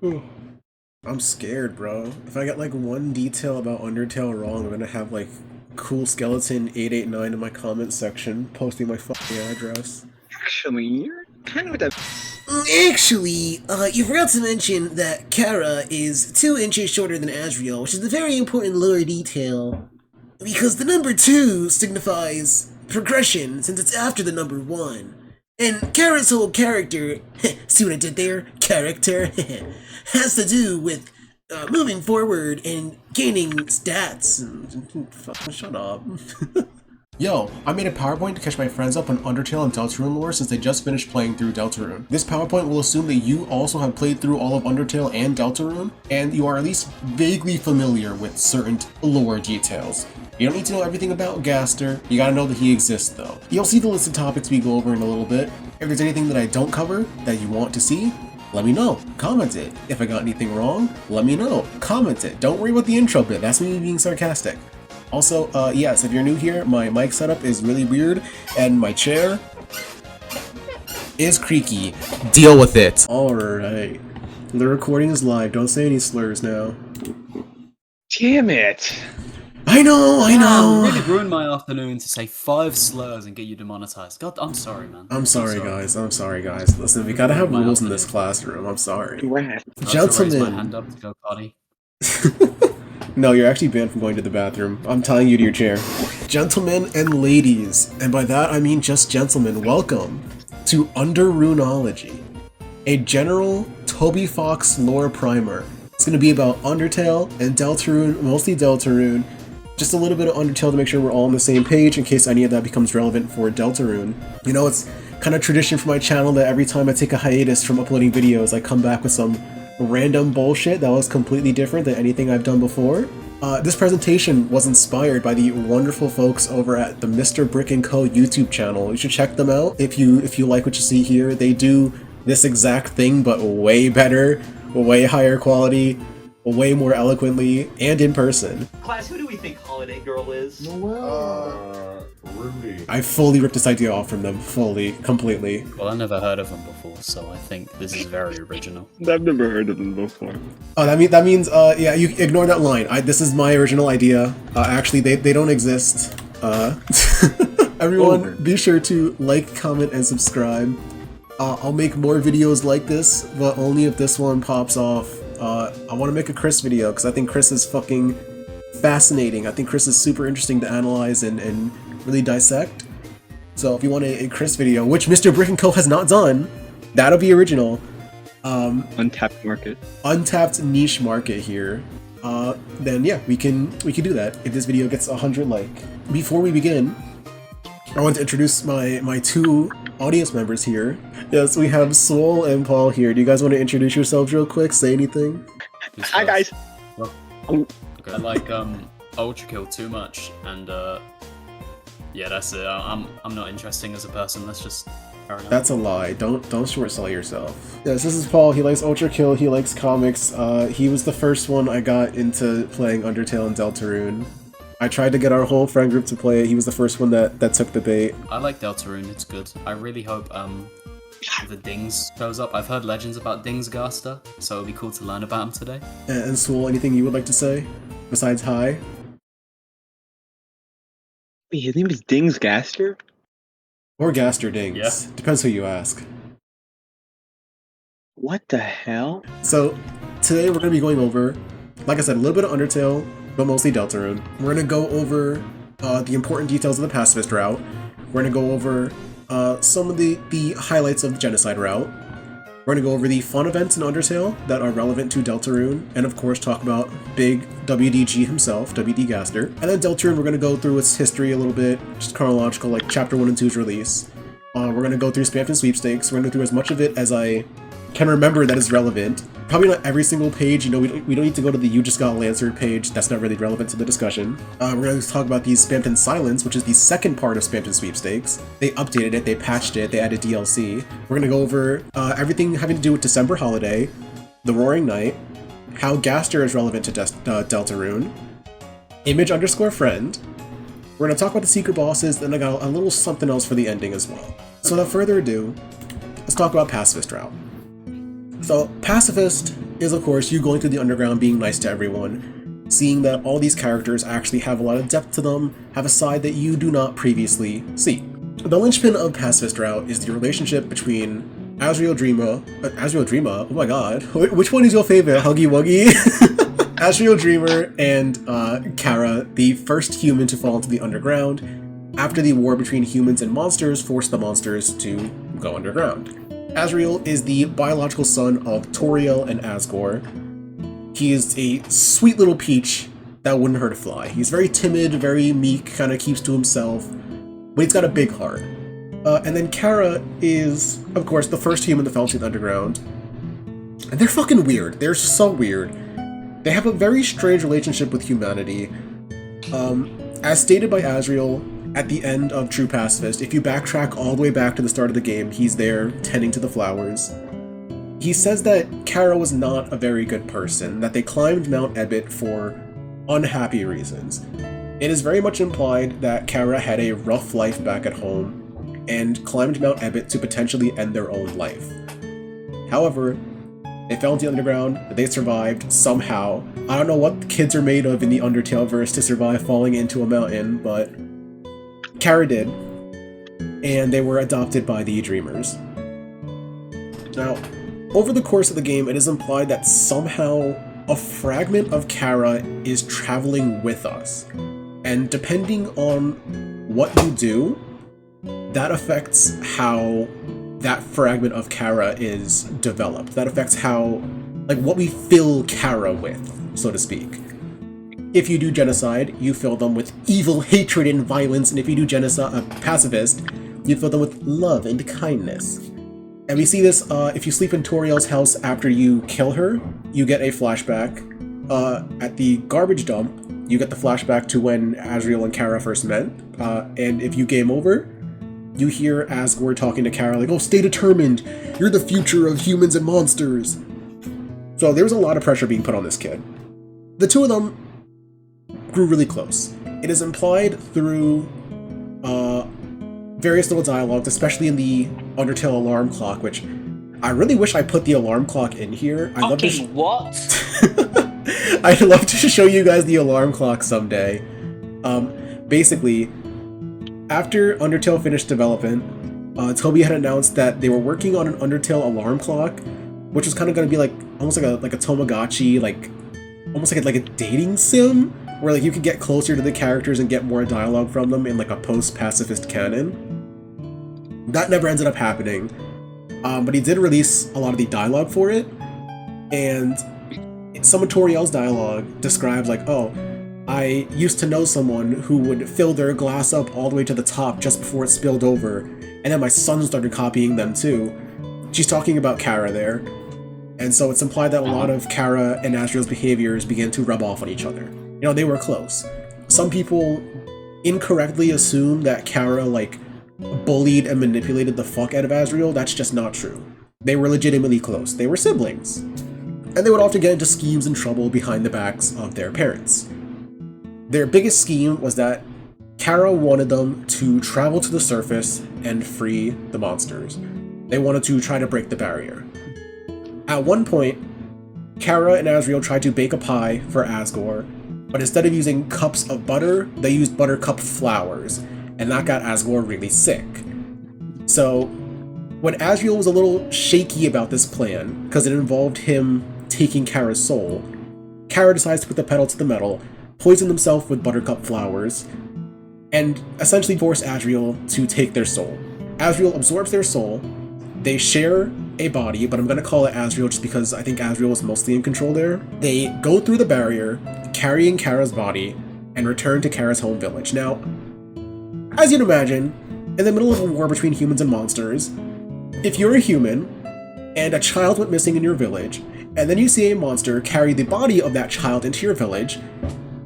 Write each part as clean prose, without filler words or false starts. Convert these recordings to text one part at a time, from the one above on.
I'm scared, bro. If I get like one detail about Undertale wrong, I'm gonna have like cool skeleton 889 in my comment section posting my fucking address. Actually, you're kind of that. Actually, you forgot to mention that Kara is 2 inches shorter than Asriel, which is a very important lore detail. Because the number 2 signifies progression, since it's after the number 1. And Kara's whole character, see what I did there? Character, has to do with moving forward and gaining stats. Shut up. Yo, I made a PowerPoint to catch my friends up on Undertale and Deltarune lore since they just finished playing through Deltarune. This PowerPoint will assume that you also have played through all of Undertale and Deltarune, and you are at least vaguely familiar with certain lore details. You don't need to know everything about Gaster, you gotta know that he exists though. You'll see the list of topics we go over in a little bit. If there's anything that I don't cover that you want to see, let me know. Comment it. If I got anything wrong, let me know. Comment it. Don't worry about the intro bit, that's me being sarcastic. Also, yes, if you're new here, my mic setup is really weird, and my chair is creaky. Deal with it! Alright. The recording is live, don't say any slurs now. Damn it! I know! You really ruined my afternoon to say 5 slurs and get you demonetized. God, I'm sorry, man. I'm sorry, guys. Listen, we gotta have rules in this classroom, I'm sorry. Rat. Raise my hand up to go potty. No, you're actually banned from going to the bathroom. I'm tying you to your chair. Gentlemen and ladies, and by that I mean just gentlemen, welcome to Underrunology, a general Toby Fox lore primer. It's going to be about Undertale and Deltarune, mostly Deltarune, just a little bit of Undertale to make sure we're all on the same page in case any of that becomes relevant for Deltarune. You know, it's kind of tradition for my channel that every time I take a hiatus from uploading videos, I come back with some random bullshit that was completely different than anything I've done before. This presentation was inspired by the wonderful folks over at the Mr. Brick & Co. YouTube channel. You should check them out if you like what you see here. They do this exact thing, but way better, way higher quality, way more eloquently, and in person. Class, who do we think Holiday Girl is? Rudy. I fully ripped this idea off from them, fully, completely. Well, I never heard of them before, so I think this is very original. I've never heard of them before. Oh, that means, yeah, you ignore that line. This is my original idea. Actually, they don't exist. Everyone, be sure to like, comment, and subscribe. I'll make more videos like this, but only if this one pops off. I want to make a Chris video, because I think Chris is fucking fascinating. I think Chris is super interesting to analyze and really dissect. So if you want a Chris video, which Mr. Brick & Co. has not done, that'll be original. Untapped market. Untapped niche market here. Then yeah, we can do that if this video gets 100 like. Before we begin, I want to introduce my 2 audience members here. Yes, we have Swole and Paul here. Do you guys want to introduce yourselves real quick? Say anything? Hi guys. Well, okay. I like Ultra Kill too much, and yeah, that's it. I'm not interesting as a person. Let's just carry on. That's a lie. Don't short sell yourself. Yes, this is Paul. He likes Ultra Kill. He likes comics. He was the first one I got into playing Undertale and Deltarune. I tried to get our whole friend group to play it. He was the first one that took the bait. I like Deltarune. It's good. I really hope the Dings shows up. I've heard legends about Dings Gaster, so it'll be cool to learn about him today. And Swole, anything you would like to say besides hi? Wait, his name is Dings Gaster? Or Gaster Dings. Yeah. Depends who you ask. What the hell? So, today we're going to be going over, like I said, a little bit of Undertale, but mostly Deltarune. We're going to go over the important details of the Pacifist Route. We're going to go over some of the highlights of the Genocide Route. We're going to go over the fun events in Undertale that are relevant to Deltarune, and of course talk about big WDG himself, WD Gaster. And then Deltarune, we're going to go through its history a little bit, just chronological, like Chapter 1 and 2's release. We're going to go through Spamton Sweepstakes. We're going to go through as much of it as I can remember that is relevant. Probably not every single page, you know, we don't need to go to the You Just Got Lancered page, that's not really relevant to the discussion. We're going to talk about the Spamton Silence, which is the second part of Spamton Sweepstakes. They updated it, they patched it, they added DLC. We're going to go over everything having to do with December Holiday, the Roaring Night, how Gaster is relevant to Deltarune, Image_friend. We're going to talk about the secret bosses, and I got a little something else for the ending as well. So without further ado, let's talk about Pacifist Route. So, Pacifist is, of course, you going through the underground, being nice to everyone, seeing that all these characters actually have a lot of depth to them, have a side that you do not previously see. The linchpin of Pacifist Route is the relationship between Azriel Dreamer, oh my god, which one is your favorite, Huggy Wuggy? Azriel Dreamer and Kara, the first human to fall into the underground, after the war between humans and monsters forced the monsters to go underground. Azriel is the biological son of Toriel and Asgore. He is a sweet little peach that wouldn't hurt a fly. He's very timid, very meek, kind of keeps to himself, but he's got a big heart. And then Kara is, of course, the first human to fall into the underground. And they're fucking weird. They're so weird. They have a very strange relationship with humanity. As stated by Azriel at the end of True Pacifist, if you backtrack all the way back to the start of the game, he's there tending to the flowers. He says that Kara was not a very good person, that they climbed Mount Ebit for unhappy reasons. It is very much implied that Kara had a rough life back at home and climbed Mount Ebit to potentially end their own life. However, they fell into the underground, they survived somehow. I don't know what kids are made of in the Undertale verse to survive falling into a mountain, but Kara did, and they were adopted by the Dreamers. Now, over the course of the game, it is implied that somehow a fragment of Kara is traveling with us, and depending on what you do, that affects how that fragment of Kara is developed. That affects how, like, what we fill Kara with, so to speak. If you do genocide, you fill them with evil, hatred, and violence, and if you do genocide, pacifist, you fill them with love and kindness. And we see this, if you sleep in Toriel's house after you kill her, you get a flashback. At the garbage dump, you get the flashback to when Azriel and Kara first met, and if you game over, you hear Asgore talking to Kara like, oh, stay determined, you're the future of humans and monsters. So there was a lot of pressure being put on this kid. The two of them grew really close. It is implied through various little dialogues, especially in the Undertale alarm clock, which I really wish I put the alarm clock in here. I'd love to show you guys the alarm clock someday. Basically, after Undertale finished development, Toby had announced that they were working on an Undertale alarm clock, which was kind of going to be like almost like a Tamagotchi, almost like a dating sim, where like you could get closer to the characters and get more dialogue from them in like a post-pacifist canon. That never ended up happening, but he did release a lot of the dialogue for it, and some of Toriel's dialogue describes like, oh, I used to know someone who would fill their glass up all the way to the top just before it spilled over, and then my son started copying them too. She's talking about Kara there, and so it's implied that a lot of Kara and Azriel's behaviors began to rub off on each other. You know, they were close. Some people incorrectly assume that Kara, like, bullied and manipulated the fuck out of Azriel. That's just not true. They were legitimately close. They were siblings. And they would often get into schemes and trouble behind the backs of their parents. Their biggest scheme was that Kara wanted them to travel to the surface and free the monsters. They wanted to try to break the barrier. At one point, Kara and Azriel tried to bake a pie for Asgore, but instead of using cups of butter, they used buttercup flowers, and that got Asgore really sick. So, when Azriel was a little shaky about this plan, because it involved him taking Kara's soul, Kara decides to put the pedal to the metal, poison himself with buttercup flowers, and essentially force Azriel to take their soul. Azriel absorbs their soul, they share a body, but I'm going to call it Azriel just because I think Azriel is mostly in control there. They go through the barrier, carrying Kara's body, and return to Kara's home village. Now, as you'd imagine, in the middle of a war between humans and monsters, if you're a human, and a child went missing in your village, and then you see a monster carry the body of that child into your village,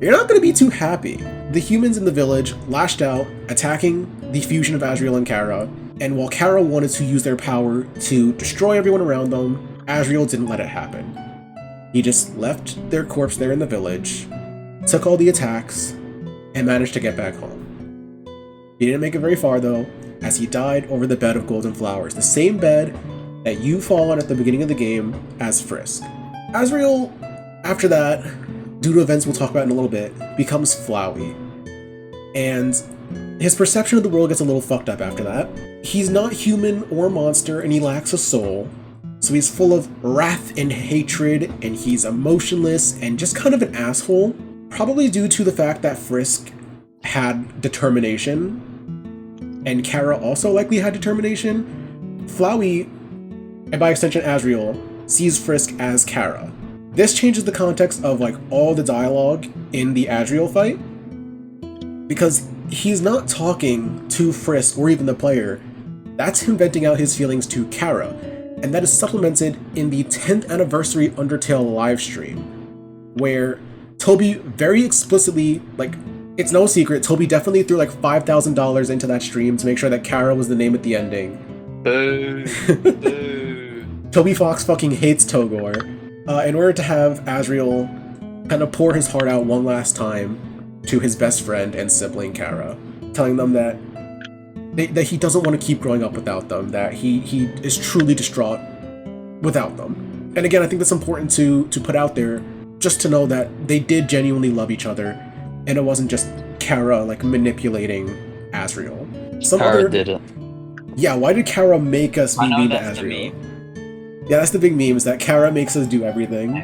you're not going to be too happy. The humans in the village lashed out, attacking the fusion of Azriel and Kara, and while Kara wanted to use their power to destroy everyone around them, Azriel didn't let it happen. He just left their corpse there in the village, took all the attacks, and managed to get back home. He didn't make it very far though, as he died over the bed of golden flowers, the same bed that you fall on at the beginning of the game as Frisk. Asriel, after that, due to events we'll talk about in a little bit, becomes Flowey. And his perception of the world gets a little fucked up after that. He's not human or monster, and he lacks a soul. So he's full of wrath and hatred, and he's emotionless and just kind of an asshole. Probably due to the fact that Frisk had determination, and Kara also likely had determination. Flowey, and by extension Asriel, sees Frisk as Kara. This changes the context of like all the dialogue in the Asriel fight, because he's not talking to Frisk or even the player. That's him venting out his feelings to Kara, and that is supplemented in the 10th anniversary Undertale livestream, where Toby very explicitly, like, it's no secret, Toby definitely threw like $5,000 into that stream to make sure that Kara was the name at the ending. Boo. Boo. Toby Fox fucking hates Togor, in order to have Asriel kind of pour his heart out one last time to his best friend and sibling Kara, telling them that he doesn't want to keep growing up without them, that he is truly distraught without them. And again, I think that's important to put out there, just to know that they did genuinely love each other, and it wasn't just Kara like manipulating Asriel. Kara did it. Yeah, why did Kara make us be mean to that's the Asriel? meme. Yeah, that's the big meme, is that Kara makes us do everything.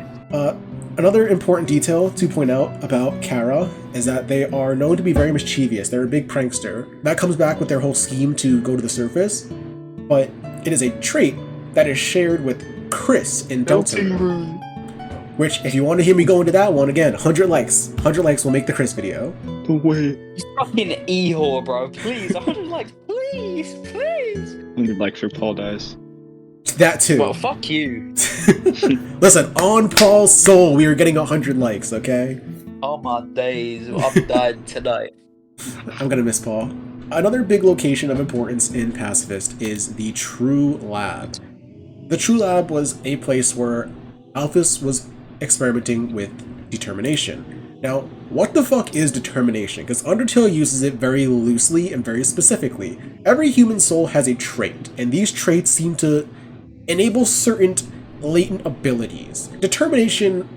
Another important detail to point out about Kara is that they are known to be very mischievous. They're a big prankster. That comes back with their whole scheme to go to the surface, but it is a trait that is shared with Chris in Deltarune. Which, if you want to hear me go into that one, again, 100 likes. 100 likes will make the Chris video. No way. You fucking e-whore, bro. Please, 100 likes. Please, please. 100 likes for Paul dies. That too. Well, fuck you. Listen, on Paul's soul, we are getting 100 likes, okay? Oh my days, I've died tonight. I'm gonna miss Paul. Another big location of importance in Pacifist is the True Lab. The True Lab was a place where Alphys was experimenting with determination. Now, what the fuck is determination? Because Undertale uses it very loosely and very specifically. Every human soul has a trait, and these traits seem to enable certain latent abilities. Determination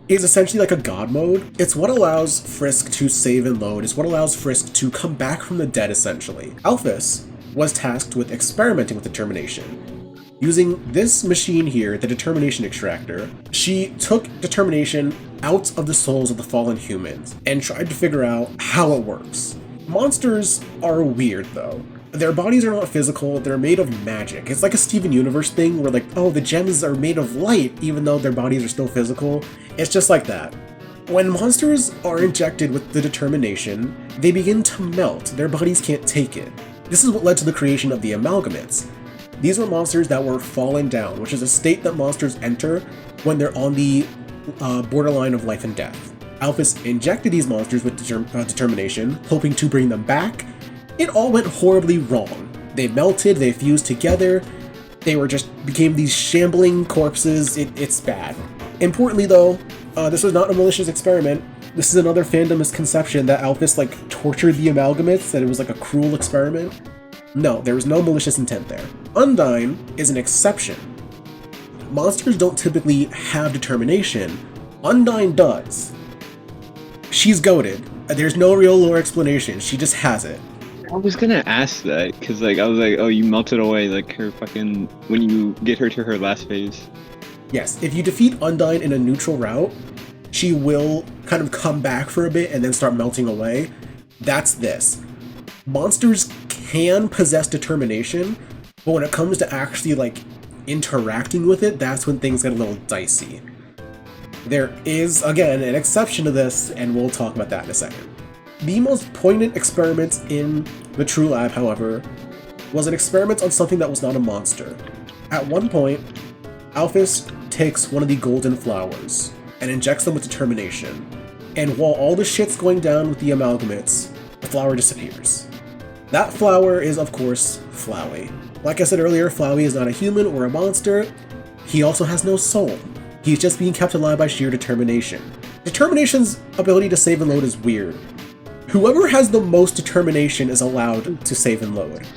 is essentially like a god mode. It's what allows Frisk to save and load. It's what allows Frisk to come back from the dead, essentially. Alphys was tasked with experimenting with determination. Using this machine here, the Determination Extractor, she took determination out of the souls of the fallen humans and tried to figure out how it works. Monsters are weird, though. Their bodies are not physical, they're made of magic. It's like a Steven Universe thing where, like, oh, the gems are made of light even though their bodies are still physical. It's just like that. When monsters are injected with the determination, they begin to melt. Their bodies can't take it. This is what led to the creation of the Amalgamates. These were monsters that were fallen down, which is a state that monsters enter when they're on the borderline of life and death. Alphys injected these monsters with determination, hoping to bring them back. It all went horribly wrong. They melted, they fused together, they became these shambling corpses. It's bad. Importantly though, this was not a malicious experiment. This is another fandom misconception that Alphys like tortured the Amalgamates, that it was like a cruel experiment. No, there was no malicious intent there. Undyne is an exception. Monsters don't typically have determination. Undyne does. She's goated. There's no real lore explanation, she just has it. I was gonna ask that, because like, I was like, oh, you melted away like her fucking, when you get her to her last phase. Yes, if you defeat Undyne in a neutral route, she will kind of come back for a bit and then start melting away. That's this. Monsters can possess determination, but when it comes to actually like interacting with it, that's when things get a little dicey. There is, again, an exception to this, and we'll talk about that in a second. The most poignant experiment in the True Lab, however, was an experiment on something that was not a monster. At one point, Alphys takes one of the golden flowers and injects them with determination, and while all the shit's going down with the Amalgamates, the flower disappears. That flower is, of course, Flowey. Like I said earlier, Flowey is not a human or a monster. He also has no soul. He's just being kept alive by sheer determination. Determination's ability to save and load is weird. Whoever has the most determination is allowed to save and load.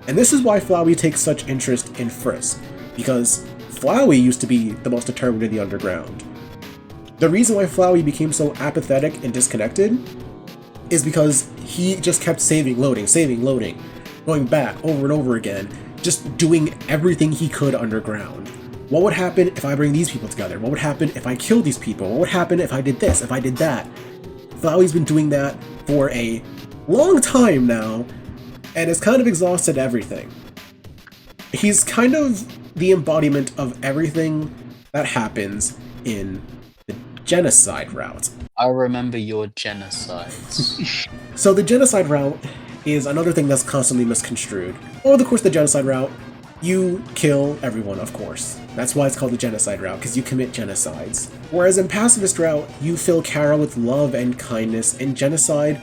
And this is why Flowey takes such interest in Frisk, because Flowey used to be the most determined in the underground. The reason why Flowey became so apathetic and disconnected is because he just kept saving, loading, going back over and over again, just doing everything he could underground. What would happen if I bring these people together? What would happen if I kill these people? What would happen if I did this, if I did that? Flowey's been doing that for a long time now, and has kind of exhausted everything. He's kind of the embodiment of everything that happens in the genocide route. I remember your genocides. So the genocide route is another thing that's constantly misconstrued. Over the course of the genocide route, you kill everyone, of course. That's why it's called the genocide route, because you commit genocides. Whereas in Pacifist Route, you fill Kara with love and kindness. In genocide,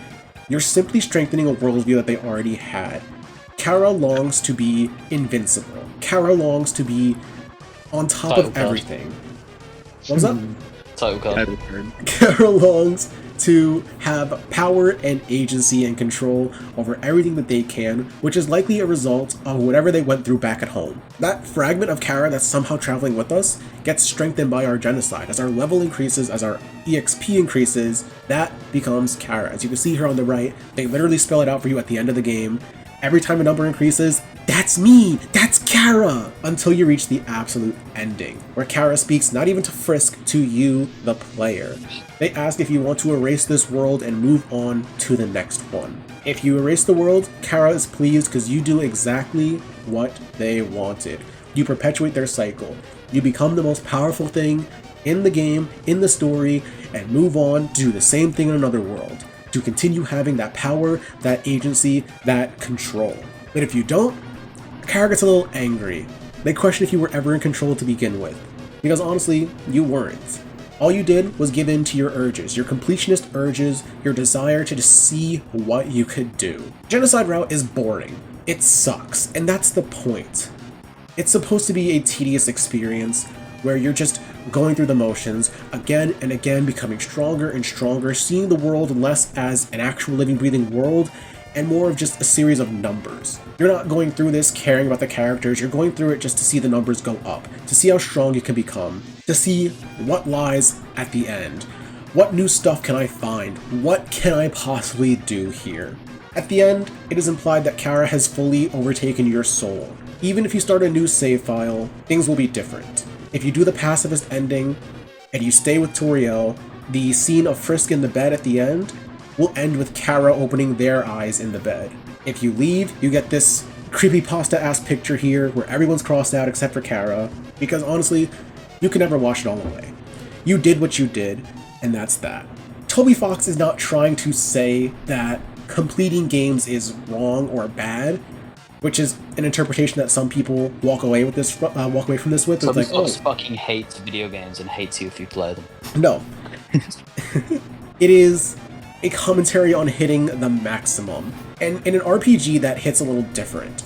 you're simply strengthening a worldview that they already had. Kara longs to be invincible. Kara longs to be on top Title of card. everything. What was that? Title card. Title card. Kara longs to have power and agency and control over everything that they can, which is likely a result of whatever they went through back at home. That fragment of Kara that's somehow traveling with us gets strengthened by our genocide. As our level increases, as our EXP increases, that becomes Kara. As you can see here on the right, they literally spell it out for you at the end of the game. Every time a number increases, that's me! That's Kara! Until you reach the absolute ending, where Kara speaks not even to Frisk, to you, the player. They ask if you want to erase this world and move on to the next one. If you erase the world, Kara is pleased because you do exactly what they wanted. You perpetuate their cycle. You become the most powerful thing in the game, in the story, and move on to do the same thing in another world. To continue having that power, that agency, that control. But if you don't, Kara gets a little angry. They question if you were ever in control to begin with. Because honestly, you weren't. All you did was give in to your urges, your completionist urges, your desire to just see what you could do. Genocide Route is boring. It sucks, and that's the point. It's supposed to be a tedious experience where you're just going through the motions, again and again becoming stronger and stronger, seeing the world less as an actual living, breathing world, and more of just a series of numbers. You're not going through this caring about the characters, you're going through it just to see the numbers go up, to see how strong you can become, to see what lies at the end. What new stuff can I find? What can I possibly do here? At the end, it is implied that Kara has fully overtaken your soul. Even if you start a new save file, things will be different. If you do the pacifist ending, and you stay with Toriel, the scene of Frisk in the bed at the end will end with Kara opening their eyes in the bed. If you leave, you get this creepypasta-ass picture here where everyone's crossed out except for Kara, because honestly, you can never wash it all away. You did what you did, and that's that. Toby Fox is not trying to say that completing games is wrong or bad, which is an interpretation that some people walk away from this with. Some It's like, fucking hates video games and hates you if you play them. No. It is a commentary on hitting the maximum. And in an RPG that hits a little different.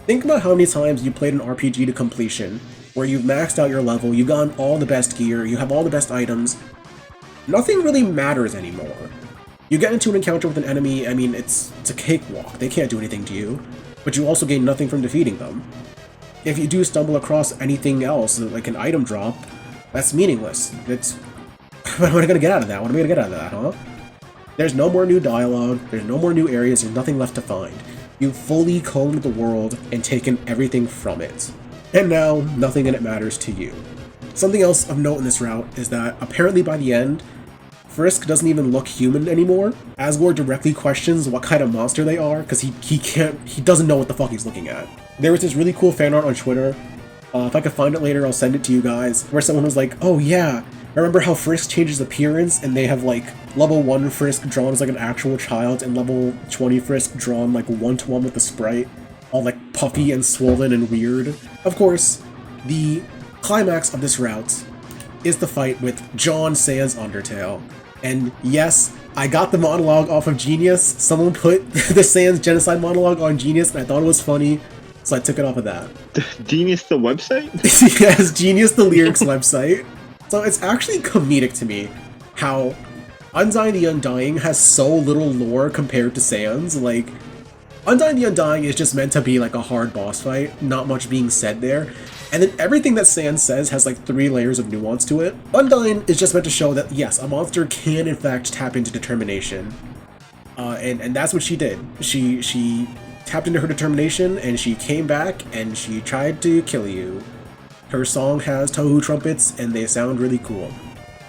Think about how many times you played an RPG to completion, where you've maxed out your level, you've gotten all the best gear, you have all the best items. Nothing really matters anymore. You get into an encounter with an enemy, I mean, it's a cakewalk, they can't do anything to you. But you also gain nothing from defeating them. If you do stumble across anything else, like an item drop, that's meaningless. It's... what am I gonna get out of that? What am I gonna get out of that, huh? There's no more new dialogue, there's no more new areas, there's nothing left to find. You've fully combed the world and taken everything from it. And now, nothing in it matters to you. Something else of note in this route is that, apparently by the end, Frisk doesn't even look human anymore. Asgore directly questions what kind of monster they are, because he doesn't know what the fuck he's looking at. There was this really cool fan art on Twitter, if I could find it later I'll send it to you guys, where someone was like, oh yeah, remember how Frisk changes appearance and they have like level 1 Frisk drawn as like an actual child and level 20 Frisk drawn like 1-to-1 with the sprite, all like puffy and swollen and weird. Of course, the climax of this route is the fight with John Sans Undertale. And yes, I got the monologue off of Genius. Someone put the Sans Genocide monologue on Genius, and I thought it was funny, so I took it off of that. Genius the website? Yes, Genius the lyrics website. So it's actually comedic to me how Undying the Undying has so little lore compared to Sans. Like, Undying the Undying is just meant to be like a hard boss fight, not much being said there. And then everything that Sans says has like 3 layers of nuance to it. Undying is just meant to show that yes, a monster can in fact tap into determination. And that's what she did. She tapped into her determination and she came back and she tried to kill you. Her song has Tohu trumpets and they sound really cool.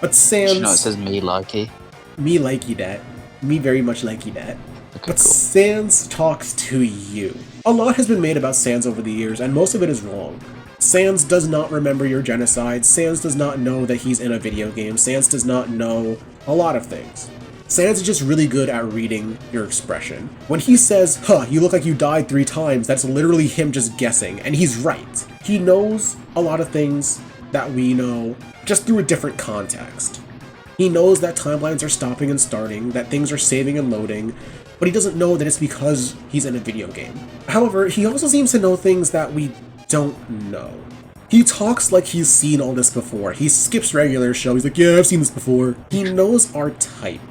But Sans... You know, it says me likey. Me likey that. Me very much likey that. Okay, But cool. Sans talks to you. A lot has been made about Sans over the years, and most of it is wrong. Sans does not remember your genocide. Sans does not know that he's in a video game. Sans does not know a lot of things. Sans is just really good at reading your expression. When he says, huh, you look like you died 3 times, that's literally him just guessing, and he's right. He knows a lot of things that we know just through a different context. He knows that timelines are stopping and starting, that things are saving and loading, but he doesn't know that it's because he's in a video game. However, he also seems to know things that we don't know. He talks like he's seen all this before. He skips regular show. He's like, yeah, I've seen this before. He knows our type.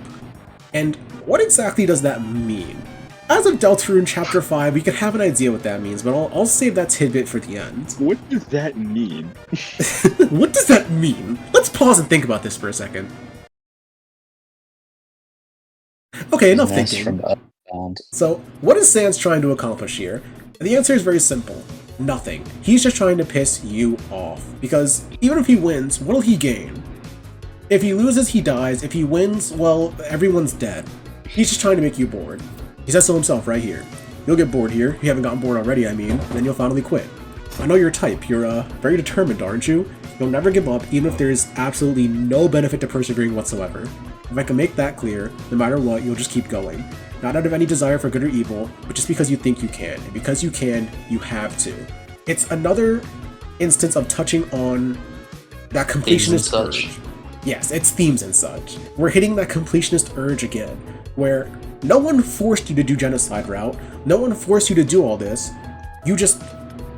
And what exactly does that mean? As of Deltarune Chapter 5, we could have an idea what that means, but I'll save that tidbit for the end. What does that mean? What does that mean? Let's pause and think about this for a second. Okay, enough thinking. So, what is Sans trying to accomplish here? And the answer is very simple. Nothing. He's just trying to piss you off. Because even if he wins, what'll he gain? If he loses, he dies. If he wins, well, everyone's dead. He's just trying to make you bored. He says so himself right here. You'll get bored here. You haven't gotten bored already, I mean, and then you'll finally quit. I know your type. You're, very determined, aren't you? You'll never give up, even if there's absolutely no benefit to persevering whatsoever. If I can make that clear, no matter what, you'll just keep going. Not out of any desire for good or evil, but just because you think you can. And because you can, you have to. It's another instance of touching on that completionist urge. Yes, it's themes and such. We're hitting that completionist urge again, where no one forced you to do Genocide Route, no one forced you to do all this, you just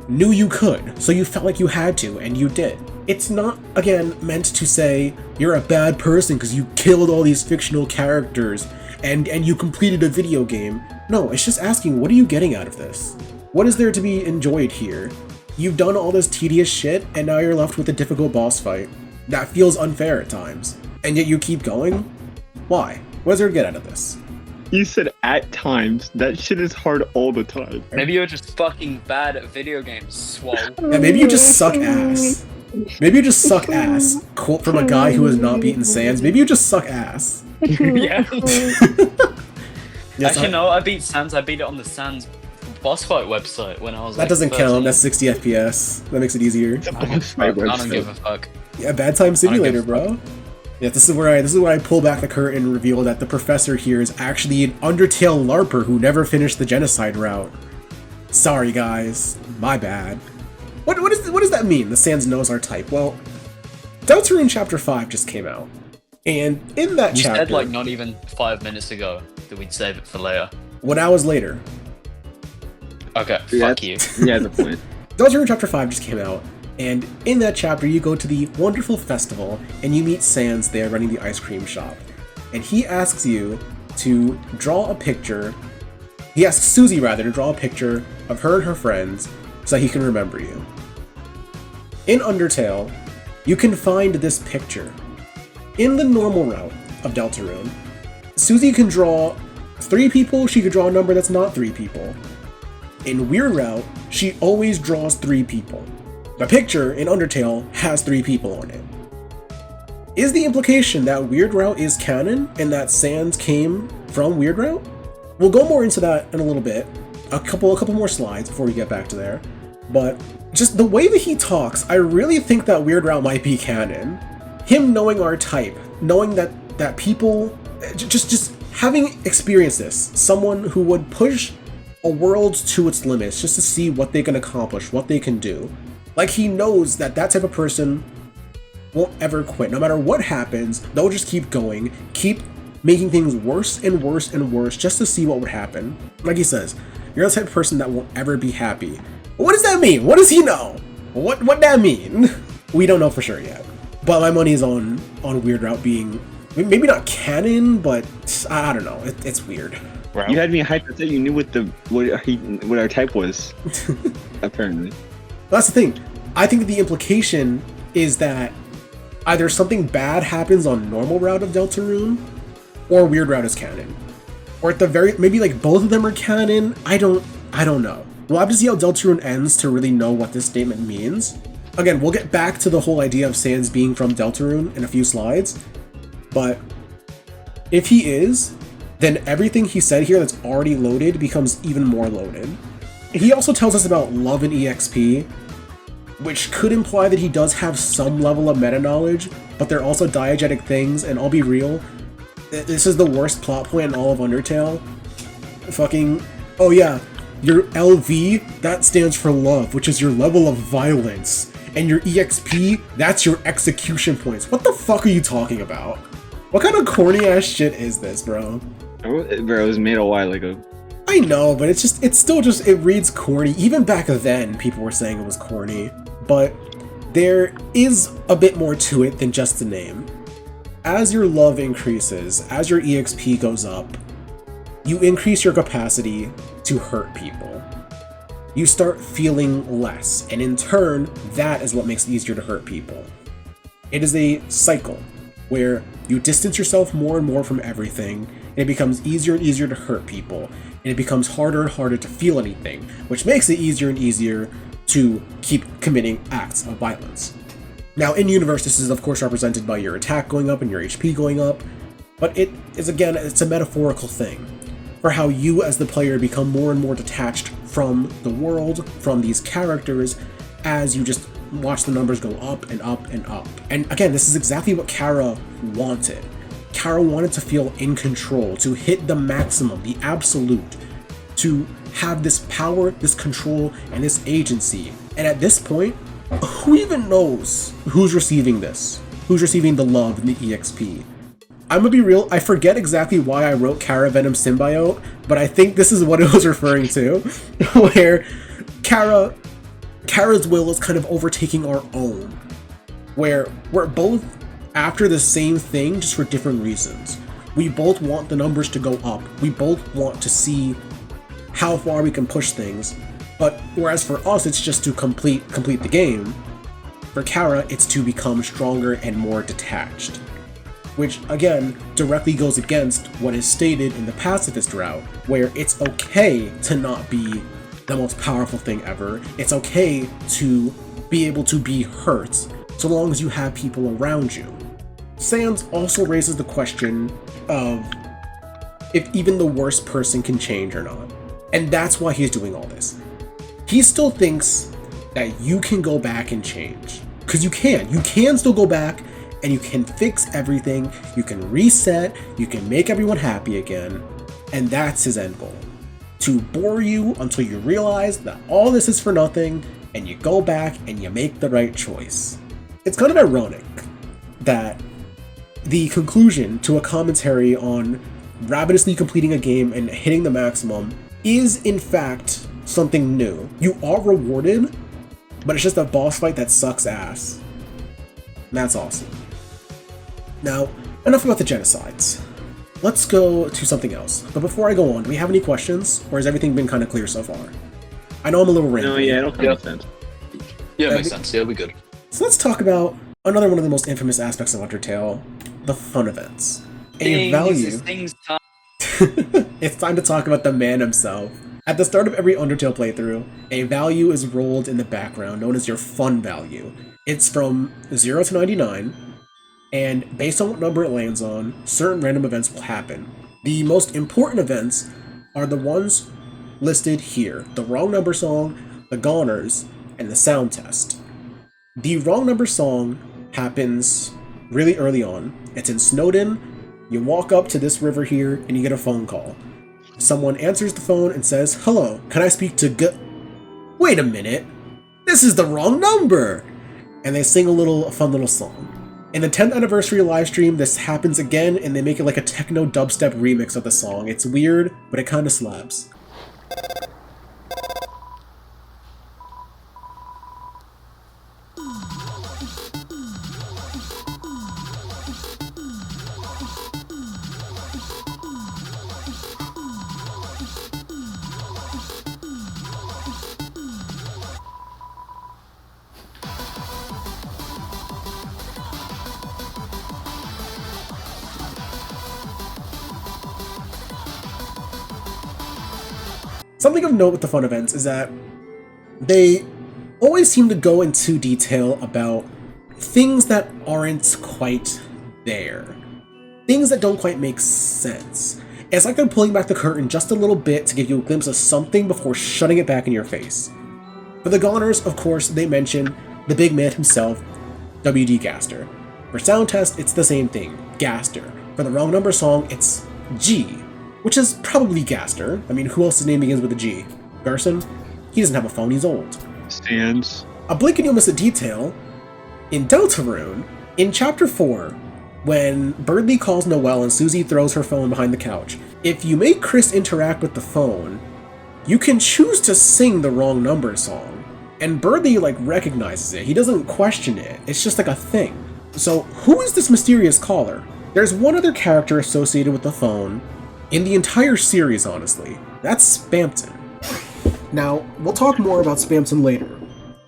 knew you could, so you felt like you had to, and you did. It's not, again, meant to say you're a bad person because you killed all these fictional characters and you completed a video game. No, it's just asking, what are you getting out of this? What is there to be enjoyed here? You've done all this tedious shit, and now you're left with a difficult boss fight. That feels unfair at times. And yet you keep going? Why? What is there to get out of this? You said at times. That shit is hard all the time. Maybe you're just fucking bad at video games, swole. And maybe you just suck ass. Maybe you just suck ass. Quote from a guy who has not beaten Sans. Maybe you just suck ass. Yeah. Yes, Actually, no, I beat Sans. I beat it on the Sans boss fight website when I was that like, doesn't 13. count. That's 60 FPS. That makes it easier. I don't give a fuck. Yeah, bad time simulator, bro. Yeah, this is where I pull back the curtain and reveal that the professor here is actually an Undertale LARPer who never finished the Genocide Route. Sorry, guys. My bad. What does that mean? The Sans knows our type. Well, Deltarune Chapter 5 just came out. And in that You chapter... said like not even 5 minutes ago that we'd save it for later. 1 hour later. Okay, Yeah, fuck you. Yeah, the point. Deltarune Chapter 5 just came out. And in that chapter, you go to the wonderful festival, and you meet Sans there running the ice cream shop. And he asks you to draw a picture. He asks Susie, rather, to draw a picture of her and her friends so that he can remember you. In Undertale, you can find this picture. In the normal route of Deltarune, Susie can draw 3 people, she could draw a number that's not 3 people. In Weird Route, she always draws 3 people. The picture in Undertale has 3 people on it. Is the implication that Weird Route is canon and that Sans came from Weird Route? We'll go more into that in a little bit. A couple more slides before we get back to there. But just the way that he talks, I really think that Weird Route might be canon. Him knowing our type, knowing that people, just having experienced this, someone who would push a world to its limits just to see what they can accomplish, what they can do. Like, he knows that type of person won't ever quit. No matter what happens, they'll just keep going, keep making things worse and worse and worse just to see what would happen. Like he says, you're the type of person that won't ever be happy. What does that mean? What does he know? What that mean? We don't know for sure yet. But my money is on Weird Route being maybe not canon, but I don't know. It's weird. Route. You had me hyped. I thought you knew what our type was. Apparently. That's the thing. I think the implication is that either something bad happens on normal route of Deltarune, or weird route is canon. Or at the maybe like both of them are canon. I don't know. We'll have to see how Deltarune ends to really know what this statement means. Again, we'll get back to the whole idea of Sans being from Deltarune in a few slides, but if he is, then everything he said here that's already loaded becomes even more loaded. He also tells us about love and EXP, which could imply that he does have some level of meta-knowledge, but they're also diegetic things, and I'll be real, this is the worst plot point in all of Undertale. Fucking, oh yeah, your LV, that stands for love, which is your level of violence, and your EXP, that's your execution points. What the fuck are you talking about? What kind of corny-ass shit is this, bro? Bro, it was made a while ago. I know, but it reads corny. Even back then, people were saying it was corny. But there is a bit more to it than just the name. As your love increases, as your EXP goes up, you increase your capacity to hurt people. You start feeling less, and in turn, that is what makes it easier to hurt people. It is a cycle where you distance yourself more and more from everything, and it becomes easier and easier to hurt people, and it becomes harder and harder to feel anything, which makes it easier and easier to keep committing acts of violence. Now, in universe, this is of course represented by your attack going up and your HP going up, but it is, again, it's a metaphorical thing for how you as the player become more and more detached from the world, from these characters, as you just watch the numbers go up and up and up. And again, this is exactly what Kara wanted. Kara wanted to feel in control, to hit the maximum, the absolute, to have this power, this control, and this agency. And at this point, who even knows who's receiving this? Who's receiving the love and the EXP? I'm gonna be real, I forget exactly why I wrote Kara Venom Symbiote, but I think this is what it was referring to, where Kara's will is kind of overtaking our own, where we're both after the same thing, just for different reasons. We both want the numbers to go up, we both want to see how far we can push things, but whereas for us it's just to complete the game, for Kara it's to become stronger and more detached. Which again, directly goes against what is stated in the Pacifist Route, where it's okay to not be the most powerful thing ever, it's okay to be able to be hurt, so long as you have people around you. Sans also raises the question of if even the worst person can change or not. And that's why he's doing all this. He still thinks that you can go back and change. Because you can. You can still go back and you can fix everything. You can reset. You can make everyone happy again. And that's his end goal. To bore you until you realize that all this is for nothing and you go back and you make the right choice. It's kind of ironic that the conclusion to a commentary on ravenously completing a game and hitting the maximum is in fact something new. You are rewarded, but it's just a boss fight that sucks ass. And that's awesome. Now, enough about the genocides. Let's go to something else. But before I go on, do we have any questions? Or has everything been kind of clear so far? I know I'm a little rambling. No, yeah, it'll make sense. Yeah, it makes sense. Yeah, we're good. So let's talk about another one of the most infamous aspects of Undertale, the fun events. A value. It's time to talk about the man himself. At the start of every Undertale playthrough, a value is rolled in the background known as your fun value. It's from 0 to 99, and based on what number it lands on, certain random events will happen. The most important events are the ones listed here: the wrong number song, the goners, and the sound test. The wrong number song happens really early on. It's in Snowdin. You walk up to this river here and you get a phone call. Someone answers the phone and says, "Hello, can I speak to Wait a minute, this is the wrong number!" And they sing a fun little song. In the 10th anniversary livestream, this happens again and they make it like a techno dubstep remix of the song. It's weird, but it kinda slaps. Something of note with the fun events is that they always seem to go into detail about things that aren't quite there. Things that don't quite make sense. It's like they're pulling back the curtain just a little bit to give you a glimpse of something before shutting it back in your face. For the goners, of course, they mention the big man himself, WD Gaster. For sound test, it's the same thing, Gaster. For the wrong number song, it's G, which is probably Gaster. I mean, who else's name begins with a G? Garson? He doesn't have a phone, he's old. Stands. A blink and you'll miss a detail. In Deltarune, in Chapter 4, when Birdie calls Noelle and Susie throws her phone behind the couch, if you make Chris interact with the phone, you can choose to sing the wrong number song. And Birdie, recognizes it. He doesn't question it. It's just like a thing. So, who is this mysterious caller? There's one other character associated with the phone in the entire series, honestly. That's Spamton. Now, we'll talk more about Spamton later,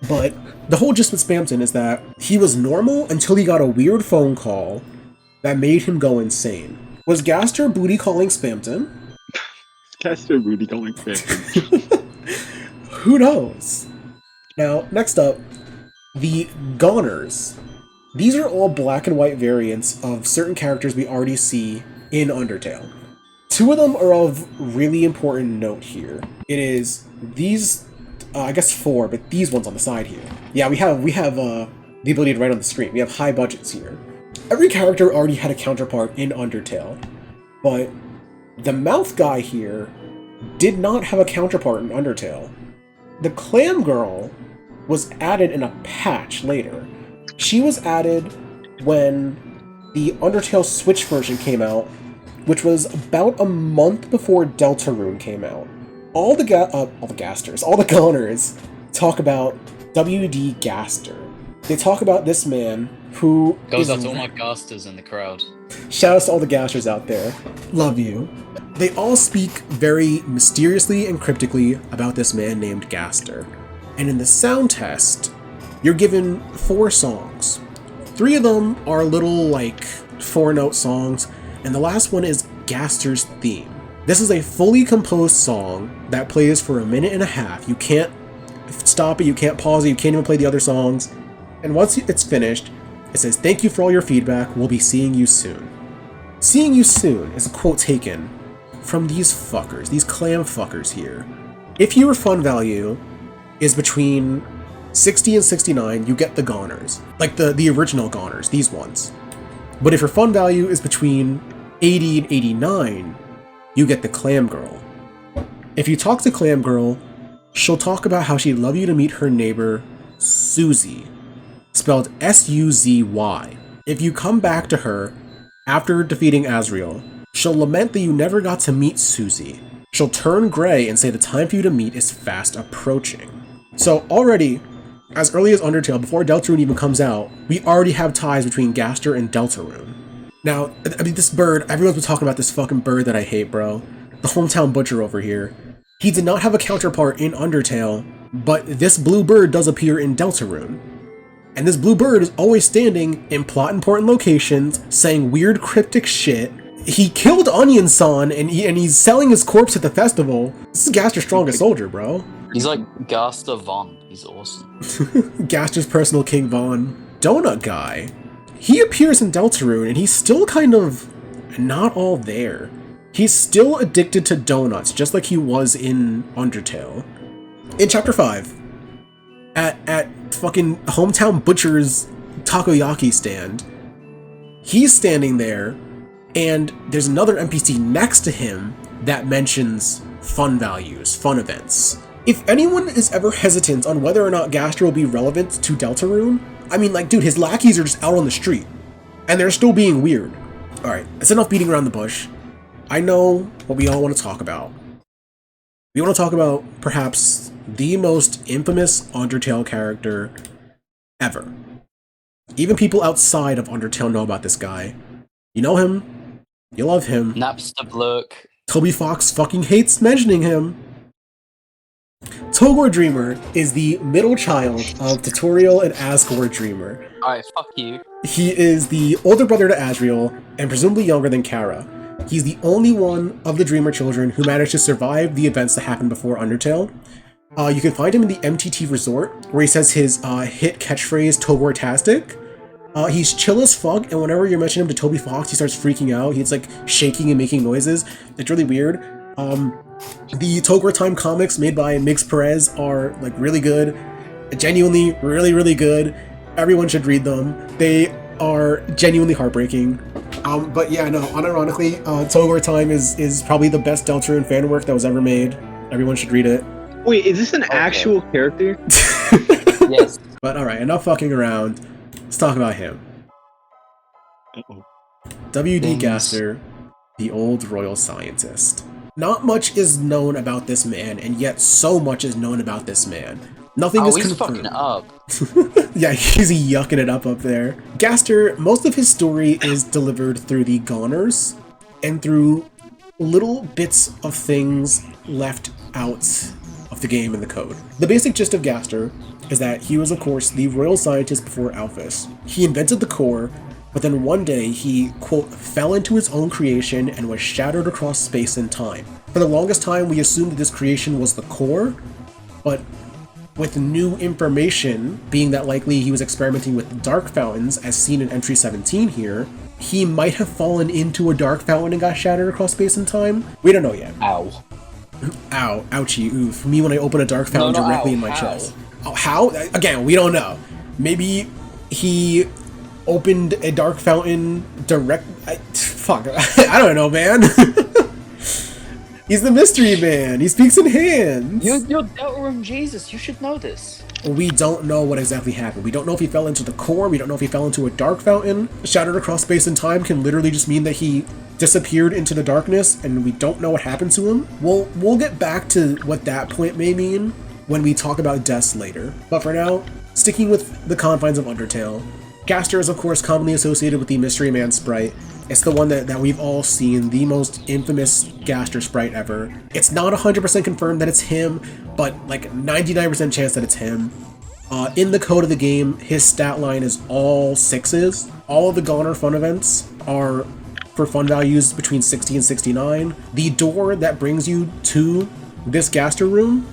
but the whole gist with Spamton is that he was normal until he got a weird phone call that made him go insane. Was Gaster booty calling Spamton? Gaster booty calling Spamton. Who knows? Now, next up, the Goners. These are all black and white variants of certain characters we already see in Undertale. Two of them are of really important note here. It is these, I guess 4, but these ones on the side here. Yeah, we have the ability to write on the screen. We have high budgets here. Every character already had a counterpart in Undertale, but the mouth guy here did not have a counterpart in Undertale. The Clam Girl was added in a patch later. She was added when the Undertale Switch version came out, which was about a month before Deltarune came out. All the Goners talk about WD Gaster. They talk about this man who Goes out to all my Gasters in the crowd. Shout out to all the Gasters out there. Love you. They all speak very mysteriously and cryptically about this man named Gaster. And in the sound test, you're given 4 songs. 3 of them are little 4-note songs, and the last one is Gaster's theme. This is a fully composed song that plays for a minute and a half. You can't stop it, you can't pause it, you can't even play the other songs. And once it's finished, it says, "Thank you for all your feedback, we'll be seeing you soon." Seeing you soon is a quote taken from these fuckers, these clam fuckers here. If your fun value is between 60 and 69, you get the Goners. Like the original Goners, these ones. But if your fun value is between 80 and 89, you get the Clam Girl. If you talk to Clam Girl, she'll talk about how she'd love you to meet her neighbor, Suzy, spelled S-U-Z-Y. If you come back to her after defeating Asriel, she'll lament that you never got to meet Suzy. She'll turn gray and say the time for you to meet is fast approaching. So already, as early as Undertale, before Deltarune even comes out, we already have ties between Gaster and Deltarune. Now, I mean, this bird, everyone's been talking about this fucking bird that I hate, bro. The hometown butcher over here. He did not have a counterpart in Undertale, but this blue bird does appear in Deltarune. And this blue bird is always standing in plot-important locations, saying weird cryptic shit. He killed Onion-san, and he's selling his corpse at the festival. This is Gaster's strongest soldier, bro. He's like Gaster Von. He's awesome. Gaster's personal King Von. Donut Guy. He appears in Deltarune, and he's still kind of not all there. He's still addicted to donuts, just like he was in Undertale. In Chapter 5, at fucking Hometown Butcher's takoyaki stand, he's standing there, and there's another NPC next to him that mentions fun values, fun events. If anyone is ever hesitant on whether or not Gaster will be relevant to Deltarune, I mean, dude, his lackeys are just out on the street, and they're still being weird. Alright, that's enough beating around the bush. I know what we all want to talk about. We want to talk about, perhaps, the most infamous Undertale character ever. Even people outside of Undertale know about this guy. You know him. You love him. Napster Blurk. Toby Fox fucking hates mentioning him. Togor Dreamer is the middle child of Tutorial and Asgore Dreamer. Alright, fuck you. He is the older brother to Asriel, and presumably younger than Kara. He's the only one of the Dreamer children who managed to survive the events that happened before Undertale. You can find him in the MTT Resort, where he says his hit catchphrase, Togor-tastic. He's chill as fuck, and whenever you mention him to Toby Fox, he starts freaking out. He's like shaking and making noises. It's really weird. The Togor Time comics made by Mix Perez are like really good. Genuinely, really, really good. Everyone should read them. They are genuinely heartbreaking. But yeah, no, unironically, Togor Time is probably the best Deltarune fan work that was ever made. Everyone should read it. Wait, is this an actual character? Yes. But alright, enough fucking around. Let's talk about him. Uh-oh. W.D. Gaster, the old royal scientist. Not much is known about this man, and yet so much is known about this man. Nothing is he's confirmed. fucking up. Yeah, he's yucking it up there. Gaster, most of his story is delivered through the Goners, and through little bits of things left out of the game and the code. The basic gist of Gaster is that he was, of course, the royal scientist before Alphys. He invented the core, but then one day he, quote, fell into his own creation and was shattered across space and time. For the longest time, we assumed that this creation was the core, but with new information, being that likely he was experimenting with dark fountains, as seen in entry 17 here, he might have fallen into a dark fountain and got shattered across space and time. We don't know yet. Ow. Ow. Ouchie. Oof. Me when I open a dark fountain directly ow, in my how? chest. Oh, how? Again, we don't know. Maybe he opened a dark fountain fuck. I don't know, man. He's the mystery man. He speaks in hands. You're Deltarune Jesus. You should know this. We don't know what exactly happened. We don't know if he fell into the core. We don't know if he fell into a dark fountain. Shattered across space and time can literally just mean that he disappeared into the darkness, and we don't know what happened to him. We'll get back to what that point may mean when we talk about deaths later. But for now, sticking with the confines of Undertale, Gaster is of course commonly associated with the Mystery Man sprite. It's the one that we've all seen, the most infamous Gaster sprite ever. It's not 100% confirmed that it's him, but like 99% chance that it's him. In the code of the game, his stat line is all 6s. All of the Goner fun events are for fun values between 60 and 69. The door that brings you to this Gaster room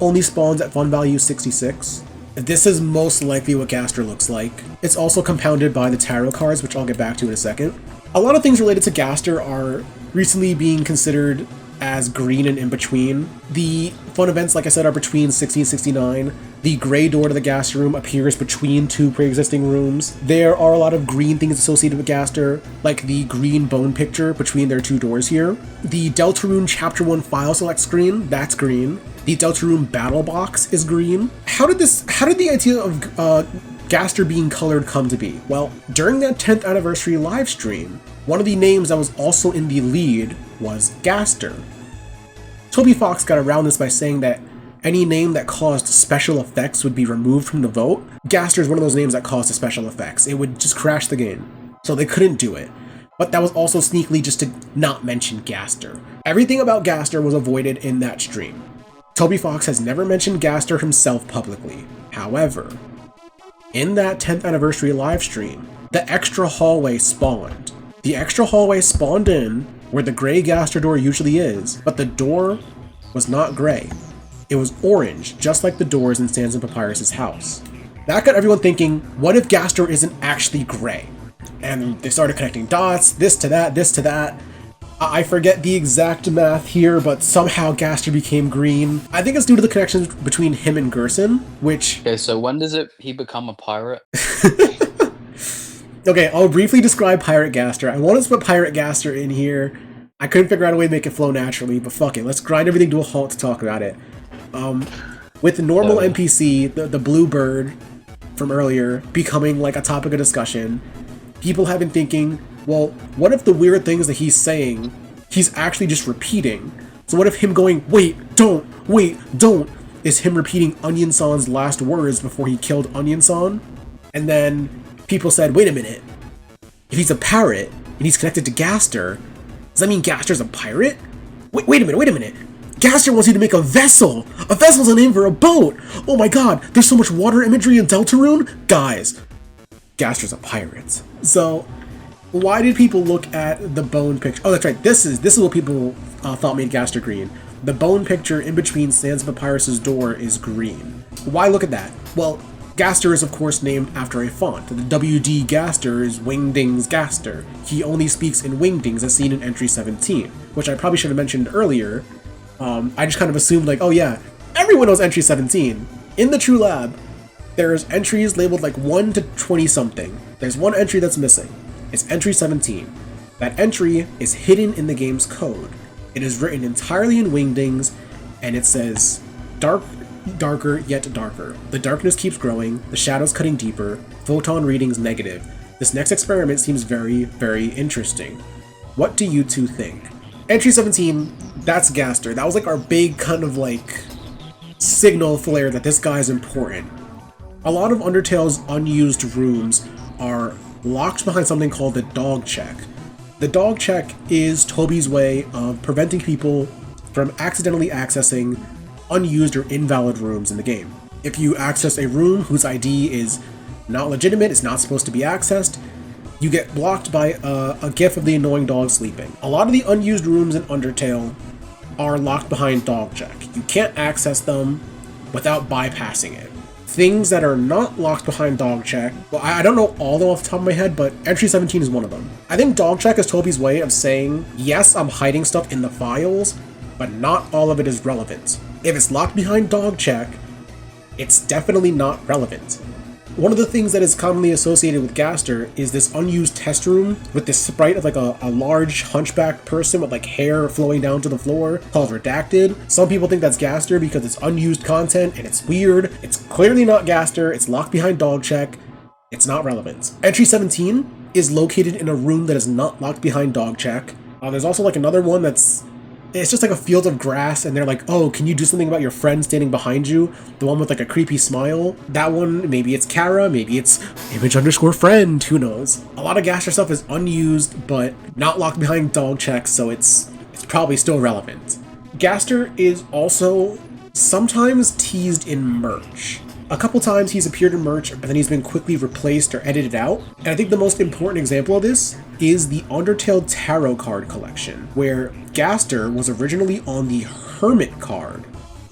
only spawns at fun value 66. This is most likely what Gaster looks like. It's also compounded by the tarot cards, which I'll get back to in a second. A lot of things related to Gaster are recently being considered as green and in between. The fun events, like I said, are between 60 and 69. The gray door to the Gaster room appears between two pre-existing rooms. There are a lot of green things associated with Gaster, like the green bone picture between their two doors here. The Deltarune Chapter 1 file select screen, that's green. The Deltarune battle box is green. How did the idea of Gaster being colored come to be? Well, during that 10th anniversary live stream, one of the names that was also in the lead was Gaster. Toby Fox got around this by saying that any name that caused special effects would be removed from the vote. Gaster is one of those names that caused the special effects. It would just crash the game. So they couldn't do it. But that was also sneakily just to not mention Gaster. Everything about Gaster was avoided in that stream. Toby Fox has never mentioned Gaster himself publicly. However, in that 10th anniversary live stream, the extra hallway spawned. The extra hallway spawned in where the gray Gaster door usually is, but the door was not gray. It was orange, just like the doors in Sans and Papyrus's house. That got everyone thinking, what if Gaster isn't actually gray? And they started connecting dots, this to that, this to that. I forget the exact math here, but somehow Gaster became green. I think it's due to the connections between him and Gerson, which... Okay, so when does he become a pirate? Okay, I'll briefly describe Pirate Gaster. I wanted to put Pirate Gaster in here. I couldn't figure out a way to make it flow naturally, but fuck it. Let's grind everything to a halt to talk about it. With the normal NPC, the blue bird from earlier, becoming like a topic of discussion, people have been thinking, well, what if the weird things that he's saying, he's actually just repeating? So what if him going, wait, don't, is him repeating Onion-san's last words before he killed Onion-san? And then people said, wait a minute, if he's a parrot and he's connected to Gaster, does that mean Gaster's a pirate? Wait a minute. Gaster wants you to make a vessel! A vessel's a name for a boat! Oh my god, there's so much water imagery in Deltarune? Guys, Gaster's a pirate. So, why did people look at the bone picture? Oh, that's right. This is what people thought made Gaster green. The bone picture in between Sands of Papyrus's door is green. Why look at that? Well, Gaster is of course named after a font. The WD Gaster is Wingding's Gaster. He only speaks in Wingdings as seen in entry 17, which I probably should have mentioned earlier. I just kind of assumed like, oh yeah, everyone knows entry 17. In the True Lab, there's entries labeled like 1 to 20 something. There's one entry that's missing. It's entry 17. That entry is hidden in the game's code. It is written entirely in Wingdings, and it says, darker yet darker. The darkness keeps growing, the shadows cutting deeper, photon readings negative. This next experiment seems very, very interesting. What do you two think? Entry 17, that's Gaster. That was like our big kind of like signal flare that this guy is important. A lot of Undertale's unused rooms are locked behind something called the dog check. The dog check is Toby's way of preventing people from accidentally accessing unused or invalid rooms in the game. If you access a room whose ID is not legitimate, it's not supposed to be accessed, you get blocked by a gif of the annoying dog sleeping. A lot of the unused rooms in Undertale are locked behind dog check. You can't access them without bypassing it. Things that are not locked behind dog check, well, I don't know all of them off the top of my head, but entry 17 is one of them. I think dog check is Toby's way of saying, yes, I'm hiding stuff in the files, but not all of it is relevant. If it's locked behind dog check, it's definitely not relevant. One of the things that is commonly associated with Gaster is this unused test room with this sprite of like a large hunchback person with like hair flowing down to the floor called Redacted. Some people think that's Gaster because it's unused content and it's weird. It's clearly not Gaster, it's locked behind dog check, it's not relevant. Entry 17 is located in a room that is not locked behind dog check. There's also like another one it's just like a field of grass, and they're like, oh, can you do something about your friend standing behind you? The one with like a creepy smile. That one, maybe it's Kara, maybe it's image_friend, who knows? A lot of Gaster stuff is unused, but not locked behind dog checks, so it's probably still relevant. Gaster is also sometimes teased in merch. A couple times he's appeared in merch, but then he's been quickly replaced or edited out. And I think the most important example of this is the Undertale Tarot card collection, where Gaster was originally on the Hermit card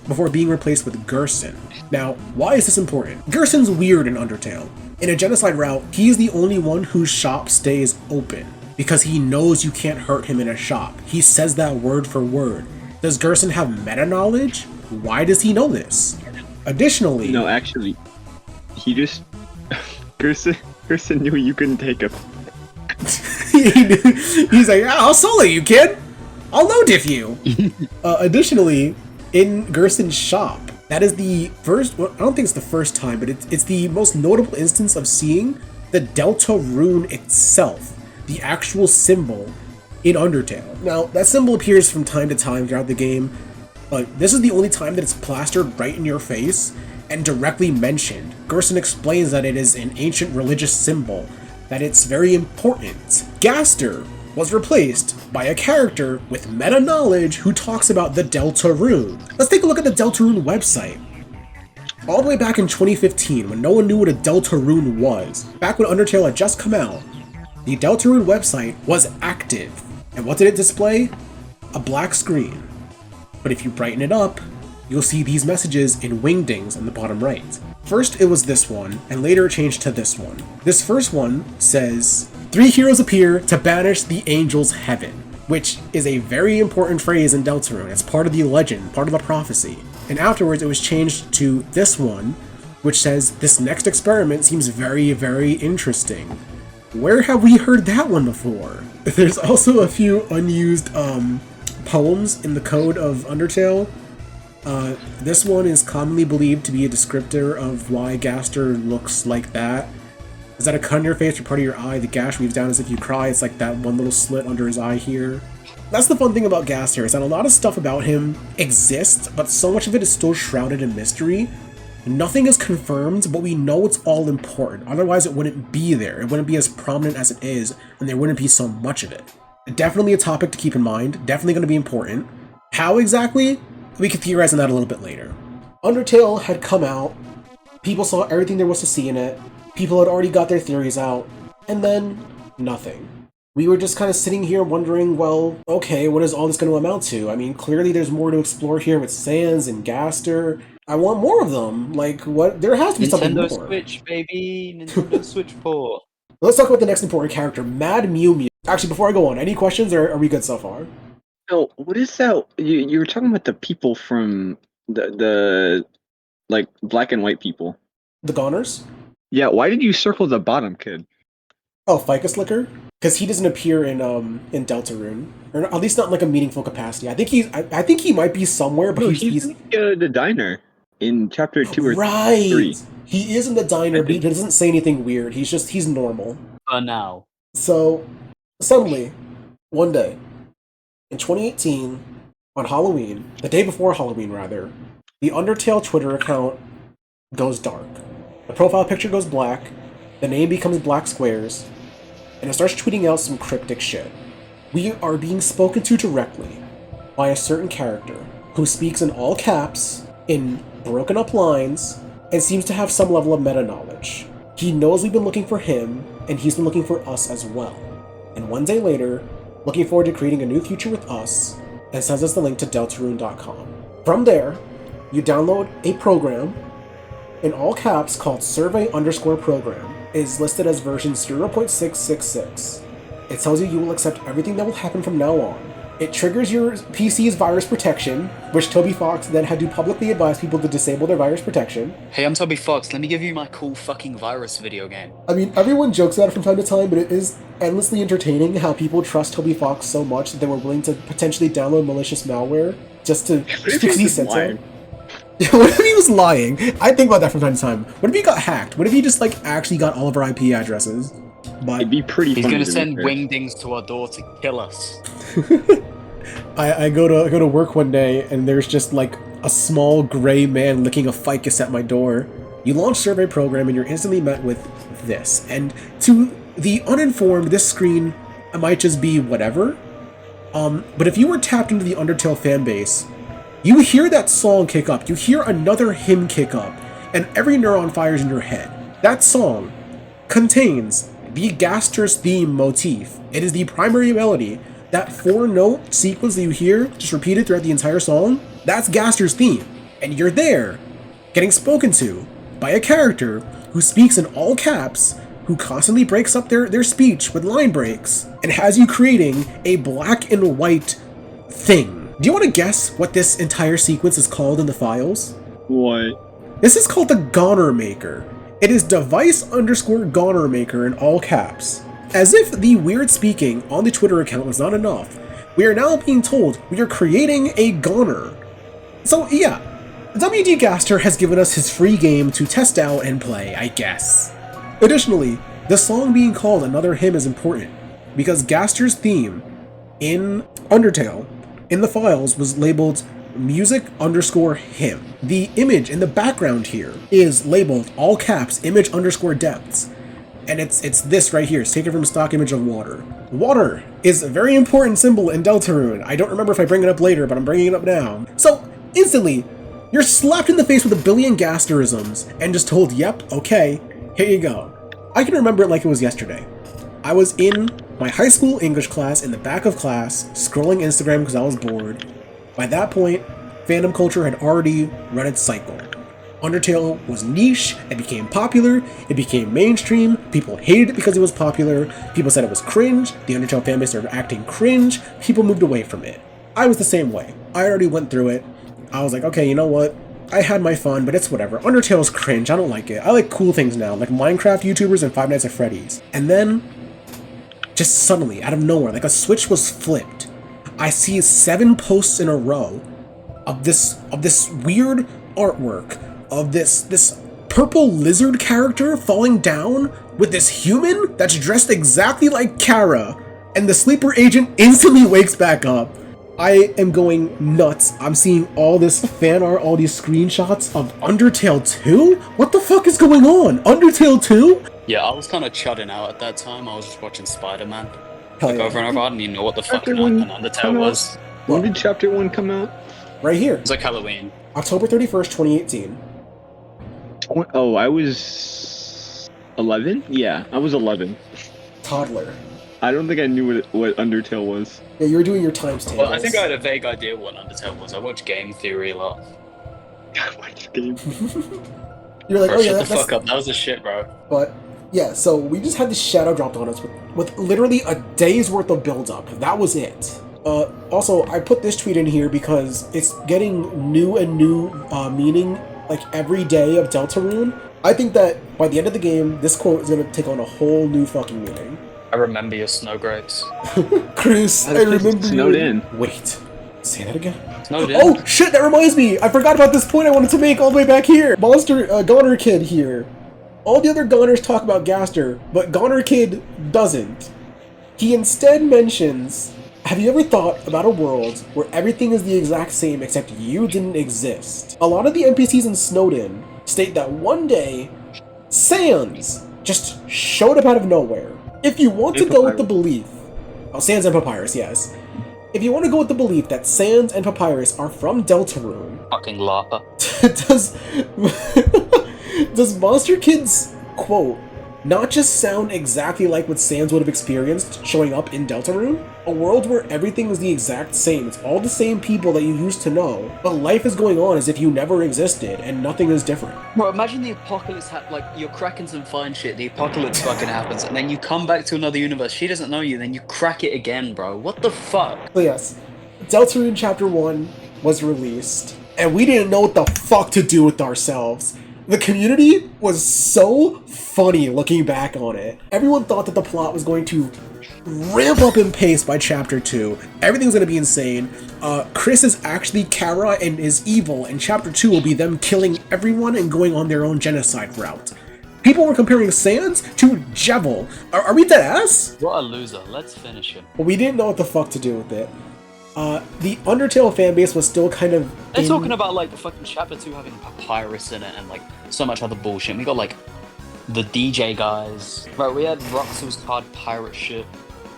before being replaced with Gerson. Now, why is this important? Gerson's weird in Undertale. In a genocide route, he's the only one whose shop stays open, because he knows you can't hurt him in a shop. He says that word for word. Does Gerson have meta-knowledge? Why does he know this? Additionally... No, actually, he just... Gerson knew you couldn't take him. He's like, I'll solo you, kid! I'll low diff you! Additionally, in Gerson's shop, that is the first... Well, I don't think it's the first time, but it's the most notable instance of seeing the Deltarune itself, the actual symbol in Undertale. Now, that symbol appears from time to time throughout the game, but this is the only time that it's plastered right in your face and directly mentioned. Gerson explains that it is an ancient religious symbol, that it's very important. Gaster was replaced by a character with meta-knowledge who talks about the Deltarune. Let's take a look at the Deltarune website. All the way back in 2015, when no one knew what a Deltarune was, back when Undertale had just come out, the Deltarune website was active. And what did it display? A black screen. But if you brighten it up, you'll see these messages in Wingdings in the bottom right. First it was this one, and later it changed to this one. This first one says, 3 heroes appear to banish the angels' heaven, which is a very important phrase in Deltarune. It's part of the legend, part of the prophecy. And afterwards it was changed to this one, which says, this next experiment seems very, very interesting. Where have we heard that one before? There's also a few unused poems in the code of Undertale. This one is commonly believed to be a descriptor of why Gaster looks like that. Is that a cut on your face or part of your eye? The gash weaves down as if you cry. It's like that one little slit under his eye here. That's the fun thing about Gaster, is that a lot of stuff about him exists, but so much of it is still shrouded in mystery. Nothing is confirmed, but we know it's all important. Otherwise it wouldn't be there. It wouldn't be as prominent as it is, and there wouldn't be so much of it. Definitely a topic to keep in mind, definitely going to be important. How exactly? We could theorize on that a little bit later. Undertale had come out, people saw everything there was to see in it, people had already got their theories out, and then nothing. we were just kind of sitting here wondering, well, okay, what is all this going to amount to? I mean, clearly there's more to explore here with Sans and Gaster. I want more of them. Like, what? There has to be something more. Nintendo Switch, baby. Nintendo Switch port. Let's talk about the next important character, Mad Mew Mew. Actually, before I go on, any questions, or are we good so far? Oh, what is that? You were talking about the people from the like black and white people. The Goners? Yeah, why did you circle the bottom kid? Oh, Ficus Liquor? Because he doesn't appear in Deltarune, or at least not in like a meaningful capacity. I think he might be somewhere, but No, he's in the diner in chapter 2 or right. 3. He is in the diner, but he doesn't say anything weird. He's normal. For now. So suddenly, one day in 2018, on Halloween, the day before Halloween rather, the Undertale Twitter account goes dark. The profile picture goes black, the name becomes black squares, and it starts tweeting out some cryptic shit. We are being spoken to directly by a certain character who speaks in all caps, in broken up lines, and seems to have some level of meta-knowledge. He knows we've been looking for him, and he's been looking for us as well. And one day later, looking forward to creating a new future with us, and sends us the link to Deltarune.com. From there, you download a program in all caps called survey_program. It is listed as version 0.666. It tells you will accept everything that will happen from now on. It triggers your PC's virus protection, which Toby Fox then had to publicly advise people to disable their virus protection. Hey, I'm Toby Fox. Let me give you my cool fucking virus video game. I mean, everyone jokes about it from time to time, but it is endlessly entertaining how people trust Toby Fox so much that they were willing to potentially download malicious malware just because he said so. What if he was lying? I think about that from time to time. What if he got hacked? What if he just actually got all of our IP addresses? But it'd be pretty. He's funny gonna to send be fair. wingdings to our door to kill us. I go to work one day and there's just a small gray man licking a ficus at my door. You launch survey program and you're instantly met with this. And to the uninformed, this screen might just be whatever. But if you were tapped into the Undertale fanbase, you hear that song kick up, you hear another hymn kick up, and every neuron fires in your head. That song contains the Gaster's theme motif. It is the primary melody. That 4-note sequence that you hear just repeated throughout the entire song, that's Gaster's theme. And you're there, getting spoken to by a character who speaks in all caps, who constantly breaks up their speech with line breaks, and has you creating a black and white thing. Do you want to guess what this entire sequence is called in the files? What? This is called the Goner Maker. It is device_Goner Maker in all caps. As if the weird speaking on the Twitter account was not enough, we are now being told we are creating a Goner. So yeah, WD Gaster has given us his free game to test out and play, I guess. Additionally, the song being called Another Hymn is important, because Gaster's theme in Undertale, in the files, was labeled music_hymn. The image in the background here is labeled all caps image_depths. And it's this right here. It's taken from a stock image of water. Water is a very important symbol in Deltarune. I don't remember if I bring it up later, but I'm bringing it up now. So, instantly, you're slapped in the face with a billion Gasterisms and just told, yep, okay, here you go. I can remember it like it was yesterday. I was in my high school English class in the back of class, scrolling Instagram because I was bored. By that point, fandom culture had already run its cycle. Undertale was niche, it became popular, it became mainstream, people hated it because it was popular, people said it was cringe, the Undertale fanbase started acting cringe, people moved away from it. I was the same way. I already went through it. I was like, okay, you know what? I had my fun, but it's whatever. Undertale's cringe, I don't like it. I like cool things now, like Minecraft YouTubers and Five Nights at Freddy's. And then, just suddenly, out of nowhere, like a switch was flipped. I see 7 posts in a row of this weird artwork of this purple lizard character falling down with this human that's dressed exactly like Kara, and the sleeper agent instantly wakes back up. I am going nuts. I'm seeing all this fan art, all these screenshots of Undertale 2? What the fuck is going on? Undertale 2? Yeah, I was kind of chudding out at that time. I was just watching Spider-Man. Hell Like yeah. over and over, I didn't even know what the fuck Chapter an 1 Undertale come out? was. When did chapter 1 come out? Right here. It's like Halloween. October 31st, 2018. Oh, I was 11? Yeah, I was 11. Toddler. I don't think I knew what Undertale was. Yeah, you were doing your times tables. Well, I think I had a vague idea what Undertale was. I watched Game Theory a lot. Which game? You're like, Bro, oh yeah, shut the that's... fuck up. That was the shit, bro. But yeah, so we just had this shadow dropped on us with literally a day's worth of build-up. That was it. Also, I put this tweet in here because it's getting new and new meaning like every day of Deltarune. I think that by the end of the game, this quote is going to take on a whole new fucking meaning. I remember your snow grapes. Chris, I remember snowed you. in. Wait, say that again? Snowed in. Oh shit, that reminds me! I forgot about this point I wanted to make all the way back here! Monster Goner Kid here. All the other Goners talk about Gaster, but Goner Kid doesn't. He instead mentions, have you ever thought about a world where everything is the exact same except you didn't exist? A lot of the NPCs in Snowden state that one day, Sans just showed up out of nowhere. If you want to go with the belief... Oh, Sans and Papyrus, yes. If you want to go with the belief that Sans and Papyrus are from Deltarune, Fucking Lapa. does Monster Kid's quote not just sound exactly like what Sans would have experienced showing up in Deltarune? A world where everything is the exact same, it's all the same people that you used to know, but life is going on as if you never existed and nothing is different. Bro, imagine the apocalypse, like, you're cracking some fine shit, the apocalypse fucking happens, and then you come back to another universe, she doesn't know you, then you crack it again, bro. What the fuck? So yes, Deltarune Chapter 1 was released, and we didn't know what the fuck to do with ourselves. The community was so funny looking back on it. Everyone thought that the plot was going to ramp up in pace by Chapter 2. Everything's gonna be insane. Chris is actually Kara and is evil, and Chapter 2 will be them killing everyone and going on their own genocide route. People were comparing Sans to Jevil. Are we dead ass? What a loser. Let's finish him. Well, we didn't know what the fuck to do with it. The Undertale fanbase was still kind of... They're talking about, like, fucking Chapter 2 having Papyrus in it and, like, so much other bullshit. We got, like, the DJ guys. Right, we had Roxel's card pirate shit.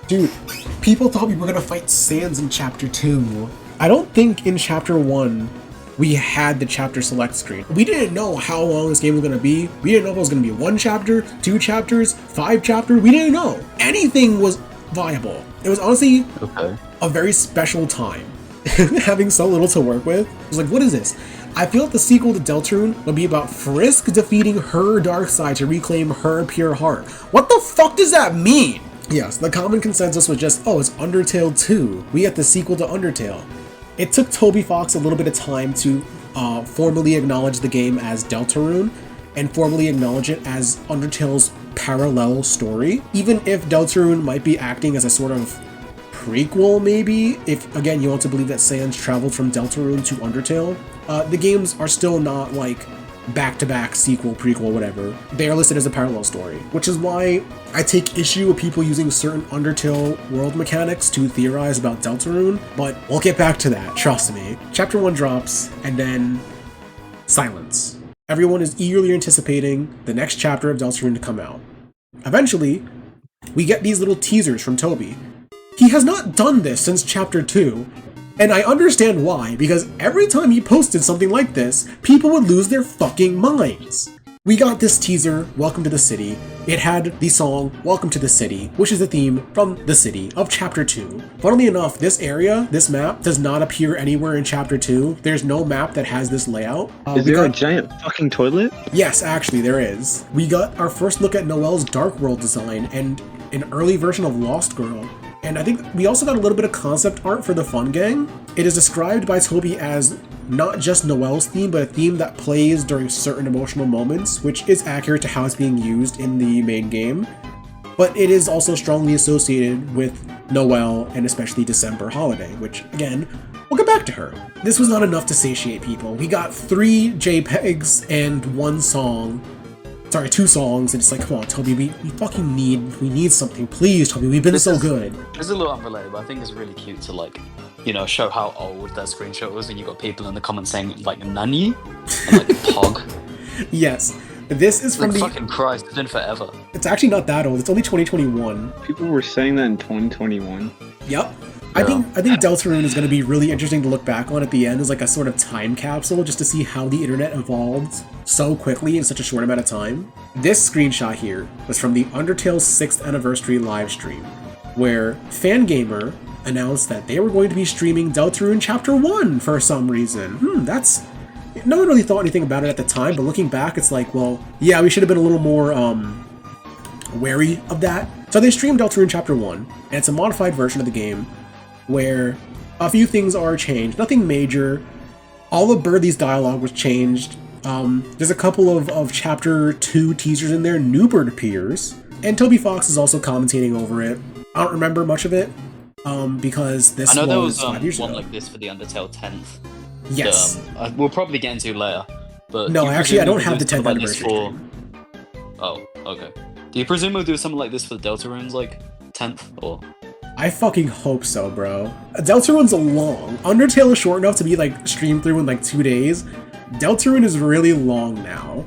Dude, people thought we were gonna fight Sans in Chapter 2. I don't think in Chapter 1 we had the chapter select screen. We didn't know how long this game was gonna be. We didn't know if it was gonna be 1 chapter, 2 chapters, 5 chapters. We didn't know. Anything was viable. It was honestly a very special time. Having so little to work with. I was like, what is this? I feel like the sequel to Deltarune would be about Frisk defeating her dark side to reclaim her pure heart. What the fuck does that mean? Yes, the common consensus was just, oh, it's Undertale 2. We get the sequel to Undertale. It took Toby Fox a little bit of time to formally acknowledge the game as Deltarune and formally acknowledge it as Undertale's parallel story. Even if Deltarune might be acting as a sort of prequel, maybe, if, again, you want to believe that Sans traveled from Deltarune to Undertale, the games are still not, like, back-to-back sequel, prequel, whatever. They are listed as a parallel story, which is why I take issue with people using certain Undertale world mechanics to theorize about Deltarune, but we'll get back to that, trust me. Chapter 1 drops, and then silence. Everyone is eagerly anticipating the next chapter of Deltarune to come out. Eventually, we get these little teasers from Toby. He has not done this since Chapter 2, and I understand why, because every time he posted something like this, people would lose their fucking minds. We got this teaser, Welcome to the City. It had the song, Welcome to the City, which is the theme from the city of Chapter 2. Funnily enough, this area, this map, does not appear anywhere in Chapter 2. There's no map that has this layout. Is there a giant fucking toilet? Yes, actually, there is. We got our first look at Noelle's Dark World design and an early version of Lost Girl. And I think we also got a little bit of concept art for the Fun Gang. It is described by Toby as not just Noelle's theme, but a theme that plays during certain emotional moments, which is accurate to how it's being used in the main game. But it is also strongly associated with Noelle and especially December holiday, which, again, we'll get back to her. This was not enough to satiate people. We got 3 JPEGs and 1 song. Sorry, 2 songs, and it's like, come on, Toby, we fucking need something. Please, Toby, we've been so good. It's a little unrelated, but I think it's really cute to, like, you know, show how old that screenshot was, and you got people in the comments saying, like, Nani? And, like, Pog. Yes. This is from like, the... fucking Christ, it's been forever. It's actually not that old. It's only 2021. People were saying that in 2021. Yep. I think Deltarune is going to be really interesting to look back on at the end as like a sort of time capsule just to see how the internet evolved so quickly in such a short amount of time. This screenshot here was from the Undertale 6th anniversary live stream. where Fangamer announced that they were going to be streaming Deltarune Chapter 1 for some reason. That's... No one really thought anything about it at the time, but looking back, it's like, well, yeah, we should have been a little more, wary of that. So they streamed Deltarune Chapter 1, and it's a modified version of the game, where a few things are changed. Nothing major. All of Birdie's dialogue was changed. There's a couple of Chapter 2 teasers in there. Newbird appears, and Toby Fox is also commentating over it. I don't remember much of it, because this was 5 years I know there was ago. one like this for the Undertale 10th. Yes. We'll probably get into later. But No, actually, I don't have the 10th like this anniversary. Oh, okay. Do you presume we'll do something like this for Deltarune's like 10th or? I fucking hope so, bro. Deltarune's long. Undertale is short enough to be like streamed through in like 2 days. Deltarune is really long now.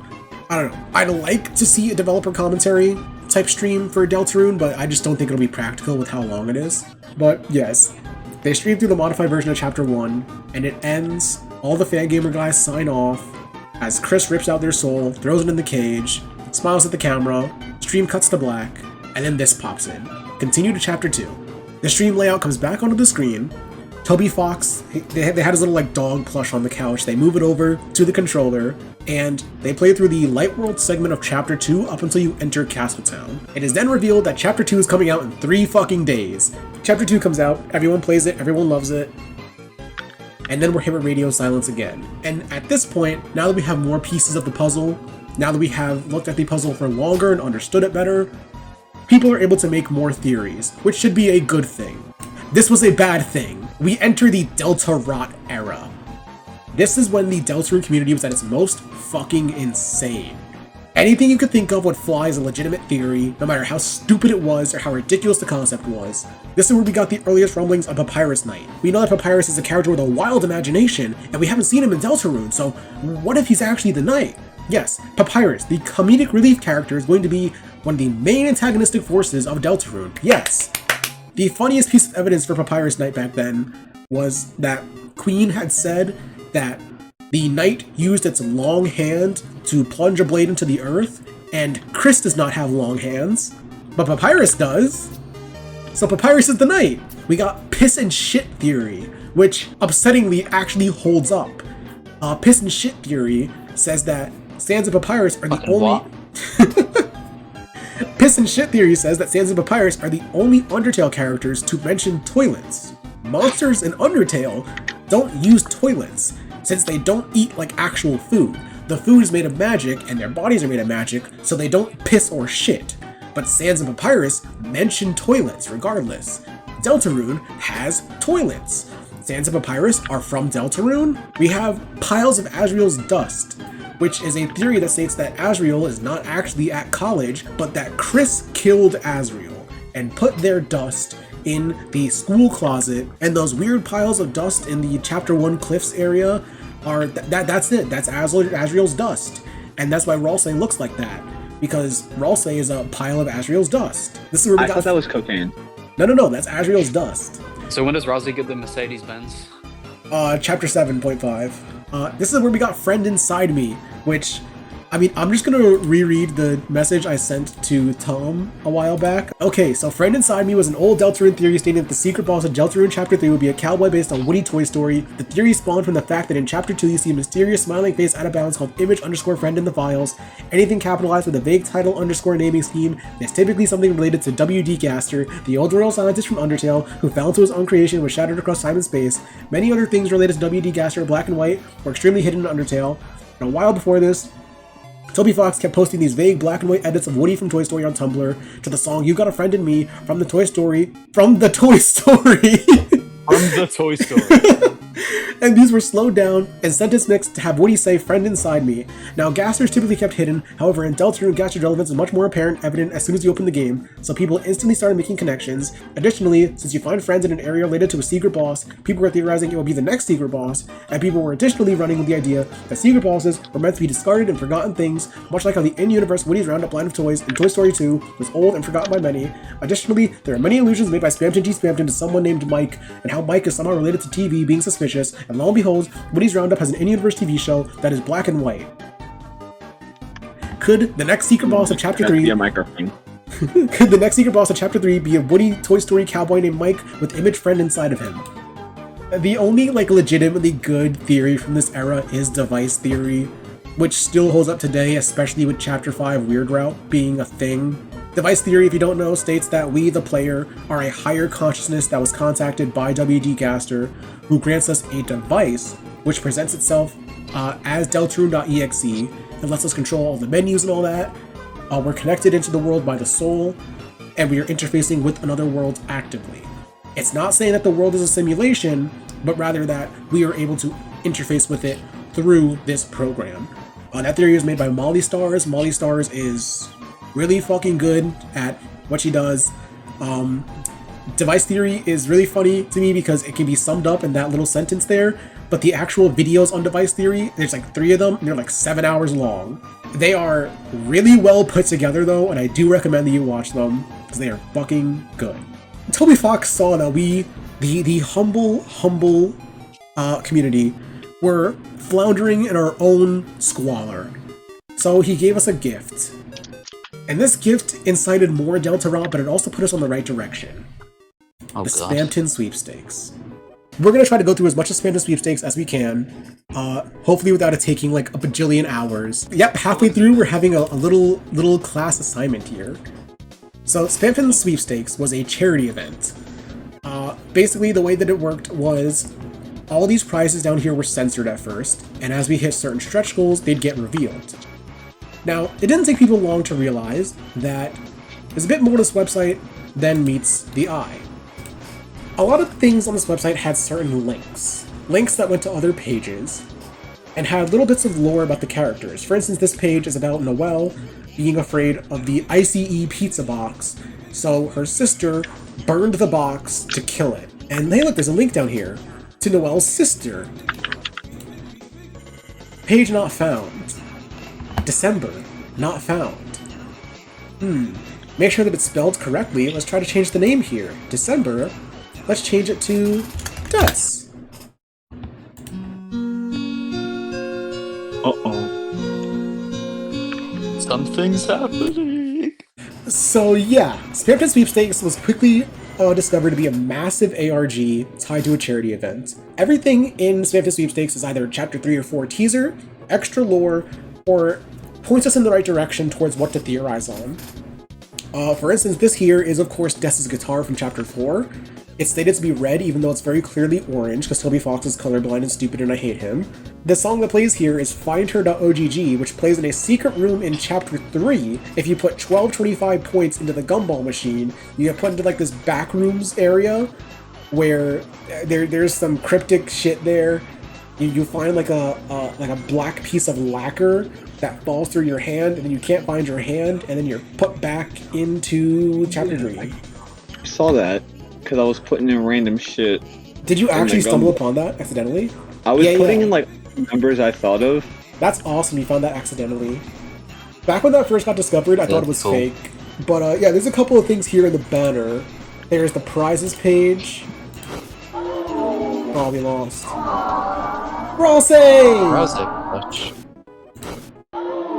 I don't know. I'd like to see a developer commentary type stream for Deltarune, but I just don't think it'll be practical with how long it is. But yes, they stream through the modified version of Chapter 1, and it ends. All the Fangamer guys sign off as Chris rips out their soul, throws it in the cage, smiles at the camera, stream cuts to black, and then this pops in. Continue to Chapter 2. The stream layout comes back onto the screen. Toby Fox, they had his little like dog plush on the couch. They move it over to the controller, and they play through the Light World segment of Chapter 2 up until you enter Castle Town. It is then revealed that Chapter 2 is coming out in 3 fucking days. Chapter 2 comes out, everyone plays it, everyone loves it, and then we're hit with radio silence again. And at this point, now that we have more pieces of the puzzle, now that we have looked at the puzzle for longer and understood it better, people are able to make more theories, which should be a good thing. This was a bad thing. We enter the Deltarot Era. This is when the Deltarune community was at its most fucking insane. Anything you could think of would fly as a legitimate theory, no matter how stupid it was or how ridiculous the concept was. This is where we got the earliest rumblings of Papyrus Knight. We know that Papyrus is a character with a wild imagination, and we haven't seen him in Deltarune, so what if he's actually the Knight? Yes, Papyrus, the comedic relief character, is going to be one of the main antagonistic forces of Deltarune. Yes! The funniest piece of evidence for Papyrus Knight back then was that Queen had said that the Knight used its long hand to plunge a blade into the earth, and Chris does not have long hands, but Papyrus does. So Papyrus is the Knight. We got piss and shit theory, which upsettingly actually holds up. Piss and shit theory says that Sans and Papyrus are the only... Piss and shit theory says that Sans and Papyrus are the only Undertale characters to mention toilets. Monsters in Undertale don't use toilets, since they don't eat like actual food. The food is made of magic, and their bodies are made of magic, so they don't piss or shit. But Sans and Papyrus mention toilets regardless. Deltarune has toilets. Sans and Papyrus are from Deltarune. We have piles of Asriel's dust, which is a theory that states that Asriel is not actually at college, but that Chris killed Asriel and put their dust in the school closet, and those weird piles of dust in the Chapter 1 cliffs area are that's it. That's Asriel's dust, and that's why Ralsei looks like that, because Ralsei is a pile of Asriel's dust. This is where we got. I thought that was cocaine. No, that's Asriel's dust. So when does Rousey get the Mercedes-Benz? Chapter 7.5. This is where we got Friend Inside Me, which, I mean, I'm just gonna reread the message I sent to Tom a while back. Okay, so Friend Inside Me was an old Deltarune theory stating that the secret boss of Deltarune Chapter 3 would be a cowboy based on Woody Toy Story. The theory spawned from the fact that in Chapter 2 you see a mysterious smiling face out of bounds called image_friend in the files. Anything capitalized with a vague title _ naming scheme is typically something related to W.D. Gaster, the old royal scientist from Undertale, who fell into his own creation and was shattered across time and space. Many other things related to W.D. Gaster, black and white, were extremely hidden in Undertale. And a while before this, Toby Fox kept posting these vague black and white edits of Woody from Toy Story on Tumblr to the song You Got a Friend in Me from the Toy Story. From the Toy Story! And these were slowed down and sentence mixed to have Woody say friend inside me. Now, Gaster is typically kept hidden, however in Deltarune, Gaster's relevance is much more apparent evident as soon as you open the game, so people instantly started making connections. Additionally, since you find friends in an area related to a secret boss, people were theorizing it will be the next secret boss, and people were additionally running with the idea that secret bosses were meant to be discarded and forgotten things, much like how the in-universe Woody's Roundup line of toys in Toy Story 2 was old and forgotten by many. Additionally, there are many allusions made by Spamton Spamton to someone named Mike, and how Mike is somehow related to TV being suspicious, and lo and behold, Woody's Roundup has an in-universe TV show that is black and white. Could the next secret boss of Chapter 3... Yeah, microphone. Could the next secret boss of Chapter 3 be a Woody Toy Story cowboy named Mike with Image Friend inside of him? The only, like, legitimately good theory from this era is device theory, which still holds up today, especially with Chapter 5 Weird Route being a thing. Device theory, if you don't know, states that we, the player, are a higher consciousness that was contacted by WD Gaster, who grants us a device which presents itself as Deltarune.exe and lets us control all the menus and all that. We're connected into the world by the soul, and we are interfacing with another world actively. It's not saying that the world is a simulation, but rather that we are able to interface with it through this program. That theory is made by Molly Stars. Molly Stars is really fucking good at what she does. Device theory is really funny to me because it can be summed up in that little sentence there, but the actual videos on device theory, there's like 3 of them, and they're like 7 hours long. They are really well put together though, and I do recommend that you watch them, because they are fucking good. Toby Fox saw that we, the humble community, were floundering in our own squalor. So he gave us a gift. And this gift incited more Deltarot, but it also put us on the right direction. Oh, the God. Spamton Sweepstakes. We're going to try to go through as much of Spamton Sweepstakes as we can, hopefully without it taking like a bajillion hours. Yep, halfway through we're having a little class assignment here. So Spamton Sweepstakes was a charity event. Basically the way that it worked was all these prizes down here were censored at first, and as we hit certain stretch goals, they'd get revealed. Now, it didn't take people long to realize that there's a bit more to this website than meets the eye. A lot of things on this website had certain links that went to other pages, and had little bits of lore about the characters. For instance, this page is about Noelle being afraid of the ICE pizza box, so her sister burned the box to kill it. And hey look, there's a link down here to Noelle's sister. Page not found. December, not found. Make sure that it's spelled correctly. Let's try to change the name here. December, let's change it to Des. Something's happening. So yeah, Spamton Sweepstakes was quickly discovered to be a massive ARG tied to a charity event. Everything in Spamton Sweepstakes is either Chapter 3 or 4 teaser, extra lore, or points us in the right direction towards what to theorize on. For instance, this here is of course Des's guitar from Chapter 4. It's stated to be red even though it's very clearly orange because Toby Fox is colorblind and stupid and I hate him. The song that plays here is FindHer.ogg, which plays in a secret room in Chapter 3. If you put 1225 points into the gumball machine, you get put into like this backrooms area where there's some cryptic shit there. You find like a black piece of lacquer that falls through your hand, and then you can't find your hand, and then you're put back into Chapter 3. I saw that because I was putting in random shit. Did you actually stumble upon that accidentally? I was putting in like numbers I thought of. That's awesome, you found that accidentally. Back when that first got discovered, I thought it was fake. But yeah, there's a couple of things here in the banner. There's the prizes page. Oh, we lost. Rosé!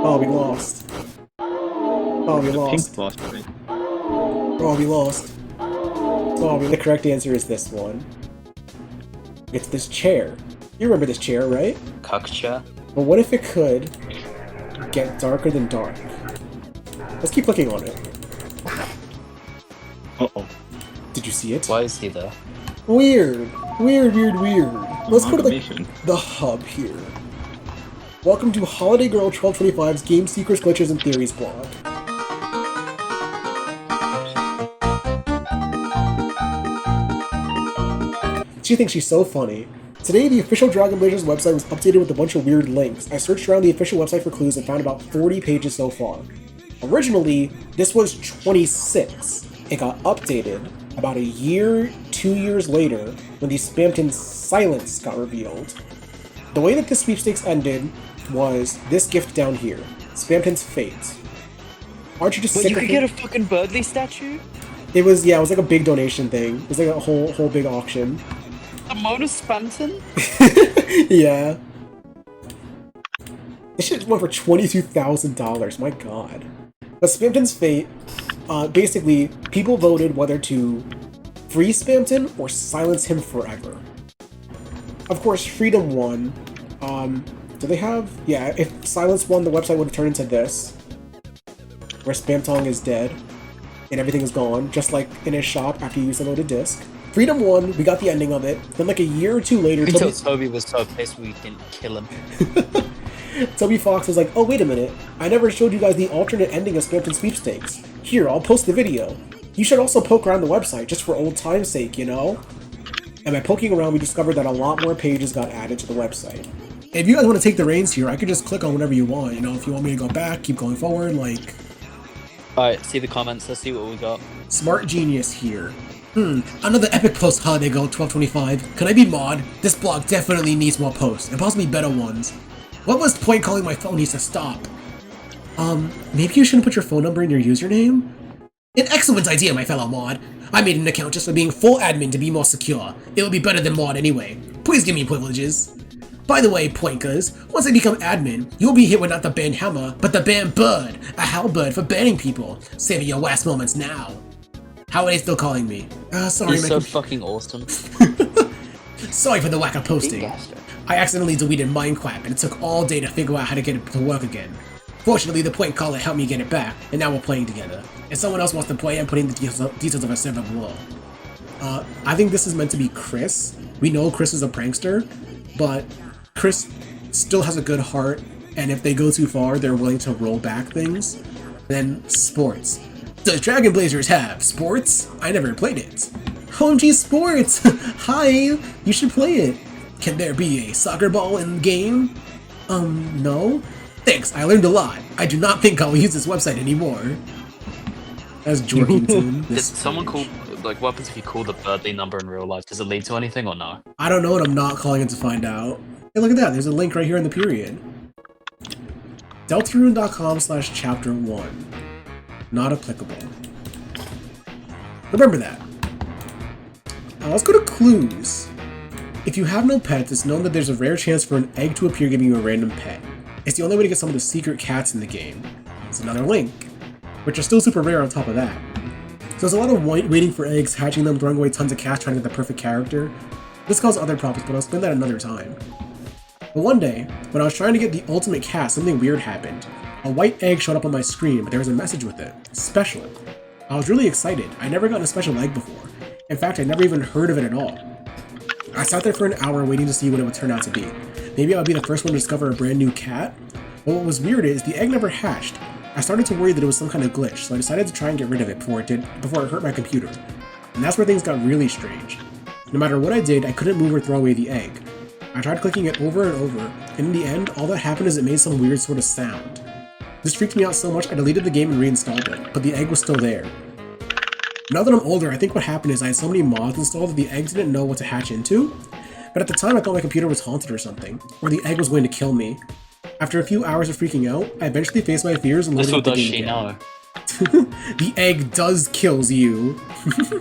Oh, we lost. Oh, we lost. Oh, we lost. Oh, the correct answer is this one. It's this chair. You remember this chair, right? Cuck chair. But what if it could get darker than dark? Let's keep clicking on it. Uh-oh. Did you see it? Why is he there? Weird. Let's go to the hub here. Welcome to Holiday Girl 1225's Game Secrets, Glitches, and Theories blog. She thinks she's so funny. Today, the official Dragon Blazers website was updated with a bunch of weird links. I searched around the official website for clues and found about 40 pages so far. Originally, this was 26. It got updated about a year, 2 years later, when the Spamton Silence got revealed. The way that this sweepstakes ended was this gift down here, Spamton's Fate. Aren't you just sick you of could get a fucking Birdly statue? It was like a big donation thing. It was like a whole big auction. The Mona Spamton? Yeah. This shit went for $22,000, my god. But Spamton's Fate, Basically, people voted whether to free Spamton or silence him forever. Of course, Freedom won. Do they have... Yeah, if Silence won, the website would have turned into this, where Spamton is dead, and everything is gone, just like in his shop after you use the loaded disc. Freedom won, we got the ending of it, then like a year or two later... Toby was so pissed we didn't kill him. Toby Fox was like, oh wait a minute, I never showed you guys the alternate ending of Spamton Sweepstakes. Here, I'll post the video. You should also poke around the website, just for old time's sake, you know? And by poking around, we discovered that a lot more pages got added to the website. If you guys want to take the reins here, I could just click on whatever you want, you know, if you want me to go back, keep going forward, like... Alright, see the comments, let's see what we got. Smart Genius here. Another epic post holiday goal 1225. Can I be mod? This blog definitely needs more posts, and possibly better ones. What was the point calling my phone needs to stop? Maybe you shouldn't put your phone number in your username? An excellent idea, my fellow mod. I made an account just for being full admin to be more secure. It will be better than mod anyway. Please give me privileges. By the way, Poinkers, once I become admin, you'll be hit with not the ban hammer, but the ban bird, a halberd for banning people. Saving your last moments now. How are they still calling me? Sorry, He's so fucking awesome. Sorry for the lack of posting. Gaster. I accidentally deleted Minecraft, and it took all day to figure out how to get it to work again. Fortunately, the point caller helped me get it back, and now we're playing together. If someone else wants to play, I'm putting the details of a server below. I think this is meant to be Chris. We know Chris is a prankster, but Chris still has a good heart, and if they go too far, they're willing to roll back things. Then, sports. Does Dragon Blazers have sports? I never played it. OMG Sports! Hi! You should play it. Can there be a soccer ball in the game? No? Thanks, I learned a lot. I do not think I'll use this website anymore. That's Jorkington. Did someone call, like, what happens if you call the birthday number in real life? Does it lead to anything or no? I don't know, and I'm not calling it to find out. Hey, look at that, there's a link right here in the period. Deltarune.com/chapter1. Not applicable. Remember that. Now let's go to clues. If you have no pets, it's known that there's a rare chance for an egg to appear giving you a random pet. It's the only way to get some of the secret cats in the game. It's another link, which are still super rare on top of that. So there's a lot of waiting for eggs, hatching them, throwing away tons of cats trying to get the perfect character. This caused other problems, but I'll explain that another time. But one day, when I was trying to get the ultimate cat, something weird happened. A white egg showed up on my screen, but there was a message with it. Special. I was really excited. I'd never gotten a special egg before. In fact, I'd never even heard of it at all. I sat there for an hour waiting to see what it would turn out to be. Maybe I would be the first one to discover a brand new cat? But what was weird is, the egg never hatched. I started to worry that it was some kind of glitch, so I decided to try and get rid of it before it hurt my computer. And that's where things got really strange. No matter what I did, I couldn't move or throw away the egg. I tried clicking it over and over, and in the end, all that happened is it made some weird sort of sound. This freaked me out so much I deleted the game and reinstalled it, but the egg was still there. Now that I'm older, I think what happened is I had so many mods installed that the egg didn't know what to hatch into, but at the time I thought my computer was haunted or something, or the egg was going to kill me. After a few hours of freaking out, I eventually faced my fears and loaded up the game again. The egg does kills you.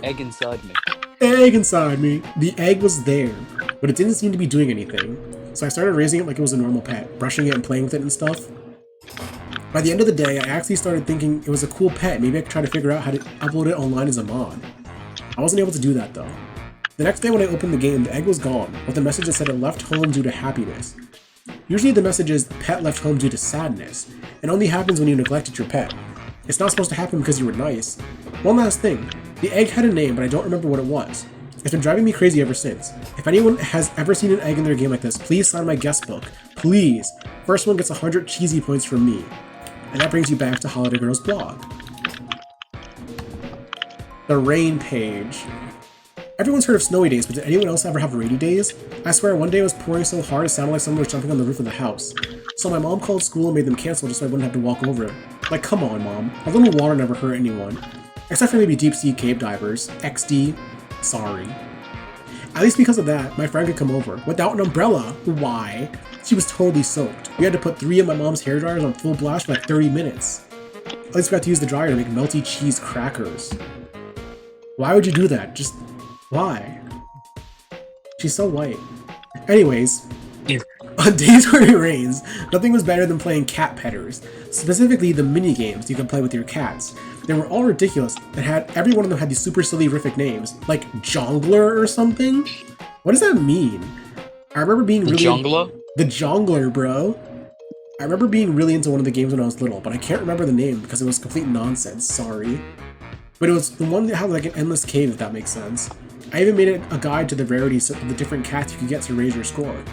Egg inside me. Egg inside me. The egg was there, but it didn't seem to be doing anything, so I started raising it like it was a normal pet, brushing it and playing with it and stuff. By the end of the day, I actually started thinking it was a cool pet. Maybe I could try to figure out how to upload it online as a mod. I wasn't able to do that though. The next day when I opened the game, the egg was gone, with a message that said it left home due to happiness. Usually the message is, pet left home due to sadness. It only happens when you neglected your pet. It's not supposed to happen because you were nice. One last thing, the egg had a name, but I don't remember what it was. It's been driving me crazy ever since. If anyone has ever seen an egg in their game like this, please sign my guest book. Please! First one gets 100 cheesy points from me. And that brings you back to Holiday Girl's blog. The rain page. Everyone's heard of snowy days, but did anyone else ever have rainy days? I swear, one day it was pouring so hard it sounded like someone was jumping on the roof of the house. So my mom called school and made them cancel just so I wouldn't have to walk over it. Like, come on, Mom. A little water never hurt anyone. Except for maybe deep-sea cave divers. XD. Sorry. At least because of that, my friend could come over. Without an umbrella. Why? She was totally soaked. We had to put 3 of my mom's hair dryers on full blast for like 30 minutes. At least we got to use the dryer to make melty cheese crackers. Why would you do that? Just... why? She's so white. Anyways, On days where it rains, nothing was better than playing cat petters, specifically the mini games you can play with your cats. They were all ridiculous, and every one of them had these super silly horrific names, like Jongler or something. What does that mean? I remember being The really Jongler? The Jongler, bro. I remember being really into one of the games when I was little, but I can't remember the name because it was complete nonsense. Sorry, but it was the one that had like an endless cave, if that makes sense. I even made it a guide to the rarities of the different cats you could get to raise your score.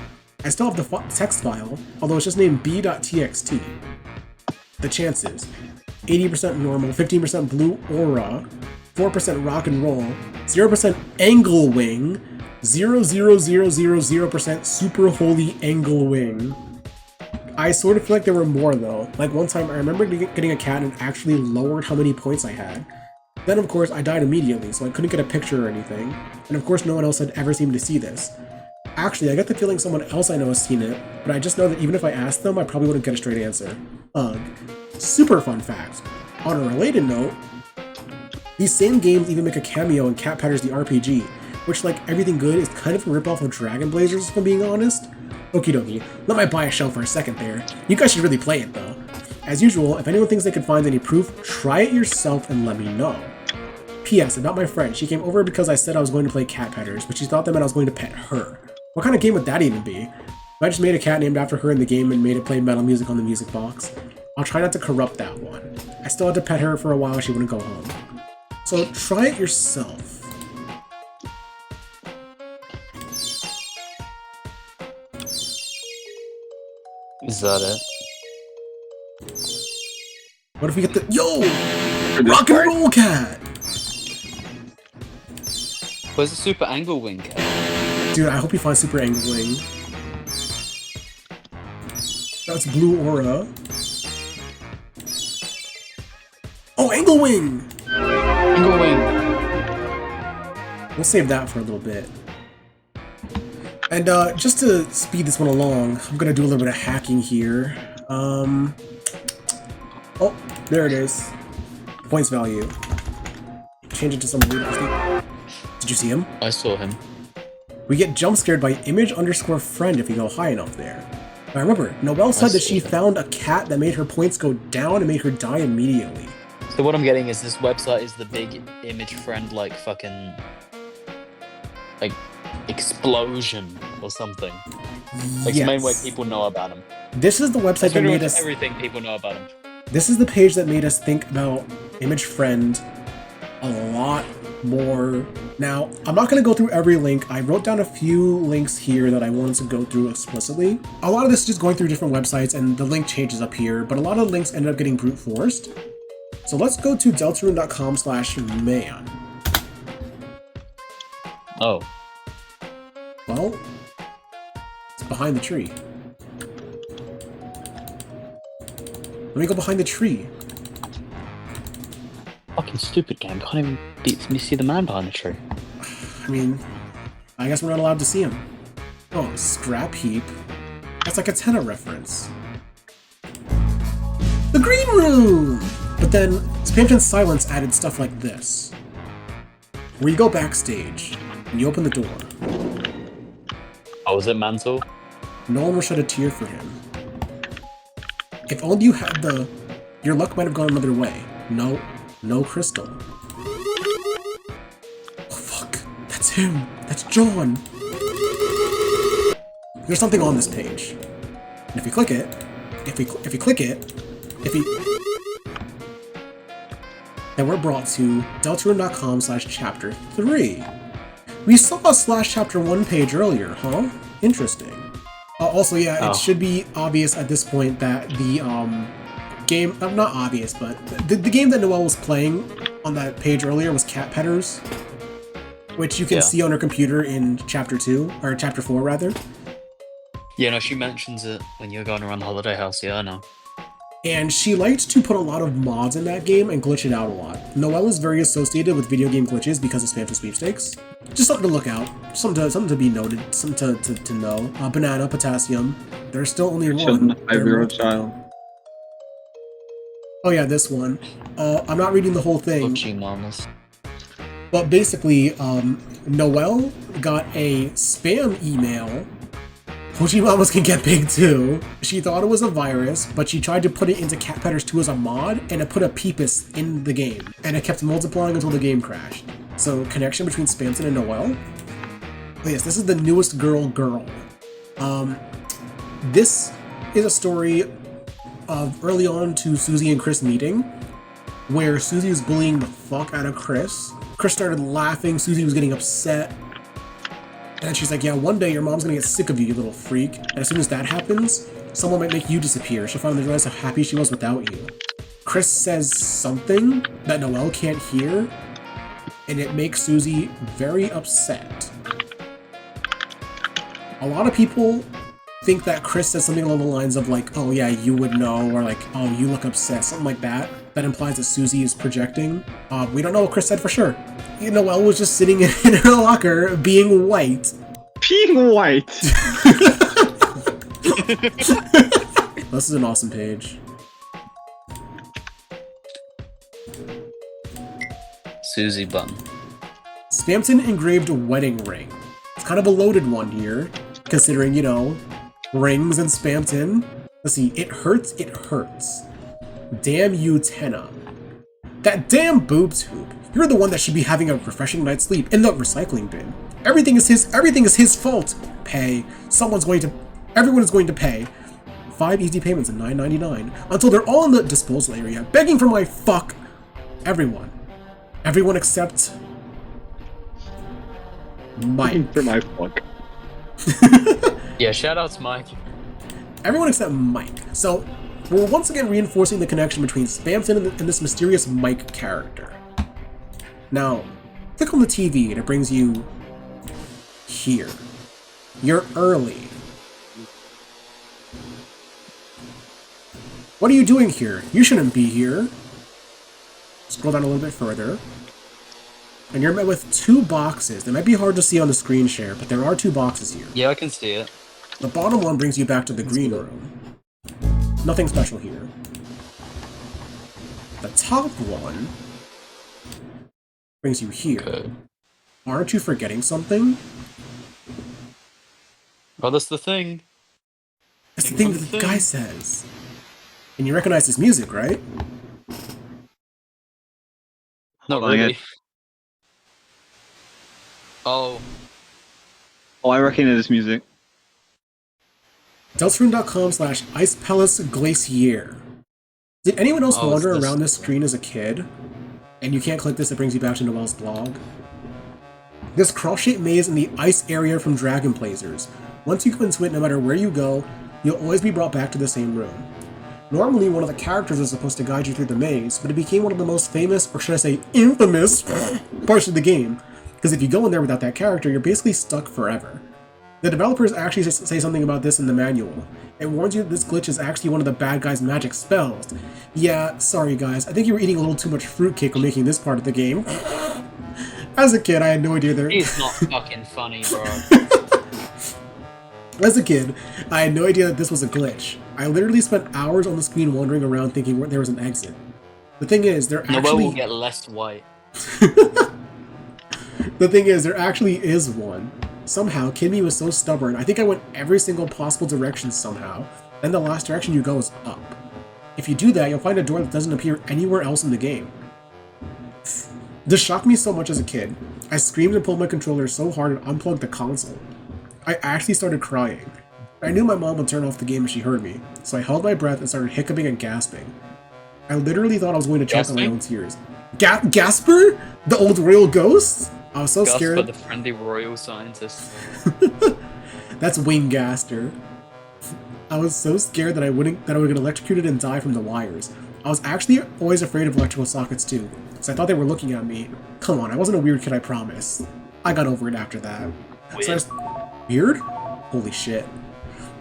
I still have the text file, although it's just named b.txt. The chances: 80% normal, 15% blue aura, 4% rock and roll, 0% angle wing, 0.00000% super holy angle wing. I sort of feel like there were more though. Like one time I remember getting a cat and actually lowered how many points I had. Then of course I died immediately, so I couldn't get a picture or anything. And of course no one else had ever seemed to see this. Actually, I get the feeling someone else I know has seen it, but I just know that even if I asked them, I probably wouldn't get a straight answer. Ugh. Super fun fact. On a related note, these same games even make a cameo in Cat Patters the RPG, which, like everything good, is kind of a ripoff of Dragon Blazers, if I'm being honest. Okie dokie, let my bias show for a second there. You guys should really play it though. As usual, if anyone thinks they can find any proof, try it yourself and let me know. P.S. About my friend, she came over because I said I was going to play Cat Petters, but she thought that meant I was going to pet her. What kind of game would that even be? I just made a cat named after her in the game and made it play metal music on the music box. I'll try not to corrupt that one. I still had to pet her for a while, she wouldn't go home. So try it yourself. Is that it? What if we get the— Yo! Rock and roll cat! Where's the super angle wing cat? Dude, I hope you find super angle wing. That's blue aura. Oh, angle wing! Angle wing! We'll save that for a little bit. And just to speed this one along, I'm gonna do a little bit of hacking here. Oh, there it is. Points value. Change it to some weird. Did you see him? I saw him. We get jump scared by image_friend if we go high enough there. Now remember, Noelle said that she found a cat that made her points go down and made her die immediately. So what I'm getting is this website is the big image friend, like fucking, like, explosion or something. Like the main way people know about him. This is the website that made us— everything people know about him. This is the page that made us think about image friend a lot more. Now, I'm not going to go through every link. I wrote down a few links here that I wanted to go through explicitly. A lot of this is just going through different websites and the link changes up here, but a lot of the links ended up getting brute forced. So let's go to deltarune.com/man. Oh. Well, it's behind the tree. Let me go behind the tree. Fucking stupid game. Can't even see the man behind the tree. I mean, I guess we're not allowed to see him. Oh, scrap heap. That's like a Tenna reference. The green room! But then, Spamton Silence added stuff like this. Where you go backstage, and you open the door. Oh, was it Mantle? No one will shed a tear for him. If only you had the— your luck might have gone another way. No crystal. Oh fuck, that's him! That's John! There's something on this page. And if you click it, then we're brought to deltarune.com/chapter 3. We saw a /chapter 1 page earlier, huh? Interesting. Also, yeah, it should be obvious at this point that the game— not obvious, but the game that Noelle was playing on that page earlier was Cat Petters, which you can see on her computer in chapter 2, or chapter 4 rather. Yeah, no, she mentions it when you're going around the holiday house, yeah, I know. And she liked to put a lot of mods in that game and glitch it out a lot. Noelle is very associated with video game glitches because of Spamton Sweepstakes. Just something to look out, something to be noted, something to know. Banana, potassium. There's still only one. 5-year-old child. Oh yeah, this one. I'm not reading the whole thing. But basically, Noelle got a spam email Pochimamas can get big too. She thought it was a virus, but she tried to put it into Cat Petters 2 as a mod, and it put a Peepus in the game. And it kept multiplying until the game crashed. So, connection between Spamton and Noelle? Oh yes, this is the newest girl. This is a story of early on to Susie and Chris meeting, where Susie was bullying the fuck out of Chris. Chris started laughing, Susie was getting upset. And she's like, yeah, one day your mom's gonna get sick of you, you little freak. And as soon as that happens, someone might make you disappear. She'll finally realize how happy she was without you. Chris says something that Noelle can't hear, and it makes Susie very upset. A lot of people think that Chris says something along the lines of like, oh yeah, you would know, or like, oh, you look upset, something like that. That implies that Susie is projecting. We don't know what Chris said for sure. Noelle was just sitting in her locker, being white. Being white! This is an awesome page. Susie bun. Spamton engraved wedding ring. It's kind of a loaded one here, considering, you know, rings and Spamton. Let's see, it hurts, it hurts. Damn you, Tenna. That damn boob tube. You're the one that should be having a refreshing night's sleep in the recycling bin. Everything is his fault. Pay. Everyone is going to pay. 5 easy payments of $9.99 until they're all in the disposal area, begging for my fuck. Everyone. Everyone except Mike. For my fuck. Yeah, shout out to Mike. Everyone except Mike. So, we're once again reinforcing the connection between Spamton and this mysterious Mike character. Now, click on the TV and it brings you here. You're early. What are you doing here? You shouldn't be here. Scroll down a little bit further. And you're met with 2 boxes. They might be hard to see on the screen share, but there are 2 boxes here. Yeah, I can see it. The bottom one brings you back to the green room. Nothing special here. The top one brings you here. Okay. Aren't you forgetting something? Oh, that's the thing. That's the thing that the guy says. And you recognize this music, right? Not Like really. it. Oh, Oh, I recognize this music. Deltarune.com/Ice Palace Glacier. Did anyone else Oh, wander it's this- around this screen as a kid? And you can't click this, it brings you back to Noelle's blog. This cross-shaped maze in the ice area from Dragon Blazers. Once you go into it, no matter where you go, you'll always be brought back to the same room. Normally, one of the characters is supposed to guide you through the maze, but it became one of the most famous, or should I say infamous, parts of the game. Because if you go in there without that character, you're basically stuck forever. The developers actually say something about this in the manual. It warns you that this glitch is actually one of the bad guy's magic spells. Yeah, sorry guys, I think you were eating a little too much fruitcake when making this part of the game. As a kid, I had no idea there. it's not fucking funny, bro. As a kid, I had no idea that this was a glitch. I literally spent hours on the screen wandering around thinking there was an exit. The thing is, there Noelle actually... will get less white. The thing is, there actually is one. Somehow, Kimmy was so stubborn, I think I went every single possible direction somehow, then the last direction you go is up. If you do that, you'll find a door that doesn't appear anywhere else in the game. This shocked me so much as a kid. I screamed and pulled my controller so hard it unplugged the console. I actually started crying. I knew my mom would turn off the game if she heard me, so I held my breath and started hiccuping and gasping. I literally thought I was going to choke on my own tears. Gasper? The old royal ghost? I was so Gaster, scared. the friendly royal scientist. That's Wing Gaster. I was so scared that I would get electrocuted and die from the wires. I was actually always afraid of electrical sockets too, so I thought they were looking at me. Come on, I wasn't a weird kid, I promise. I got over it after that. Weird. Weird? Holy shit.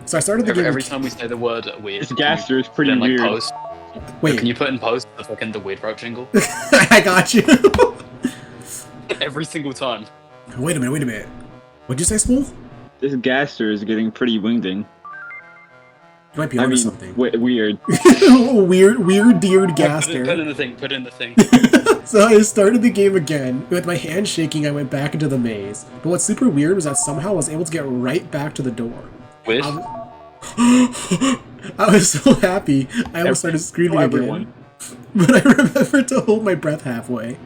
So I started the game. Every time we say the word weird, This Gaster is pretty then, like, weird. post. Wait, Can you put in post the fucking the weird route jingle? I got you. Every single time. Wait a minute. What'd you say, Spool? This Gaster is getting pretty wingding. You might be I onto mean, something. weird. weird deared Put Gaster. in the thing. Put in the thing. So I started the game again. With my hand shaking, I went back into the maze. But what's super weird was that somehow I was able to get right back to the door. Weird. I was so happy. I almost started screaming again. But I remembered to hold my breath halfway.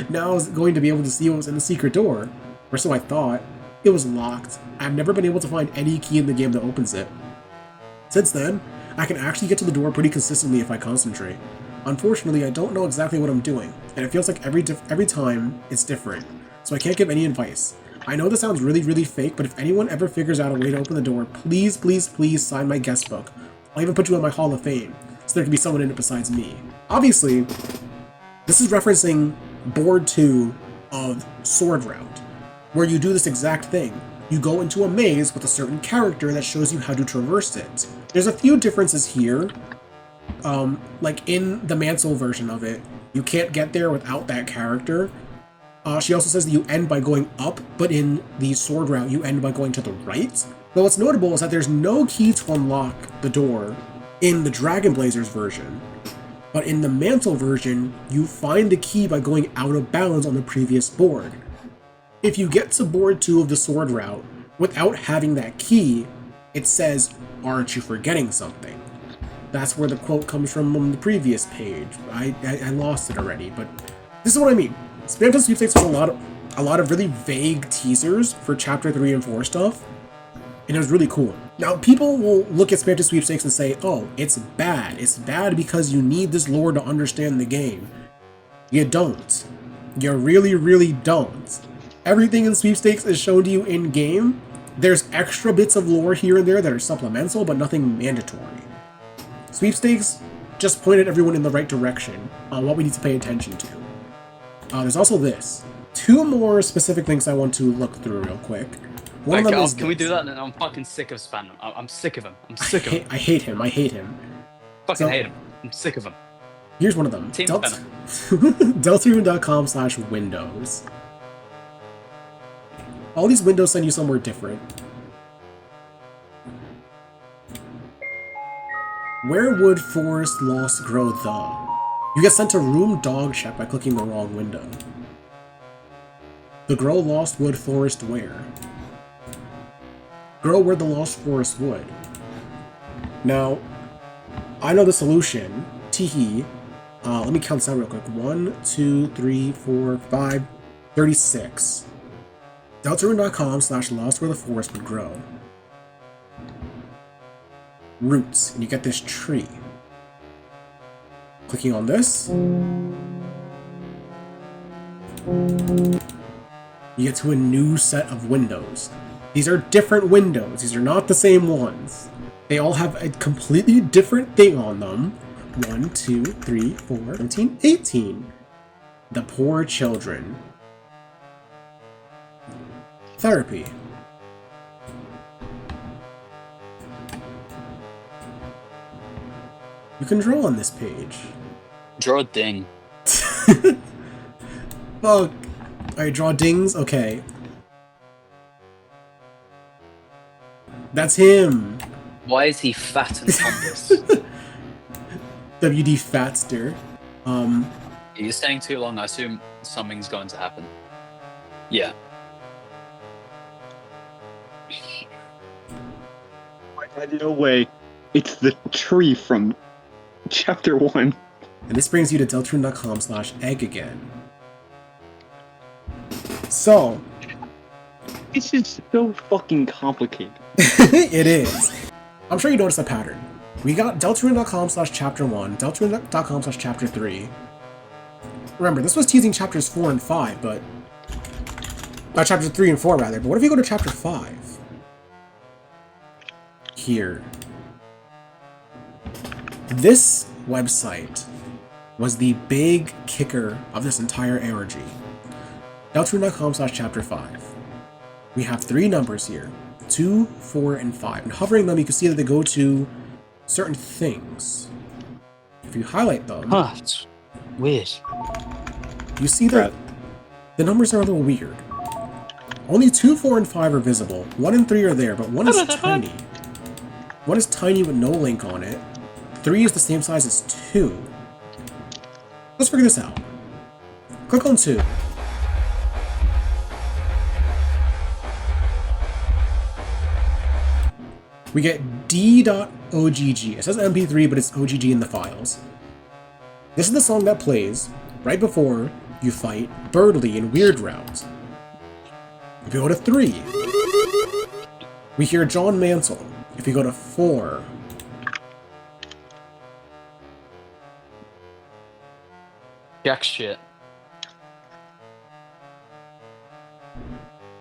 Now I was going to be able to see what was in the secret door. Or so I thought. It was locked. I've never been able to find any key in the game that opens it. Since then, I can actually get to the door pretty consistently if I concentrate. Unfortunately, I don't know exactly what I'm doing, and it feels like every time it's different, so I can't give any advice. I know this sounds really fake, but if anyone ever figures out a way to open the door, please sign my guest book. I'll even put you on my Hall of Fame, so there can be someone in it besides me. Obviously, this is referencing Board 2 of Sword Route, where you do this exact thing. You go into a maze with a certain character that shows you how to traverse it. There's a few differences here. Like in the Mansell version of it, you can't get there without that character. She also says that you end by going up, but in the Sword Route, you end by going to the right. But what's notable is that there's no key to unlock the door in the Dragon Blazers version. But in the Mantle version, you find the key by going out of bounds on the previous board. If you get to board 2 of the Sword Route without having that key, it says, "Aren't you forgetting something?" That's where the quote comes from on the previous page. I lost it already, but this is what I mean. Spamton Sweepstakes has a lot of really vague teasers for Chapter 3 and 4 stuff, and it was really cool. Now, people will look at Spamton Sweepstakes and say, oh, it's bad. It's bad because you need this lore to understand the game. You don't. You really don't. Everything in Sweepstakes is shown to you in-game. There's extra bits of lore here and there that are supplemental, but nothing mandatory. Sweepstakes just pointed everyone in the right direction on what we need to pay attention to. There's also this. 2 more specific things I want to look through real quick. One of them is can we do that? I'm fucking sick of Spam. I'm sick of him. I'm sick of him. I hate him. Hate him. Hate him. I'm sick of him. Here's one of them. Team Deltarune.com/windows. All these windows send you somewhere different. Where would Forest Lost grow though? You get sent to Room Dog Check by clicking the wrong window. The Grow Lost Wood Forest where? Grow where the Lost Forest would. Now, I know the solution. Teehee. Let me count this out real quick. 1, 2, 3, 4, 5, 36. Deltarune.com/lost where the forest would grow. Roots, and you get this tree. Clicking on this, you get to a new set of windows. These are different windows. These are not the same ones. They all have a completely different thing on them. 1, 2, 3, 4, 17, 18. The poor children. Therapy. You can draw on this page. Draw a ding. Oh, alright, draw dings? Okay. That's him! Why is he fat and pompous? WD Fatster. You're staying too long, I assume something's going to happen. Yeah. No way. It's the tree from Chapter 1. And this brings you to Deltarune.com/egg again. So. This is so fucking complicated. It is. I'm sure you noticed a pattern. We got Deltarune.com/chapter 1, Deltarune.com/chapter 3. Remember, this was teasing chapters 4 and 5, but... chapters 3 and 4, rather. But what if you go to chapter 5? Here. This website was the big kicker of this entire ARG. Deltarune.com/chapter 5. We have 3 numbers here. 2, 4, and 5. And hovering them, you can see that they go to certain things. If you highlight them... Huh, it's weird. You see that the numbers are a little weird. Only 2, 4, and 5 are visible. 1 and 3 are there, but 1 is tiny. 1 is tiny with no link on it. 3 is the same size as 2. Let's figure this out. Click on 2. we get D.OGG. It says MP3, but it's OGG in the files. This is the song that plays right before you fight Birdly in Weird Route. If you go to 3, we hear John Mansell. If you go to 4, Jack shit.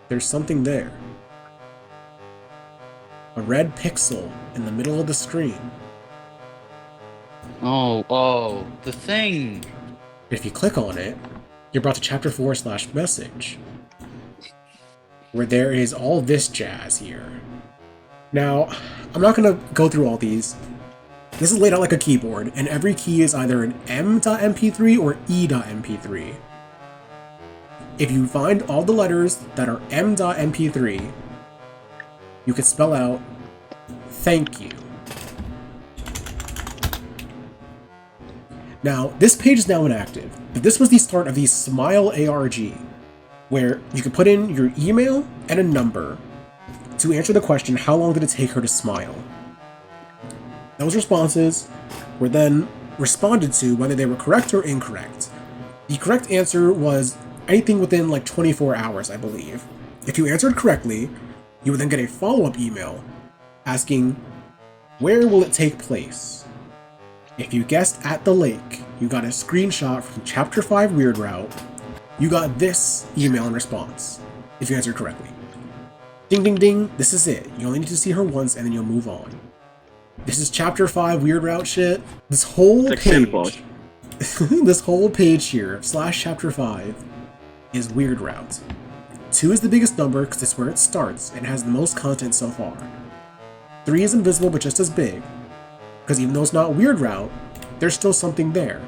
there's something there. A red pixel in the middle of the screen. Oh, the thing. If you click on it, you're brought to chapter 4/message, where there is all this jazz here. Now, I'm not going to go through all these. This is laid out like a keyboard, and every key is either an M.MP3 or E.MP3. If you find all the letters that are M.MP3, you can spell out thank you. Now, this page is now inactive, but this was the start of the Smile ARG, where you could put in your email and a number to answer the question, how long did it take her to smile? Those responses were then responded to whether they were correct or incorrect. The correct answer was anything within like 24 hours, I believe. If you answered correctly, you would then get a follow-up email asking, where will it take place? If you guessed at the lake, you got a screenshot from Chapter 5 Weird Route. You got this email in response, if you answered correctly. Ding ding ding, this is it. You only need to see her once and then you'll move on. This is Chapter 5 Weird Route shit. This whole It's page, simple. this whole page here, /Chapter 5, is Weird Route. 2 is the biggest number because it's where it starts and has the most content so far. 3 is invisible but just as big, because even though it's not Weird Route, there's still something there.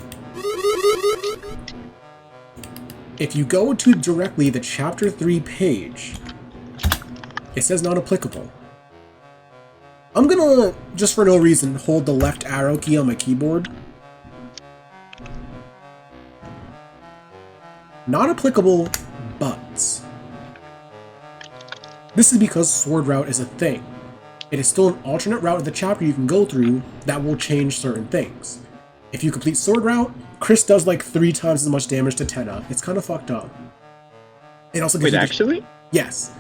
If you go to directly the Chapter 3 page, it says not applicable. I'm gonna, just for no reason, hold the left arrow key on my keyboard. Not applicable, but this is because Sword Route is a thing. It is still an alternate route of the chapter you can go through that will change certain things. If you complete Sword Route, Chris does like 3 times as much damage to Tenna. It's kind of fucked up. It also gives Wait, you actually? yes.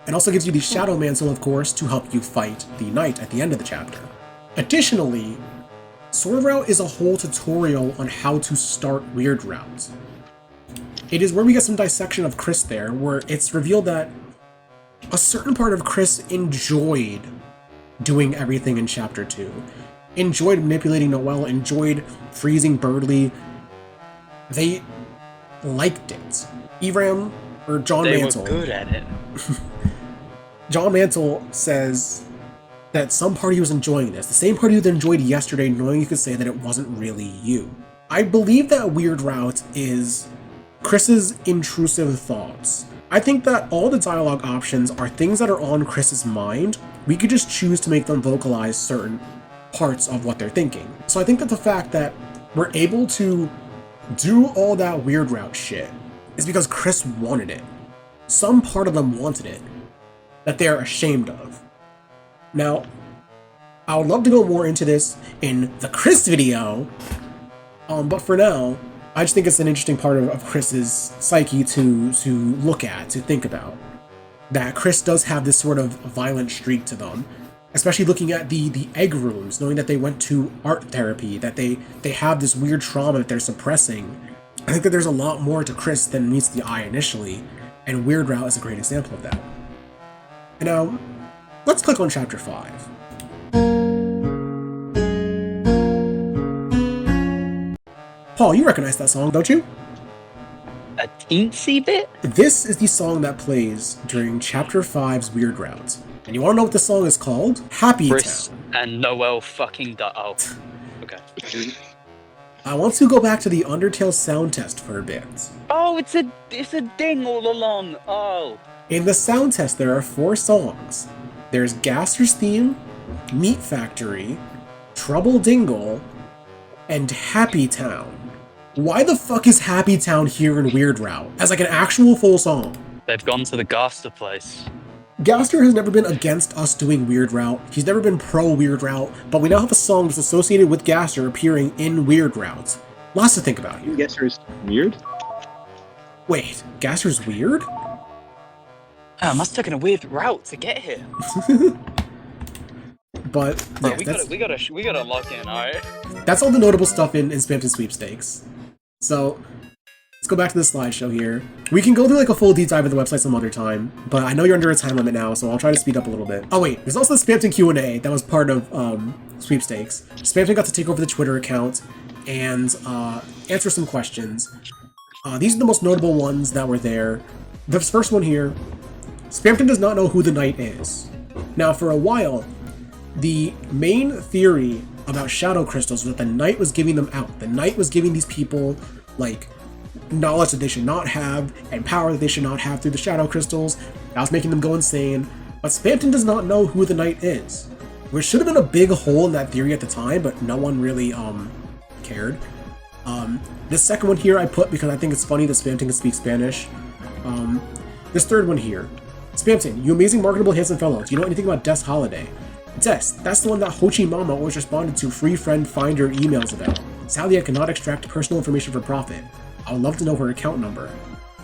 It also gives you the Shadow Mantle, of course, to help you fight the knight at the end of the chapter. Additionally, Sword Route is a whole tutorial on how to start Weird Route. It is where we get some dissection of Chris there, where it's revealed that a certain part of Chris enjoyed doing everything in Chapter 2. Enjoyed manipulating Noelle, enjoyed freezing Birdly. They liked it. Eram, or John Mantle. They were good at it. John Mantle says that some part he was enjoying this, the same part you enjoyed yesterday, knowing you could say that it wasn't really you. I believe that Weird Route is Chris's intrusive thoughts. I think that all the dialogue options are things that are on Chris's mind. We could just choose to make them vocalize certain parts of what they're thinking. So I think that the fact that we're able to do all that Weird Route shit is because Chris wanted it. Some part of them wanted it that they're ashamed of. Now, I would love to go more into this in the Chris video, but for now, I just think it's an interesting part of Chris's psyche to look at, to think about. That Chris does have this sort of violent streak to them, especially looking at the egg rooms, knowing that they went to art therapy, that they have this weird trauma that they're suppressing. I think that there's a lot more to Chris than meets the eye initially, and Weird Route is a great example of that. And now, let's click on Chapter 5. Paul, you recognize that song, don't you? A teensy bit? This is the song that plays during Chapter 5's Weird Route. And you wanna know what the song is called? Happy Chris Town. and Noelle fucking oh. Okay. I want to go back to the Undertale sound test for a bit. Oh, it's a ding all along. Oh. In the sound test, there are 4 songs. There's Gaster's theme, Meat Factory, Trouble Dingle, and Happy Town. Why the fuck is Happy Town here in Weird Route as like an actual full song? They've gone to the Gaster place. Gaster has never been against us doing Weird Route. He's never been pro Weird Route, but we now have a song that's associated with Gaster appearing in Weird Route. Lots to think about here. Gaster's weird? Wait, Gaster's weird? I must have taken a weird route to get here. But Bro, yeah, we gotta lock in, alright? that's all the notable stuff in Spamton Sweepstakes. So let's go back to the slideshow here. We can go through like a full deep dive of the website some other time, but I know you're under a time limit now, so I'll try to speed up a little bit. Oh wait, there's also the Spamton Q&A that was part of Sweepstakes. Spamton got to take over the Twitter account and answer some questions. These are the most notable ones that were there. The first one here, Spamton does not know who the knight is. Now, for a while, the main theory about shadow crystals was that the knight was giving them out. The knight was giving these people, like, knowledge that they should not have and power that they should not have through the shadow crystals. That was making them go insane. But Spamton does not know who the knight is, which should have been a big hole in that theory at the time, but no one really cared. This second one here I put because I think it's funny that Spamton can speak Spanish. This third one here, Spamton, you amazing marketable handsome fellow, do you know anything about Des Holiday? Des, that's the one that Ho Chi Mama always responded to free friend finder emails about. Sadly, I cannot extract personal information for profit. I would love to know her account number.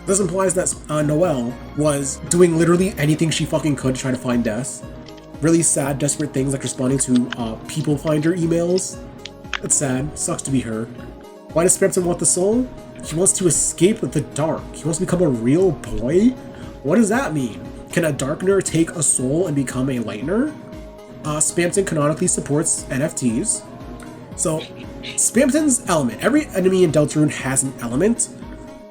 This implies that Noelle was doing literally anything she fucking could to try to find Des. Really sad, desperate things like responding to people finder emails. That's sad, sucks to be her. Why does Spamton want the soul? He wants to escape the dark. He wants to become a real boy? What does that mean? Can a darkener take a soul and become a lightener? Spamton canonically supports NFTs. So, Spamton's element. Every enemy in Deltarune has an element,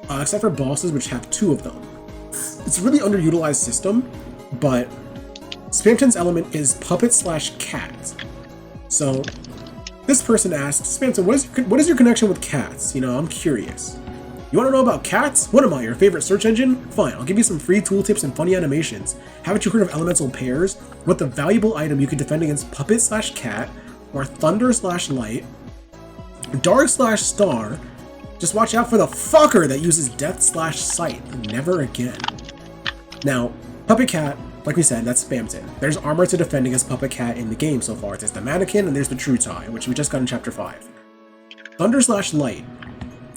except for bosses, which have 2 of them. It's a really underutilized system, but Spamton's element is puppet/cat. So, this person asks, Spamton, what is your connection with cats? You know, I'm curious. You want to know about cats? What am I, your favorite search engine? Fine, I'll give you some free tooltips and funny animations. Haven't you heard of elemental pairs? With the valuable item you can defend against puppet/cat, or thunder/light, dark/star. Just watch out for the fucker that uses death/sight. Never again. Now, puppet cat, like we said, that's Spamton. There's armor to defend against puppet cat in the game so far. There's the mannequin and there's the true tie, which we just got in chapter 5. Thunder/light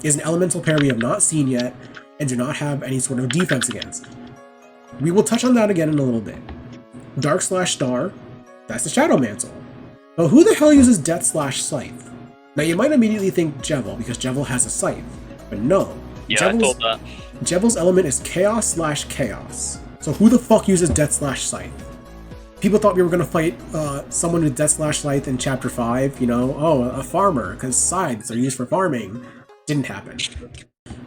is an elemental pair we have not seen yet and do not have any sort of defense against. We will touch on that again in a little bit. Dark/star, that's the shadow mantle. But who the hell uses death/scythe? Now you might immediately think Jevil, because Jevil has a scythe, but no. Yeah, I thought that. Jevil's element is chaos/chaos. So who the fuck uses death/scythe? People thought we were gonna fight someone with death/scythe in chapter 5, you know, a farmer, because scythes are used for farming. Didn't happen.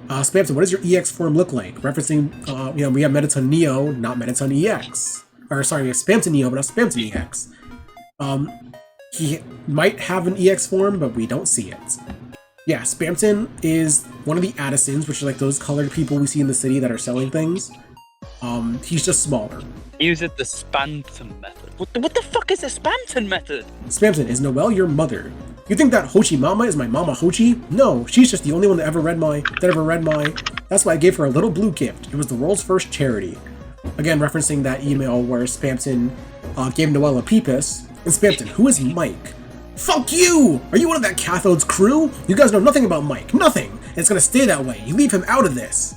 Spamton, what does your EX form look like? Referencing, we have Mettaton Neo, not Mettaton EX. Or sorry, we have Spamton Neo, but not Spamton EX. He might have an EX form, but we don't see it. Yeah, Spamton is one of the Addisons, which are like those colored people we see in the city that are selling things. He's just smaller. He uses the Spamton method. What the fuck is the Spamton method? Spamton, is Noelle your mother? You think that Ho Chi Mama is my Mama Ho Chi? No, she's just the only one that ever read my. That's why I gave her a little blue gift. It was the world's first charity. Again, referencing that email where Spamton gave Noelle a peepus. And Spamton, who is Mike? Fuck you! Are you one of that Cathode's crew? You guys know nothing about Mike. Nothing! And it's gonna stay that way. You leave him out of this.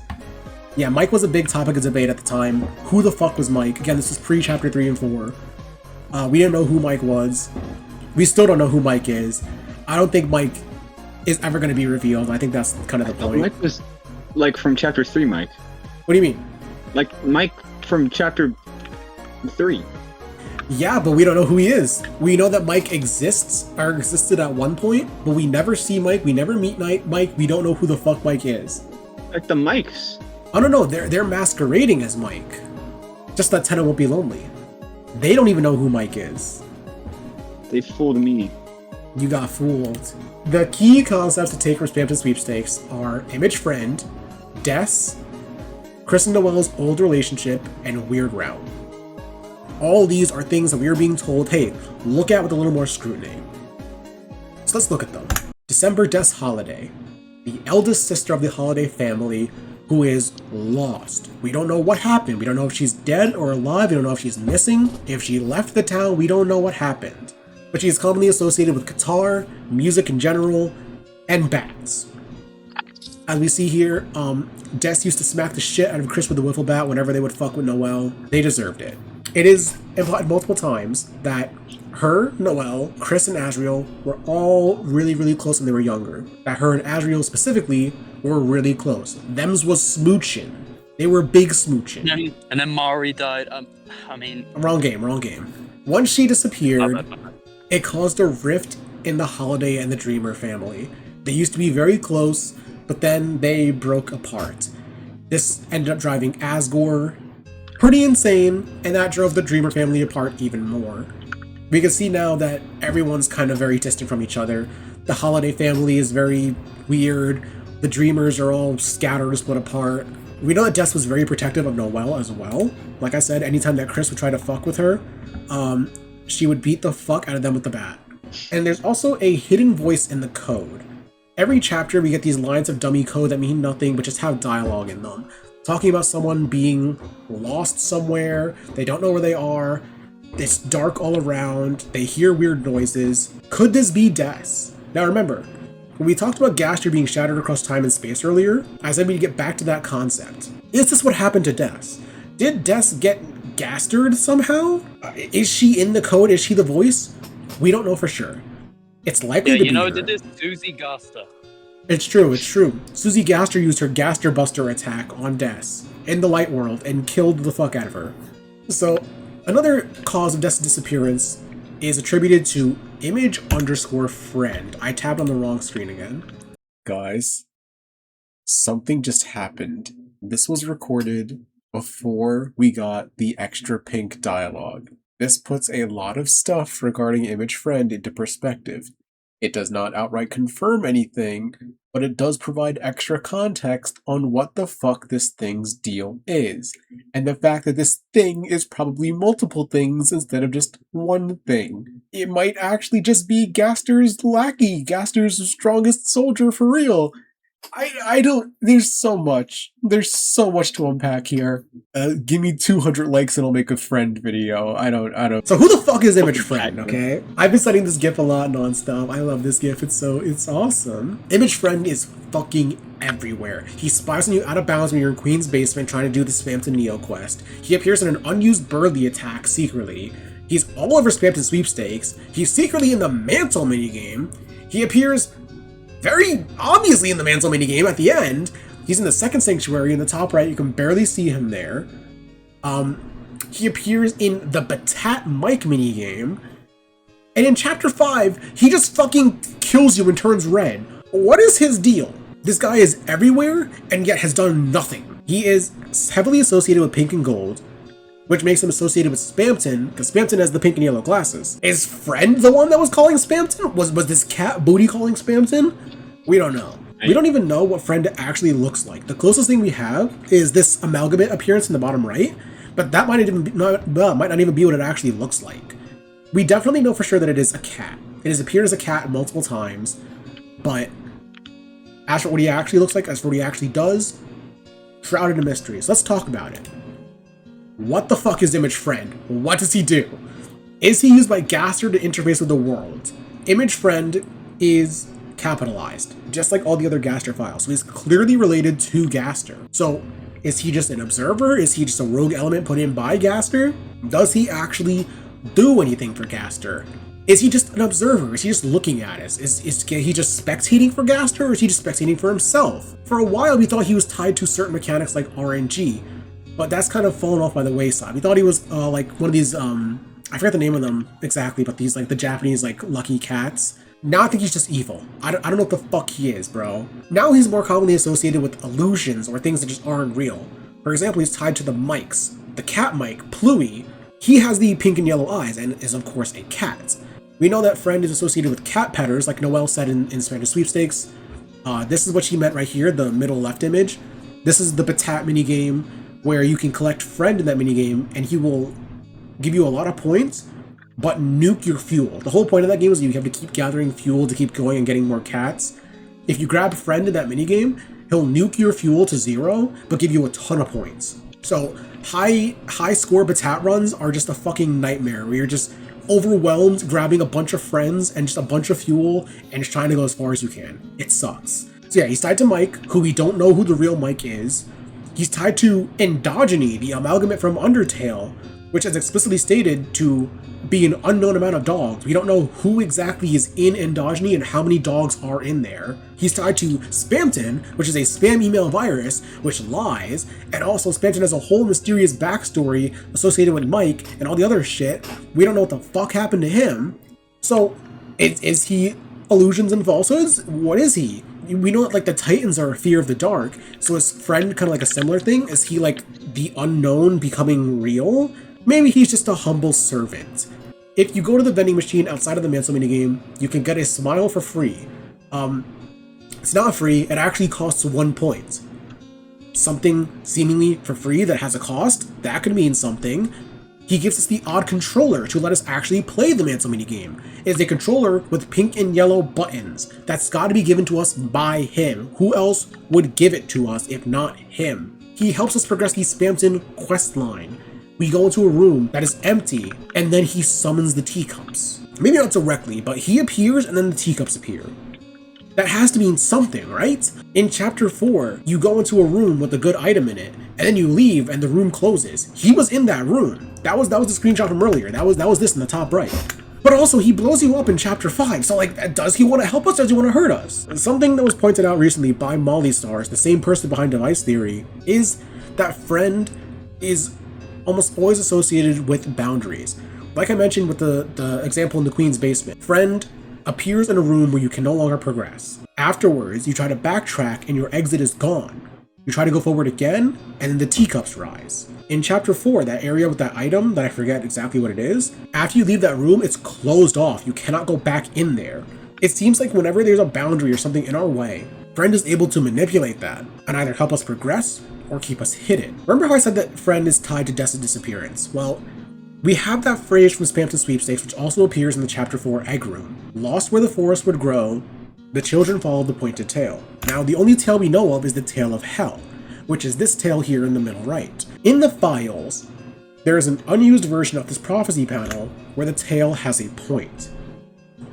Yeah, Mike was a big topic of debate at the time. Who the fuck was Mike? Again, this was pre-chapter 3 and 4. We didn't know who Mike was. We still don't know who Mike is. I don't think Mike is ever going to be revealed. I think that's kind of the point. Mike was, like, from chapter 3, Mike. What do you mean? Like, Mike from chapter 3. Yeah, but we don't know who he is. We know that Mike existed at one point, but we never see Mike. We never meet Mike. We don't know who the fuck Mike is. Like the Mikes. I don't know. They're masquerading as Mike. Just that Tenna won't be lonely. They don't even know who Mike is. They fooled me. You got fooled. The key concepts to take from Spamton Sweepstakes are Image Friend, Des, Chris and Noelle's old relationship, and Weird Route. All these are things that we are being told, hey, look at with a little more scrutiny. So let's look at them. December Des Holiday, the eldest sister of the Holiday family, who who is lost. We don't know what happened. We don't know if she's dead or alive. We don't know if she's missing. If she left the town, we don't know what happened. But she is commonly associated with guitar, music in general, and bats. As we see here, Des used to smack the shit out of Chris with the wiffle bat whenever they would fuck with Noelle. They deserved it. It is implied multiple times that her, Noelle, Chris, and Asriel were all really, really close when they were younger. That her and Asriel specifically were really close. Them's was smooching. They were big smooching. And then Mari died. Wrong game. Once she disappeared, it caused a rift in the Holiday and the Dreamer family. They used to be very close, but then they broke apart. This ended up driving Asgore pretty insane, and that drove the Dreamer family apart even more. We can see now that everyone's kind of very distant from each other. The Holiday family is very weird. The Dreamers are all scattered or split apart. We know that Des was very protective of Noelle as well. Like I said, anytime that Chris would try to fuck with her, she would beat the fuck out of them with the bat. And there's also a hidden voice in the code. Every chapter we get these lines of dummy code that mean nothing but just have dialogue in them. Talking about someone being lost somewhere, they don't know where they are, it's dark all around, they hear weird noises. Could this be Des? Now remember, when we talked about Gaster being shattered across time and space earlier, I said we'd get back to that concept. Is this what happened to Des? Did Des get Gastered somehow? Is she in the code? Is she the voice? We don't know for sure. It's likely to be her. Did this Susie Gaster? It's true. Susie Gaster used her Gaster Buster attack on Des in the light world and killed the fuck out of her. So, another cause of Des' disappearance is attributed to image_friend. I tabbed on the wrong screen again. Guys, something just happened. This was recorded before we got the extra pink dialogue. This puts a lot of stuff regarding image friend into perspective. It does not outright confirm anything, but it does provide extra context on what the fuck this thing's deal is, and the fact that this thing is probably multiple things instead of just one thing. It might actually just be Gaster's lackey, Gaster's strongest soldier for real. I don't, there's so much to unpack here. Give me 200 likes and I'll make a friend video. I don't. So who the fuck is Image Friend, okay? I've been studying this GIF a lot nonstop. I love this GIF, it's awesome. Image Friend is fucking everywhere. He spies on you out of bounds when you're in Queen's basement trying to do the Spamton Neo quest. He appears in an unused Burley attack secretly. He's all over Spamton Sweepstakes. He's secretly in the Mantle minigame. He appears very obviously in the Mantle minigame at the end. He's in the second sanctuary in the top right. You can barely see him there. He appears in the Batat Mike minigame. And in Chapter 5, he just fucking kills you and turns red. What is his deal? This guy is everywhere and yet has done nothing. He is heavily associated with pink and gold, which makes him associated with Spamton, because Spamton has the pink and yellow glasses. Is Friend the one that was calling Spamton? Was this cat Booty calling Spamton? We don't know. We don't even know what Friend actually looks like. The closest thing we have is this amalgamate appearance in the bottom right, but that might not even be what it actually looks like. We definitely know for sure that it is a cat. It has appeared as a cat multiple times, but as for what he actually looks like, as for what he actually does, shrouded in mystery. So let's talk about it. What the fuck is Image Friend? What does he do? Is he used by Gaster to interface with the world? Image Friend is capitalized, just like all the other Gaster files. So he's clearly related to Gaster. So is he just an observer? Is he just a rogue element put in by Gaster? Does he actually do anything for Gaster? Is he just an observer? Is he just looking at us? Is he just spectating for Gaster, or is he just spectating for himself? For a while we thought he was tied to certain mechanics like RNG, but that's kind of fallen off by the wayside. We thought he was like one of these, I forget the name of them exactly, but these like the Japanese like lucky cats. Now I think he's just evil. I don't know what the fuck he is, bro. Now he's more commonly associated with illusions or things that just aren't real. For example, he's tied to the mics. The cat mic, Pluie, he has the pink and yellow eyes and is of course a cat. We know that Friend is associated with cat petters, like Noelle said in Spamton Sweepstakes. This is what she meant right here, the middle left image. This is the Batat minigame, where you can collect Friend in that minigame, and he will give you a lot of points, but nuke your fuel. The whole point of that game is you have to keep gathering fuel to keep going and getting more cats. If you grab Friend in that minigame, he'll nuke your fuel to 0, but give you a ton of points. So high score batat runs are just a fucking nightmare where you're just overwhelmed, grabbing a bunch of friends and just a bunch of fuel and just trying to go as far as you can. It sucks. So yeah, he's tied to Mike, who we don't know who the real Mike is. He's tied to Endogeny, the amalgamate from Undertale, which is explicitly stated to be an unknown amount of dogs. We don't know who exactly is in Endogeny and how many dogs are in there. He's tied to Spamton, which is a spam email virus, which lies, and also Spamton has a whole mysterious backstory associated with Mike and all the other shit. We don't know what the fuck happened to him. So, is he illusions and falsehoods? What is he? We know that, like, the Titans are a fear of the dark, so is Friend kind of like a similar thing? Is he, like, the unknown becoming real? Maybe he's just a humble servant. If you go to the vending machine outside of the Mansell minigame, you can get a smile for free. It's not free, it actually costs 1 point. Something seemingly for free that has a cost, that could mean something. He gives us the odd controller to let us actually play the Mansell minigame. It is a controller with pink and yellow buttons. That's gotta be given to us by him. Who else would give it to us if not him? He helps us progress the Spamton quest line. We go into a room that is empty, and then he summons the teacups. Maybe not directly, but he appears and then the teacups appear. That has to mean something, right? In chapter 4, you go into a room with a good item in it, and then you leave and the room closes. He was in that room. That was the screenshot from earlier. That was this in the top right. But also, he blows you up in chapter 5, so like, does he want to help us or does he want to hurt us? Something that was pointed out recently by Molly Stars, the same person behind Device Theory, is that Friend is almost always associated with boundaries. Like I mentioned with the example in the Queen's basement, Friend appears in a room where you can no longer progress. Afterwards, you try to backtrack and your exit is gone. You try to go forward again, and then the teacups rise. In chapter 4, that area with that item, that I forget exactly what it is, after you leave that room, it's closed off. You cannot go back in there. It seems like whenever there's a boundary or something in our way, Friend is able to manipulate that and either help us progress or keep us hidden. Remember how I said that Friend is tied to Death's disappearance? Well, we have that phrase from Spamton Sweepstakes, which also appears in the chapter 4 egg room. Lost where the forest would grow, the children followed the pointed tail. Now, the only tail we know of is the tail of hell, which is this tail here in the middle right. In the files, there is an unused version of this prophecy panel where the tail has a point.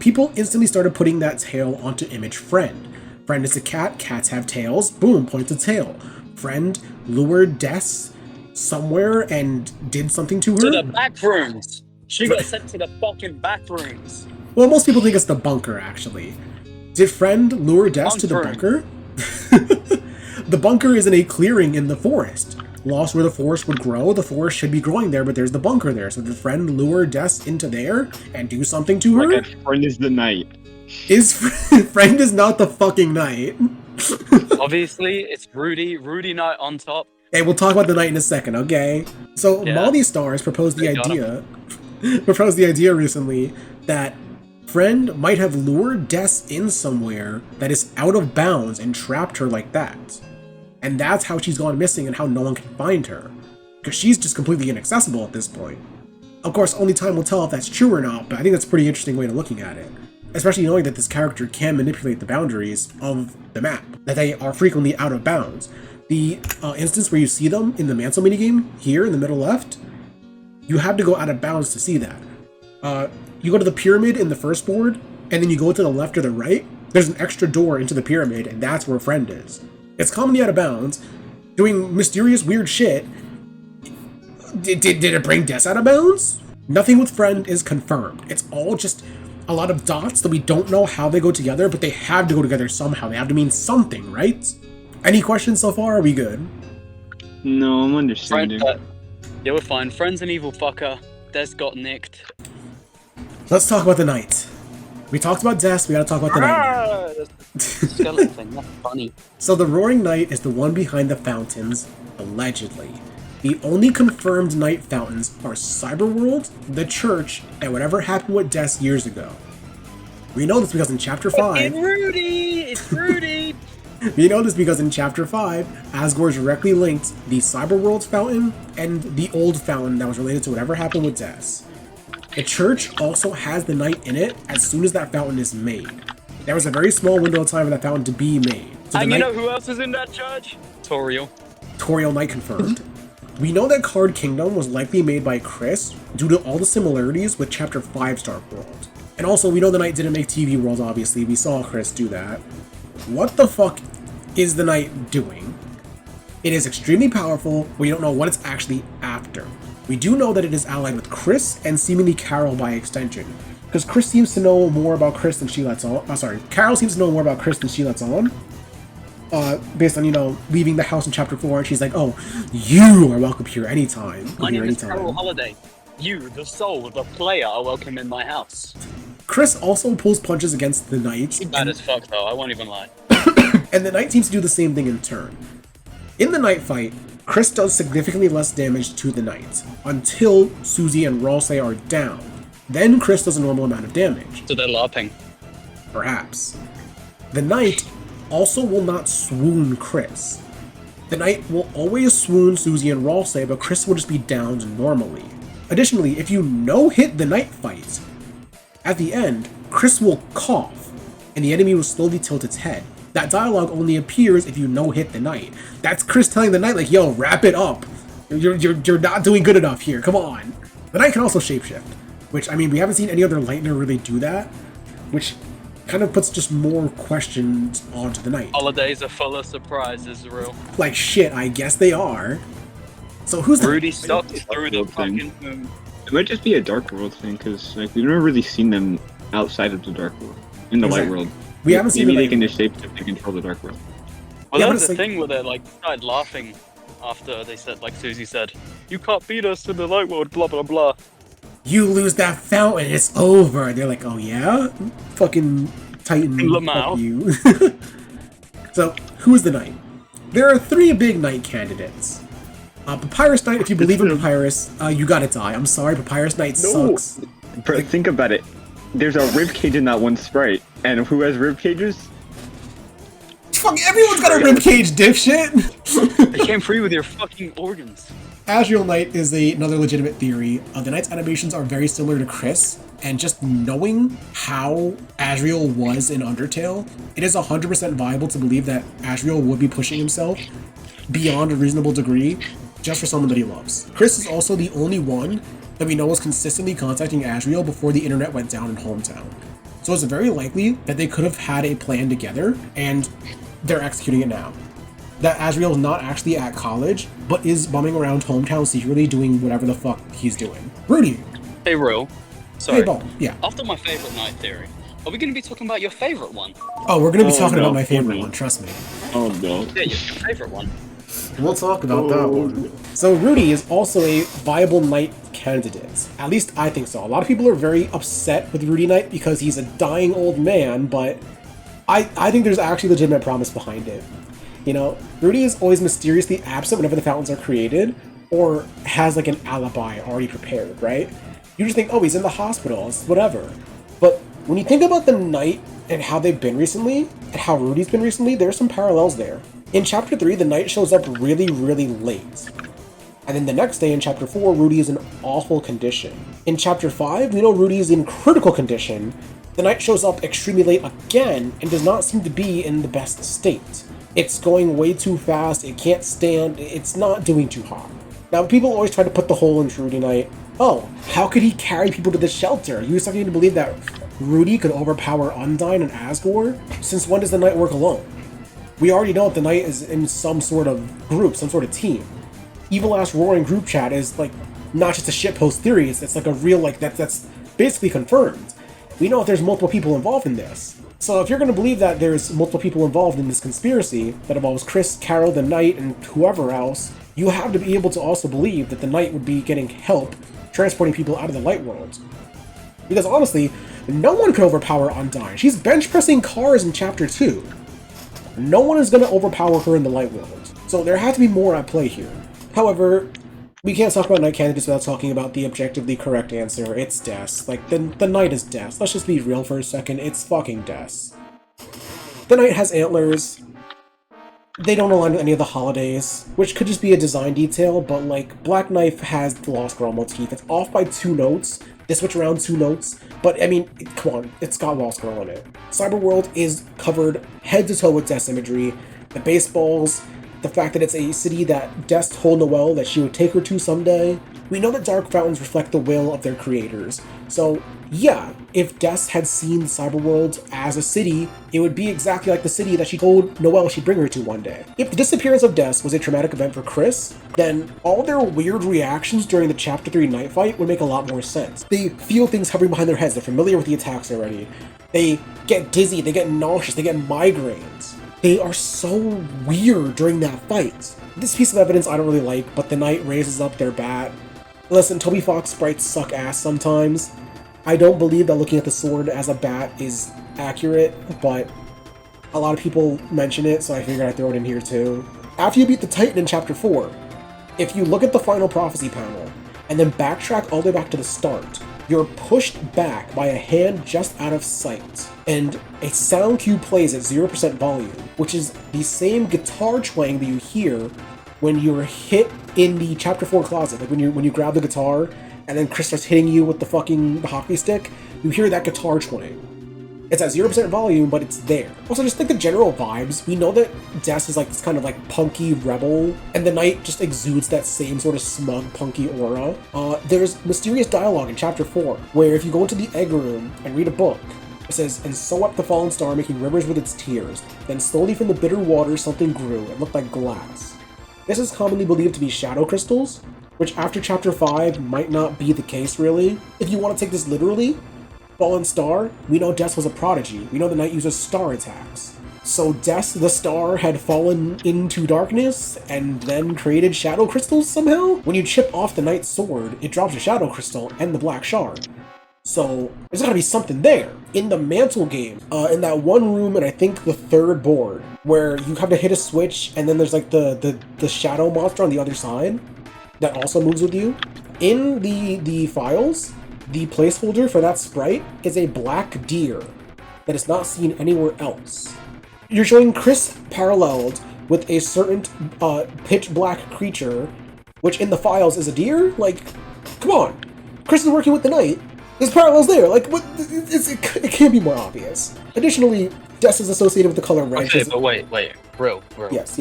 People instantly started putting that tail onto image Friend. Friend is a cat, cats have tails, boom, point to tail. Friend lured Des somewhere and did something to her. To the back rooms! She got sent to the fucking back rooms! Well, most people think it's the bunker, actually. Did Friend lure Des to the bunker? The bunker is in a clearing in the forest. Lost where the forest would grow, the forest should be growing there, but there's the bunker there. So did Friend lure Des into there and do something to her? Like a Friend is the knight. Friend is not the fucking knight. Obviously, it's Rudy Knight on top. Hey, we'll talk about the knight in a second, okay? So Yeah. Molly Stars proposed the idea recently that Friend might have lured Des in somewhere that is out of bounds and trapped her like that. And that's how she's gone missing and how no one can find her. Because she's just completely inaccessible at this point. Of course, only time will tell if that's true or not, but I think that's a pretty interesting way of looking at it. Especially knowing that this character can manipulate the boundaries of the map, that they are frequently out of bounds. The instance where you see them in the Mansell minigame, here in the middle left, you have to go out of bounds to see that. You go to the pyramid in the first board, and then you go to the left or the right, there's an extra door into the pyramid, and that's where Friend is. It's commonly out of bounds, doing mysterious weird shit. Did it bring Des out of bounds? Nothing with Friend is confirmed. It's all just a lot of dots that we don't know how they go together, but they have to go together somehow. They have to mean something, right? Any questions so far? Are we good? No, I'm understanding. Yeah, we're fine. Friend's an evil fucker. Des got nicked. Let's talk about the knight. We talked about Des, we gotta talk about the knight now. Skeleton thing, that's funny. So the Roaring Knight is the one behind the fountains, allegedly. The only confirmed knight fountains are Cyberworld, the church, and whatever happened with Des years ago. We know this because in Chapter 5... Rudy! It's Rudy! We know this because in Chapter 5, Asgore directly linked the Cyberworld fountain and the old fountain that was related to whatever happened with Des. The church also has the knight in it as soon as that fountain is made. There was a very small window of time for that fountain to be made. So the And you Knight, know who else is in that church? Toriel. Toriel Knight confirmed. We know that Card Kingdom was likely made by Chris due to all the similarities with Chapter 5's Dark World. And also, we know the Knight didn't make TV World, obviously. We saw Chris do that. What the fuck is the Knight doing? It is extremely powerful, we don't know what it's actually after. We do know that it is allied with Chris and seemingly Carol by extension. Because Chris seems to know more about Chris than she lets on. Carol seems to know more about Chris than she lets on. Based on, leaving the house in Chapter 4, and she's like, oh, you are welcome here anytime. My name is Carol Holiday. You, the soul, the player, are welcome in my house. Chris also pulls punches against the Knight. She's bad as fuck, though, I won't even lie. And the Knight seems to do the same thing in turn. In the Knight fight, Chris does significantly less damage to the Knight, until Susie and Ralsei are down. Then Chris does a normal amount of damage. So they're LARPing. Perhaps. The Knight also will not swoon Chris. The Knight will always swoon Susie and Ralsei, but Chris will just be downed normally. Additionally, if you no-hit the Knight fight, at the end, Chris will cough, and the enemy will slowly tilt its head. That dialogue only appears if you no-hit the Knight. That's Chris telling the Knight, like, yo, wrap it up. You're not doing good enough here, come on. The Knight can also shapeshift, which, I mean, we haven't seen any other Lightner really do that, which kind of puts just more questions onto the Knight. Holidays are full of surprises, real. Like, shit, I guess they are. So who's Rudy sucked through the fucking moon. It might just be a Dark World thing, because like we've never really seen them outside of the Dark World, in the Light World. We haven't seen Maybe the they can just shapeshift and control the Dark World. Well, Yeah, that but was it's the like- thing where they like started laughing after they said, like Susie said, "You can't beat us in the Light World," blah blah blah. You lose that fountain, it's over. And they're like, oh yeah? Fucking Titan, Lamau. fuck you. So, who is the Knight? There are 3 big Knight candidates. Papyrus Knight, if you believe in Papyrus, you gotta die. I'm sorry, Papyrus Knight sucks. Bro, think about it. There's a ribcage in that one sprite, and who has ribcages? Fuck, everyone's got a ribcage, dipshit! They came free with your fucking organs. Azrael Knight is another legitimate theory. The Knight's animations are very similar to Chris, and just knowing how Azrael was in Undertale, it is 100% viable to believe that Azrael would be pushing himself beyond a reasonable degree just for someone that he loves. Chris is also the only one that we know was consistently contacting Azrael before the internet went down in Hometown. So it's very likely that they could have had a plan together, and they're executing it now. That Azrael is not actually at college, but is bumming around Hometown secretly doing whatever the fuck he's doing. Rudy! Hey, Ro. Sorry. Hey, Ball. Yeah. After my favorite Night theory, are we going to be talking about your favorite one? Oh, we're gonna be Oh, talking no. about my favorite Oh, no. one, trust me. Oh no. Yeah, your favorite one. We'll talk about that one. So Rudy is also a viable Knight candidate. At least I think so. A lot of people are very upset with Rudy Knight because he's a dying old man, but I think there's actually legitimate promise behind it. You know, Rudy is always mysteriously absent whenever the fountains are created, or has like an alibi already prepared, right? You just think, oh, he's in the hospital, it's whatever. But when you think about the Knight and how they've been recently, and how Rudy's been recently, there's some parallels there. In Chapter 3, the Knight shows up really, really late. And then the next day in Chapter 4, Rudy is in awful condition. In Chapter 5, we know Rudy is in critical condition. The Knight shows up extremely late again and does not seem to be in the best state. It's going way too fast, it can't stand, it's not doing too hot. Now, people always try to put the hole into Rudy Knight. Oh, how could he carry people to the shelter? You starting to believe that Rudy could overpower Undyne and Asgore? Since when does the Knight work alone? We already know that the Knight is in some sort of group, some sort of team. Evil Ass Roaring group chat is like not just a shitpost theory, it's like a real, like, that's basically confirmed. We know that there's multiple people involved in this. So if you're going to believe that there's multiple people involved in this conspiracy that involves Chris, Carol, the Knight, and whoever else, you have to be able to also believe that the Knight would be getting help transporting people out of the light world. Because honestly, no one could overpower Undyne. She's bench pressing cars in Chapter 2. No one is going to overpower her in the light world. So there has to be more at play here. However, we can't talk about Knight candidates without talking about the objectively correct answer. It's Des. Like, the Knight is Des. Let's just be real for a second. It's fucking Des. The Knight has antlers. They don't align with any of the holidays, which could just be a design detail, but like, Black Knife has the Lost Girl motif. It's off by 2 notes. They switch around 2 notes, but I mean, come on, it's got Lost Girl in it. Cyberworld is covered head to toe with Death's imagery, the baseballs, the fact that it's a city that Des told Noelle that she would take her to someday. We know that dark fountains reflect the will of their creators, so yeah, if Des had seen Cyberworld as a city, it would be exactly like the city that she told Noelle she'd bring her to one day. If the disappearance of Des was a traumatic event for Chris, then all their weird reactions during the Chapter 3 night fight would make a lot more sense. They feel things hovering behind their heads, they're familiar with the attacks already. They get dizzy, they get nauseous, they get migraines. They are so weird during that fight. This piece of evidence I don't really like, but the knight raises up their bat. Listen, Toby Fox sprites suck ass sometimes. I don't believe that looking at the sword as a bat is accurate, but a lot of people mention it, so I figured I'd throw it in here too. After you beat the Titan in Chapter 4, if you look at the final prophecy panel, and then backtrack all the way back to the start, you're pushed back by a hand just out of sight, and a sound cue plays at 0% volume, which is the same guitar twang that you hear when you're hit in the Chapter 4 closet, like when you grab the guitar, and then Chris starts hitting you with the hockey stick, you hear that guitar twang. It's at 0% volume, but it's there. Also, just like the general vibes, we know that Des is like this kind of like punky rebel, and the knight just exudes that same sort of smug, punky aura. There's mysterious dialogue in Chapter 4, where if you go into the egg room and read a book, it says, "And so wept the fallen star, making rivers with its tears. Then slowly from the bitter water something grew, it looked like glass." This is commonly believed to be shadow crystals, which after Chapter 5 might not be the case really. If you want to take this literally, fallen star, we know Des was a prodigy. We know the knight uses star attacks. So Des, the star, had fallen into darkness and then created shadow crystals somehow? When you chip off the knight's sword, it drops a shadow crystal and the black shard. So there's gotta be something there. In the mantle game, in that one room, and I think the 3rd board, where you have to hit a switch and then there's like the shadow monster on the other side that also moves with you. In the files, the placeholder for that sprite is a black deer that is not seen anywhere else. You're showing Chris paralleled with a certain pitch black creature, which in the files is a deer? Like, come on. Chris is working with the knight. There's parallels there. Like, what? It can't be more obvious. Additionally, Des is associated with the color red. Okay, but wait, bro. Yes.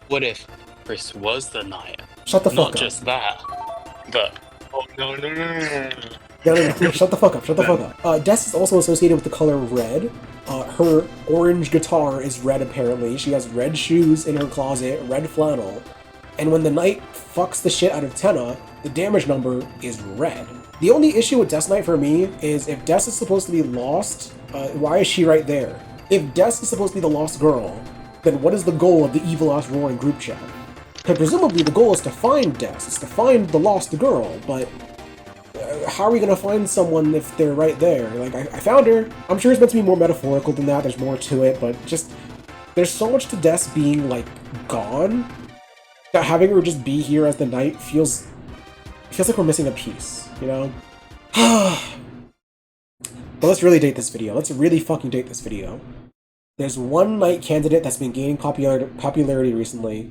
What if Chris was the knight? Shut the fuck up. Not just that, but... Oh, no. No, shut the fuck up. Des is also associated with the color red. Her orange guitar is red, apparently. She has red shoes in her closet, red flannel. And when the knight fucks the shit out of Tenna, the damage number is red. The only issue with Death Knight for me is if Des is supposed to be lost, why is she right there? If Des is supposed to be the lost girl, then what is the goal of the Evil Ass Roaring group chat? Because presumably the goal is to find Des, it's to find the lost girl, but how are we gonna find someone if they're right there? Like, I found her. I'm sure it's meant to be more metaphorical than that, there's more to it, but just, there's so much to Des being, like, gone, that having her just be here as the knight feels like we're missing a piece, you know? But let's really date this video. Let's really fucking date this video. There's one knight candidate that's been gaining popularity recently,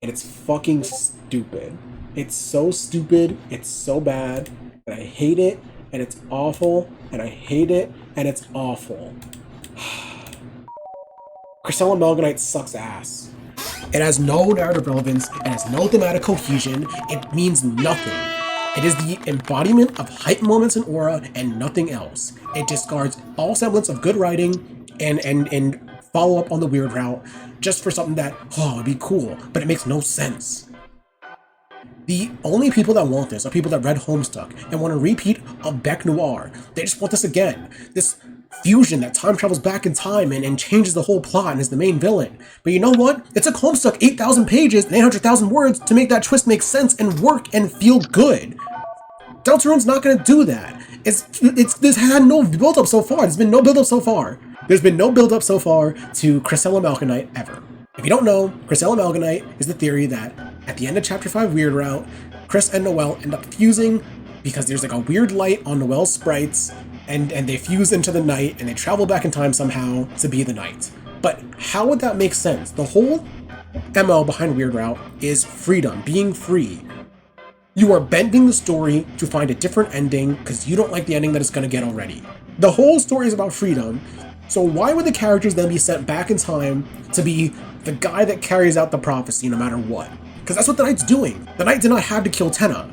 and it's fucking stupid. It's so stupid, it's so bad, and I hate it, and it's awful, and I hate it, and it's awful. Crystal Amalgamite sucks ass. It has no narrative relevance, it has no thematic cohesion, it means nothing. It is the embodiment of hype moments in Aura and nothing else. It discards all semblance of good writing and follow up on the weird route just for something that, oh, it'd be cool, but it makes no sense. The only people that want this are people that read Homestuck and want a repeat of Beck Noir. They just want this again. This fusion that time travels back in time and changes the whole plot and is the main villain. But you know what? It took Homestuck 8,000 pages and 800,000 words to make that twist make sense and work and feel good. Deltarune's not gonna do that. This had no build-up so far. There's been no build-up so far. There's been no build-up so far to Crystal Amalgamite ever. If you don't know, Crystal Amalgamite is the theory that at the end of Chapter 5 Weird Route, Chris and Noelle end up fusing because there's like a weird light on Noelle's sprites and they fuse into the night and they travel back in time somehow to be the night. But how would that make sense? The whole ML behind Weird Route is freedom, being free. You are bending the story to find a different ending because you don't like the ending that it's going to get already. The whole story is about freedom, so why would the characters then be sent back in time to be the guy that carries out the prophecy no matter what? Because that's what the Knight's doing. The Knight did not have to kill Tenna,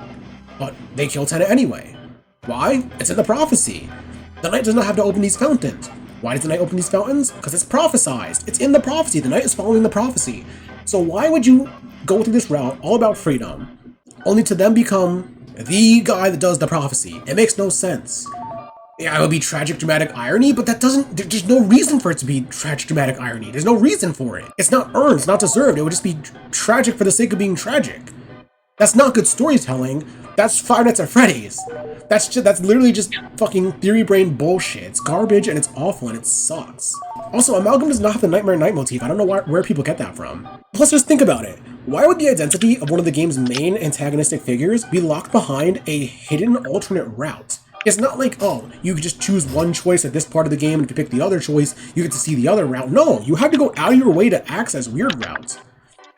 but they kill Tenna anyway. Why? It's in the prophecy. The Knight does not have to open these fountains. Why does the Knight open these fountains? Because it's prophesized. It's in the prophecy. The Knight is following the prophecy. So why would you go through this route all about freedom, only to then become the guy that does the prophecy? It makes no sense. Yeah, it would be tragic dramatic irony, but that doesn't, there's no reason for it to be tragic dramatic irony. There's no reason for it. It's not earned, it's not deserved. It would just be tragic for the sake of being tragic. That's not good storytelling. That's Five Nights at Freddy's. That's literally just fucking theory brain bullshit. It's garbage and it's awful and it sucks. Also, Amalgam does not have the Nightmare Night motif. I don't know where people get that from. Plus, just think about it. Why would the identity of one of the game's main antagonistic figures be locked behind a hidden alternate route? It's not like, oh, you could just choose one choice at this part of the game, and if you pick the other choice, you get to see the other route. No, you have to go out of your way to access weird routes.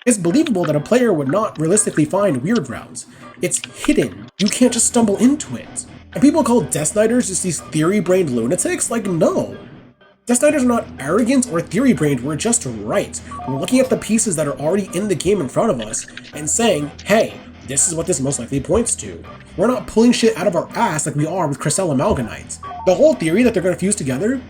It's believable that a player would not realistically find weird routes. It's hidden. You can't just stumble into it. And people call Death Knighters just these theory-brained lunatics? Like, no. Death Knighters are not arrogant or theory-brained, we're just right. We're looking at the pieces that are already in the game in front of us and saying, hey, this is what this most likely points to. We're not pulling shit out of our ass like we are with Crystal Amalgamite. The whole theory that they're going to fuse together,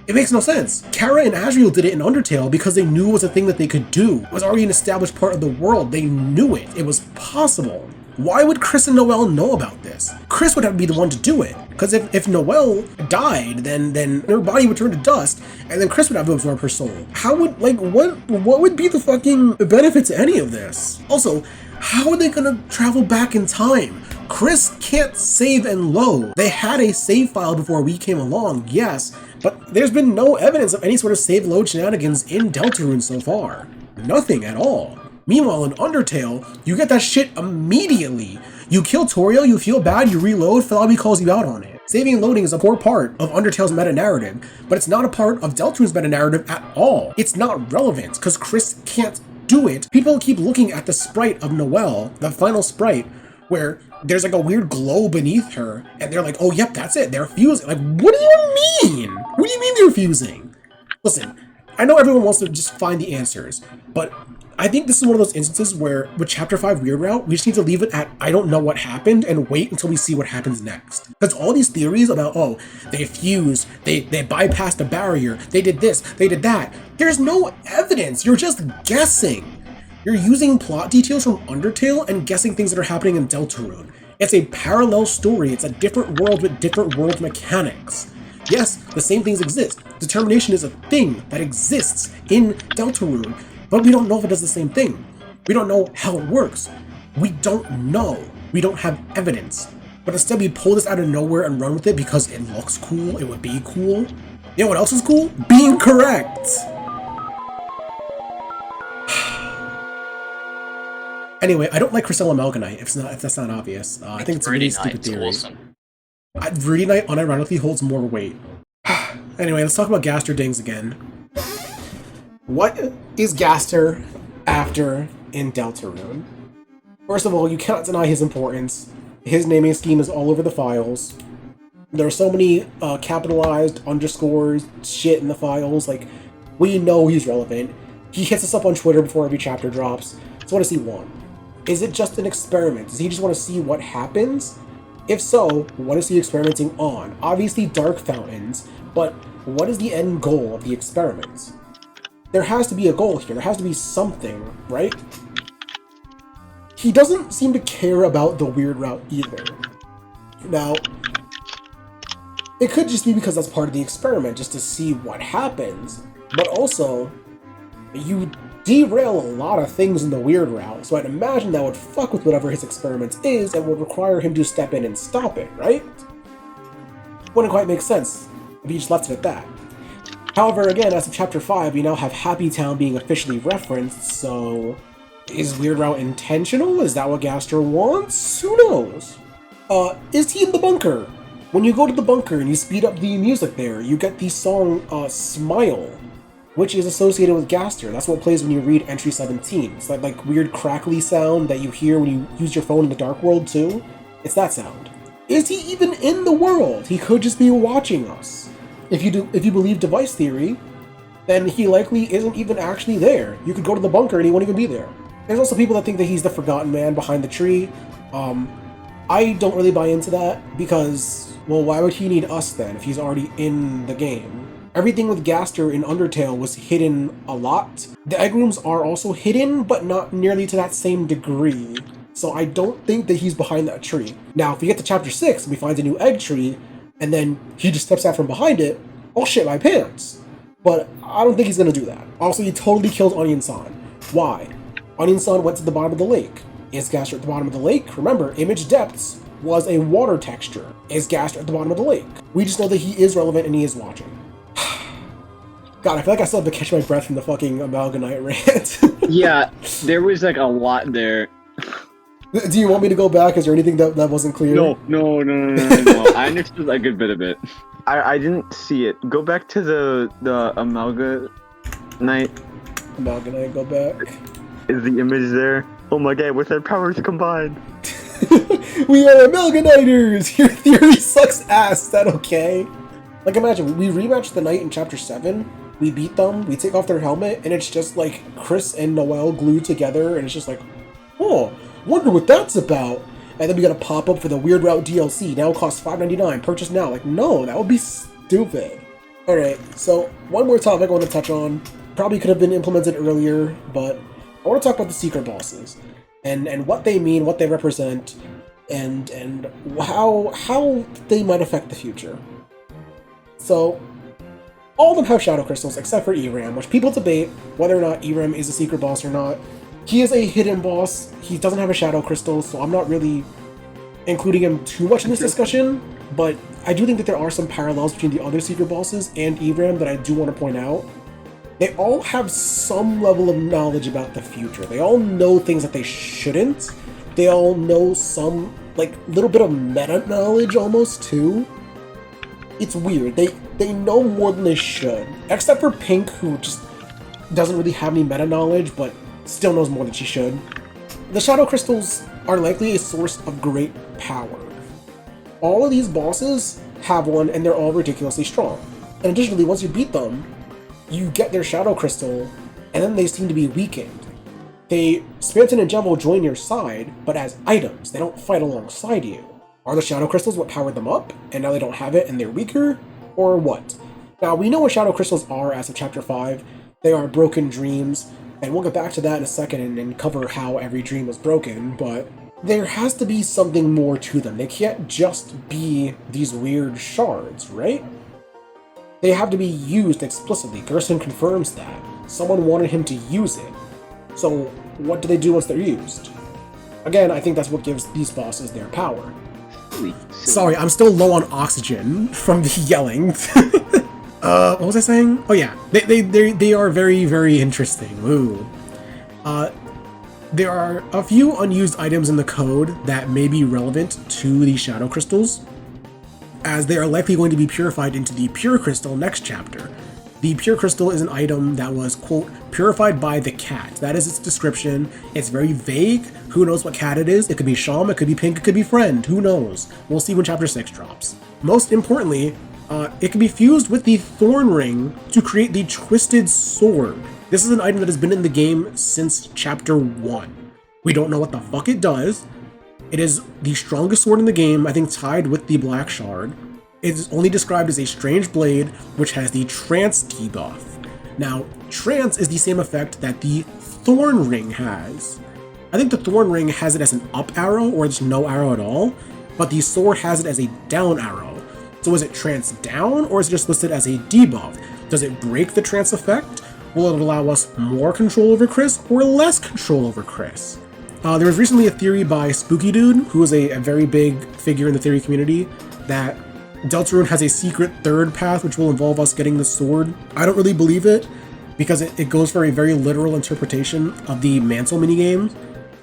it makes no sense. Kara and Asriel did it in Undertale because they knew it was a thing that they could do. It was already an established part of the world. They knew it. It was possible. Why would Chris and Noelle know about this? Chris would have to be the one to do it. Because if Noelle died, then her body would turn to dust, and then Chris would have to absorb her soul. How would, like, what would be the fucking benefit to any of this? Also, how are they gonna travel back in time? Chris can't save and load. They had a save file before we came along, yes, but there's been no evidence of any sort of save load shenanigans in Deltarune so far. Nothing at all. Meanwhile, in Undertale, you get that shit immediately. You kill Toriel, you feel bad, you reload, Philabi calls you out on it. Saving and loading is a core part of Undertale's meta-narrative, but it's not a part of Deltarune's meta-narrative at all. It's not relevant, because Chris can't do it. People keep looking at the sprite of Noelle, the final sprite, where there's like a weird glow beneath her, and they're like, oh yep, that's it, they're fusing. Like, what do you mean? What do you mean they're fusing? Listen, I know everyone wants to just find the answers, but I think this is one of those instances where, with Chapter 5 Weird Route, we just need to leave it at, I don't know what happened, and wait until we see what happens next. Because all these theories about, oh, they fused, they bypassed the barrier, they did this, they did that, there's no evidence, you're just guessing. You're using plot details from Undertale and guessing things that are happening in Deltarune. It's a parallel story, it's a different world with different world mechanics. Yes, the same things exist. Determination is a thing that exists in Deltarune, but we don't know if it does the same thing. We don't know how it works. We don't know. We don't have evidence. But instead we pull this out of nowhere and run with it because it looks cool, it would be cool. You know what else is cool? Being correct! Anyway, I don't like Crystal Amalgamite, if that's not obvious. I think it's a really stupid theory. Awesome. Rudy Knight unironically holds more weight. Anyway, let's talk about Gaster Dings again. What is Gaster after in Deltarune? First of all, you cannot deny his importance. His naming scheme is all over the files. There are so many capitalized underscores, shit in the files, like, we know he's relevant. He hits us up on Twitter before every chapter drops. So what does he want? Is it just an experiment? Does he just want to see what happens? If so, what is he experimenting on? Obviously dark fountains, but what is the end goal of the experiments? There has to be a goal here, there has to be something, right? He doesn't seem to care about the weird route either. Now, it could just be because that's part of the experiment, just to see what happens, but also, you derail a lot of things in the weird route, so I'd imagine that would fuck with whatever his experiment is and would require him to step in and stop it, right? Wouldn't quite make sense if he just left it at that. However, again, as of Chapter 5, we now have Happy Town being officially referenced, so is Weird Route intentional? Is that what Gaster wants? Who knows? Is he in the bunker? When you go to the bunker and you speed up the music there, you get the song, Smile. which is associated with Gaster. That's what plays when you read entry 17. It's that like weird crackly sound that you hear when you use your phone in the dark world too. It's that sound. Is he even in the world? He could just be watching us. If you believe device theory, then he likely isn't even actually there. You could go to the bunker and he won't even be there. There's also people that think that he's the forgotten man behind the tree. I don't really buy into that because, well, why would he need us then if he's already in the game? Everything with Gaster in Undertale was hidden a lot. The egg rooms are also hidden, but not nearly to that same degree. So I don't think that he's behind that tree. Now, if we get to chapter 6 and we find a new egg tree, and then he just steps out from behind it, I'll shit my pants. But I don't think he's gonna do that. Also, he totally killed Onion-san. Why? Onion-san went to the bottom of the lake. Is Gaster at the bottom of the lake? Remember, Image Depths was a water texture. Is Gaster at the bottom of the lake? We just know that he is relevant and he is watching. God, I feel like I still have to catch my breath from the fucking Amalgamite rant. Yeah, there was like a lot there. Do you want me to go back? Is there anything that wasn't clear? No. I understood a good bit of it. I didn't see it. Go back to the Amalgamite. Amalgamite, go back. Is the image there? Oh my god, with their powers combined. We are Amalgamiters! Your theory sucks ass, is that okay? Like imagine, we rematch the knight in chapter 7, we beat them, we take off their helmet, and it's just like Chris and Noelle glued together, and it's just like, oh, wonder what that's about. And then we got a pop-up for the Weird Route DLC, now it costs $5.99, purchase now. Like, no, that would be stupid. Alright, so one more topic I want to touch on, probably could have been implemented earlier, but I want to talk about the secret bosses, and what they mean, what they represent, and how they might affect the future. So, all of them have shadow crystals except for Eram, which people debate whether or not Eram is a secret boss or not. He is a hidden boss. He doesn't have a shadow crystal, so I'm not really including him too much in this discussion, but I do think that there are some parallels between the other secret bosses and Eram that I do want to point out. They all have some level of knowledge about the future. They all know things that they shouldn't. They all know some, like, little bit of meta-knowledge almost, too. It's weird. They know more than they should. Except for Pink, who just doesn't really have any meta-knowledge, but still knows more than she should. The Shadow Crystals are likely a source of great power. All of these bosses have one, and they're all ridiculously strong. And additionally, once you beat them, you get their Shadow Crystal, and then they seem to be weakened. Spamton and Gem will join your side, but as items, they don't fight alongside you. Are the Shadow Crystals what powered them up, and now they don't have it and they're weaker? Or what? Now, we know what Shadow Crystals are as of Chapter 5. They are broken dreams, and we'll get back to that in a second and cover how every dream was broken, but there has to be something more to them. They can't just be these weird shards, right? They have to be used explicitly. Gerson confirms that. Someone wanted him to use it. So, what do they do once they're used? Again, I think that's what gives these bosses their power. Sorry, I'm still low on oxygen from the yelling. What was I saying? Oh yeah, they are very, very interesting. Ooh. There are a few unused items in the code that may be relevant to the Shadow Crystals, as they are likely going to be purified into the Pure Crystal next chapter. The Pure Crystal is an item that was, quote, purified by the cat. That is its description. It's very vague. Who knows what cat it is? It could be Sham, it could be Pink, it could be Friend. Who knows? We'll see when Chapter 6 drops. Most importantly, it can be fused with the Thorn Ring to create the Twisted Sword. This is an item that has been in the game since Chapter 1. We don't know what the fuck it does. It is the strongest sword in the game, I think tied with the Black Shard. It is only described as a strange blade, which has the Trance debuff. Now, Trance is the same effect that the Thorn Ring has. I think the Thorn Ring has it as an up arrow, or it's no arrow at all, but the sword has it as a down arrow. So is it Trance down, or is it just listed as a debuff? Does it break the Trance effect? Will it allow us more control over Chris, or less control over Chris? There was recently a theory by Spooky Dude, who is a very big figure in the theory community, that Deltarune has a secret third path which will involve us getting the sword. I don't really believe it, because it goes for a very literal interpretation of the Mantle minigames,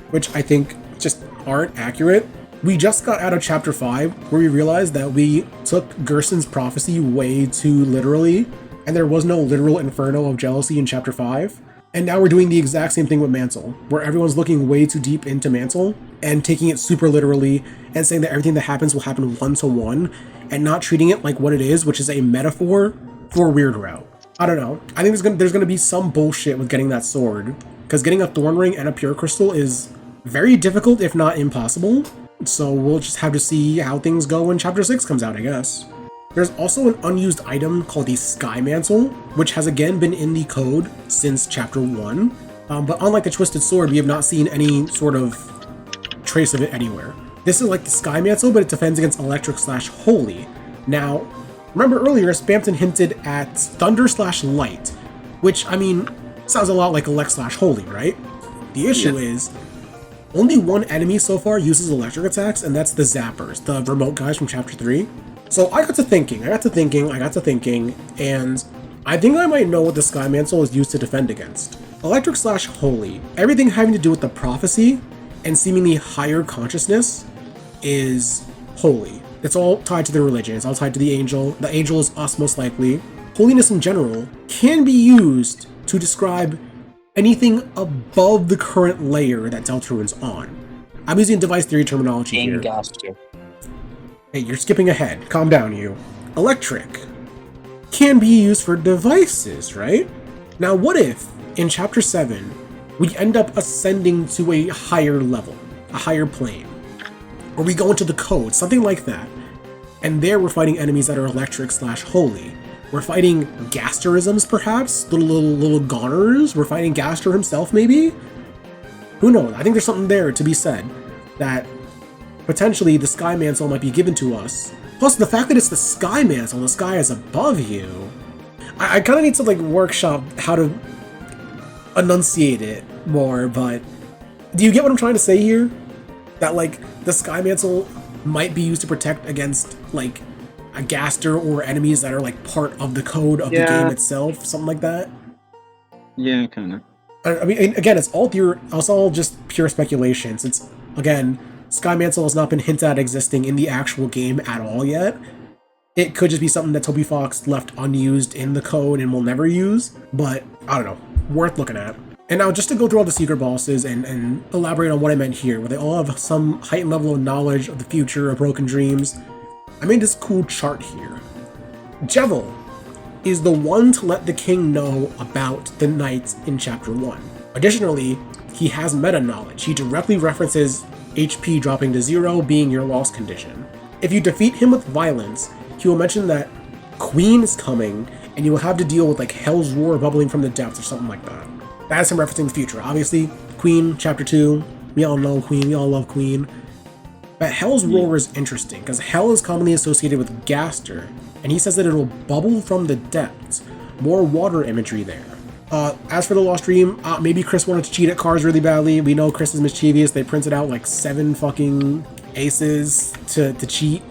which I think just aren't accurate. We just got out of Chapter 5, where we realized that we took Gerson's prophecy way too literally, and there was no literal inferno of jealousy in Chapter 5. And now we're doing the exact same thing with Mantle, where everyone's looking way too deep into Mantle and taking it super literally and saying that everything that happens will happen one-to-one and not treating it like what it is, which is a metaphor for Weird Route. I don't know. I think there's gonna be some bullshit with getting that sword, because getting a Thorn Ring and a Pure Crystal is very difficult, if not impossible. So we'll just have to see how things go when Chapter 6 comes out, I guess. There's also an unused item called the Sky Mantle, which has again been in the code since Chapter 1, but unlike the Twisted Sword, we have not seen any sort of trace of it anywhere. This is like the Sky Mantle, but it defends against Electric/Holy. Now, remember earlier, Spamton hinted at Thunder/Light, which, I mean, sounds a lot like Elect/Holy, right? The issue is, only one enemy so far uses electric attacks, and that's the Zappers, the remote guys from Chapter 3. So I got to thinking, and I think I might know what the Sky Mantle is used to defend against. Electric/Holy, everything having to do with the prophecy and seemingly higher consciousness is holy. It's all tied to the religion, it's all tied to the angel. The angel is us most likely. Holiness in general can be used to describe anything above the current layer that Deltarune's on. I'm using device theory terminology here. Gaster. Hey, you're skipping ahead. Calm down, you. Electric can be used for devices, right? Now, what if, in Chapter 7, we end up ascending to a higher level, a higher plane? Or we go into the code, something like that. And there we're fighting enemies that are electric/holy. We're fighting Gasterisms, perhaps? Little goners? We're fighting Gaster himself, maybe? Who knows? I think there's something there to be said that potentially the Sky Mantle might be given to us. Plus, the fact that it's the Sky Mantle, the sky is above you. I kind of need to, like, workshop how to enunciate it more, but do you get what I'm trying to say here? That, like, the Sky Mantle might be used to protect against, like, a Gaster or enemies that are, like, part of the code of the game itself, something like that? Yeah, kind of. I mean, again, it's all just pure speculation, since, again, Sky Mantle has not been hinted at existing in the actual game at all yet. It could just be something that Toby Fox left unused in the code and will never use, but I don't know, worth looking at. And now, just to go through all the secret bosses and elaborate on what I meant here, where they all have some heightened level of knowledge of the future or broken dreams, I made this cool chart here. Jevil is the one to let the king know about the knights in Chapter 1. Additionally, he has meta knowledge. He directly references HP dropping to 0 being your loss condition. If you defeat him with violence, he will mention that Queen is coming, and you will have to deal with, like, Hell's Roar bubbling from the depths or something like that. That's him referencing the future. Obviously, Queen, Chapter 2, we all know Queen, we all love Queen. But Hell's Roar is interesting, because Hell is commonly associated with Gaster, and he says that it'll bubble from the depths. More water imagery there. As for the Lost Dream, maybe Chris wanted to cheat at cards really badly. We know Chris is mischievous. They printed out like 7 fucking aces to cheat.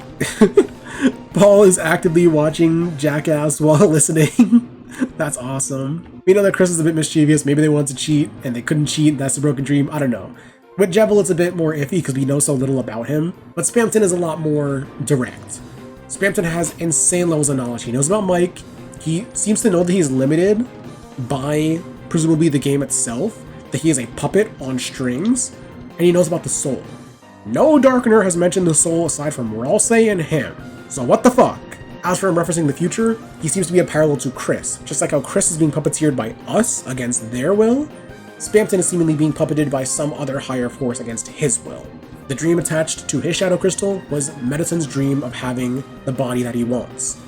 Paul is actively watching Jackass while listening. That's awesome. We know that Chris is a bit mischievous. Maybe they wanted to cheat and they couldn't cheat. That's a broken dream. I don't know. With Jevil, it's a bit more iffy because we know so little about him. But Spamton is a lot more direct. Spamton has insane levels of knowledge. He knows about Mike. He seems to know that he's limited by presumably the game itself, that he is a puppet on strings, and he knows about the soul. No Darkener has mentioned the soul aside from Ralsei and him, so what the fuck? As for him referencing the future, he seems to be a parallel to Chris. Just like how Chris is being puppeteered by us against their will, Spamton is seemingly being puppeted by some other higher force against his will. The dream attached to his Shadow Crystal was Mettaton's dream of having the body that he wants.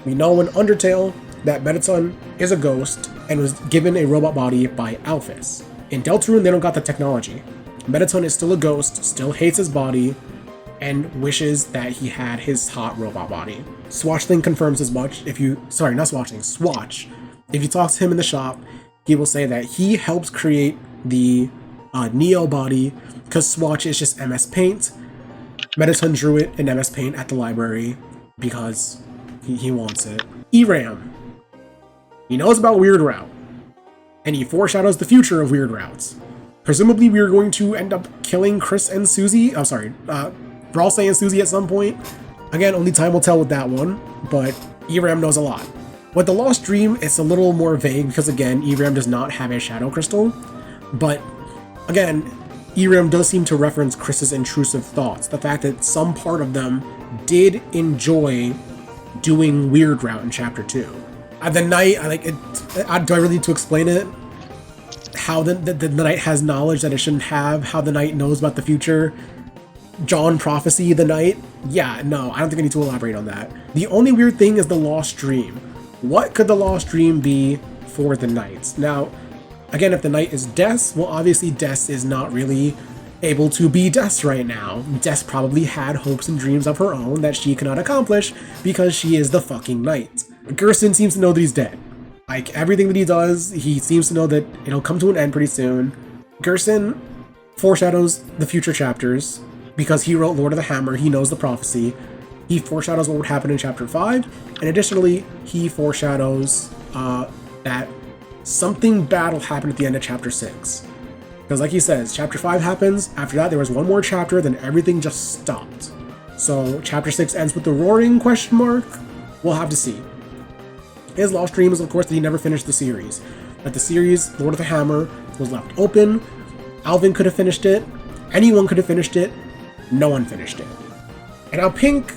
We know in Undertale that Mettaton is a ghost and was given a robot body by Alphys. In Deltarune, they don't got the technology. Mettaton is still a ghost, still hates his body, and wishes that he had his hot robot body. Swatchling confirms as much. Swatch. If you talk to him in the shop, he will say that he helps create the Neo body because Swatch is just MS Paint. Mettaton drew it in MS Paint at the library because he wants it. Eram. He knows about Weird Route, and he foreshadows the future of Weird Routes. Presumably, we are going to end up killing Chris and Susie. Ralsei and Susie at some point. Again, only time will tell with that one, but Eram knows a lot. With the Lost Dream, it's a little more vague because, again, ERAM does not have a shadow crystal. But, again, ERAM does seem to reference Chris's intrusive thoughts. The fact that some part of them did enjoy doing Weird Route in Chapter 2. The Knight, do I really need to explain it? How the Knight has knowledge that it shouldn't have, how the Knight knows about the future. John Prophecy, the Knight? Yeah, no, I don't think I need to elaborate on that. The only weird thing is the Lost Dream. What could the Lost Dream be for the Knights? Now, again, if the Knight is Des, well, obviously Des is not really able to be Des right now. Des probably had hopes and dreams of her own that she cannot accomplish because she is the fucking Knight. Gerson seems to know that he's dead. Like, everything that he does, he seems to know that it'll come to an end pretty soon. Gerson foreshadows the future chapters because he wrote Lord of the Hammer, he knows the prophecy. He foreshadows what would happen in Chapter 5, and additionally, he foreshadows that something bad will happen at the end of Chapter 6. Because like he says, Chapter 5 happens, after that there was one more chapter, then everything just stopped. So Chapter 6 ends with the roaring question mark? We'll have to see. His lost dream is, of course, that he never finished the series. That the series, Lord of the Hammer, was left open. Alvin could have finished it. Anyone could have finished it. No one finished it. And now Pink,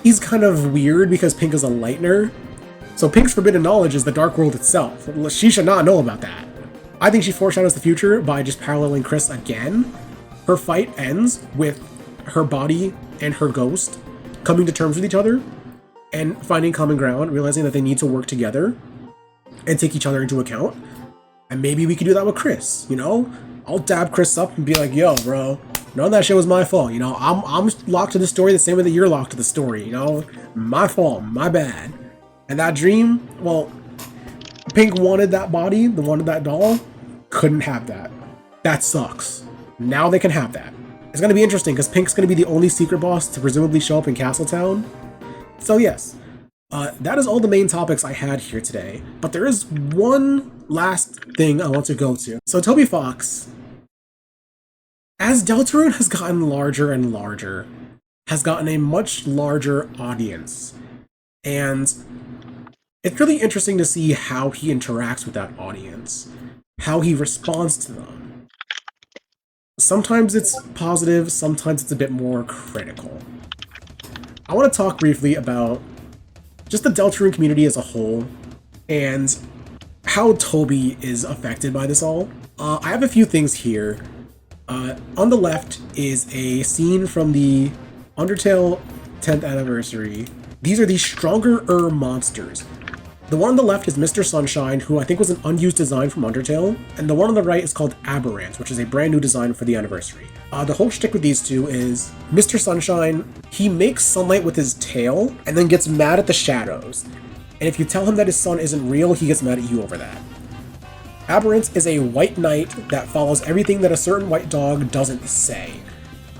he's kind of weird because Pink is a Lightner. So Pink's forbidden knowledge is the Dark World itself. She should not know about that. I think she foreshadows the future by just paralleling Chris again. Her fight ends with her body and her ghost coming to terms with each other and finding common ground, realizing that they need to work together and take each other into account. And maybe we could do that with Chris, you know? I'll dab Chris up and be like, yo, bro, none of that shit was my fault, you know? I'm locked to the story the same way that you're locked to the story, you know? My fault, my bad. And that dream, well, Pink wanted that body, wanted that doll, couldn't have that. That sucks. Now they can have that. It's gonna be interesting, because Pink's gonna be the only secret boss to presumably show up in Castletown. So yes, that is all the main topics I had here today, but there is one last thing I want to go to. So Toby Fox, as Deltarune has gotten larger and larger, has gotten a much larger audience, and it's really interesting to see how he interacts with that audience, how he responds to them. Sometimes it's positive, sometimes it's a bit more critical. I want to talk briefly about just the Deltarune community as a whole, and how Toby is affected by this all. I have a few things here. On the left is a scene from the Undertale 10th anniversary. These are the stronger monsters. The one on the left is Mr. Sunshine, who I think was an unused design from Undertale, and the one on the right is called Aberrant, which is a brand new design for the anniversary. The whole shtick with these two is Mr. Sunshine, he makes sunlight with his tail, and then gets mad at the shadows. And if you tell him that his sun isn't real, he gets mad at you over that. Aberrant is a white knight that follows everything that a certain white dog doesn't say.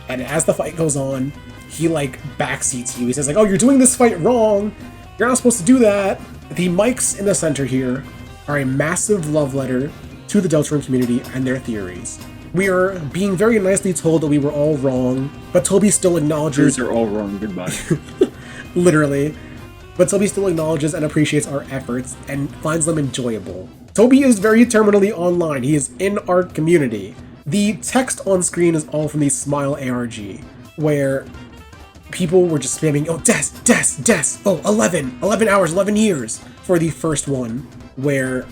And as the fight goes on, he like backseats you. He says like, oh, you're doing this fight wrong. You're not supposed to do that. The mics in the center here are a massive love letter to the Deltarune community and their theories. We are being very nicely told that we were all wrong, but Toby still acknowledges... You're all wrong, goodbye. Literally. But Toby still acknowledges and appreciates our efforts and finds them enjoyable. Toby is very terminally online. He is in our community. The text on screen is all from the Smile ARG, where people were just spamming, oh, Des, oh, 11 hours, 11 years, for the first one, where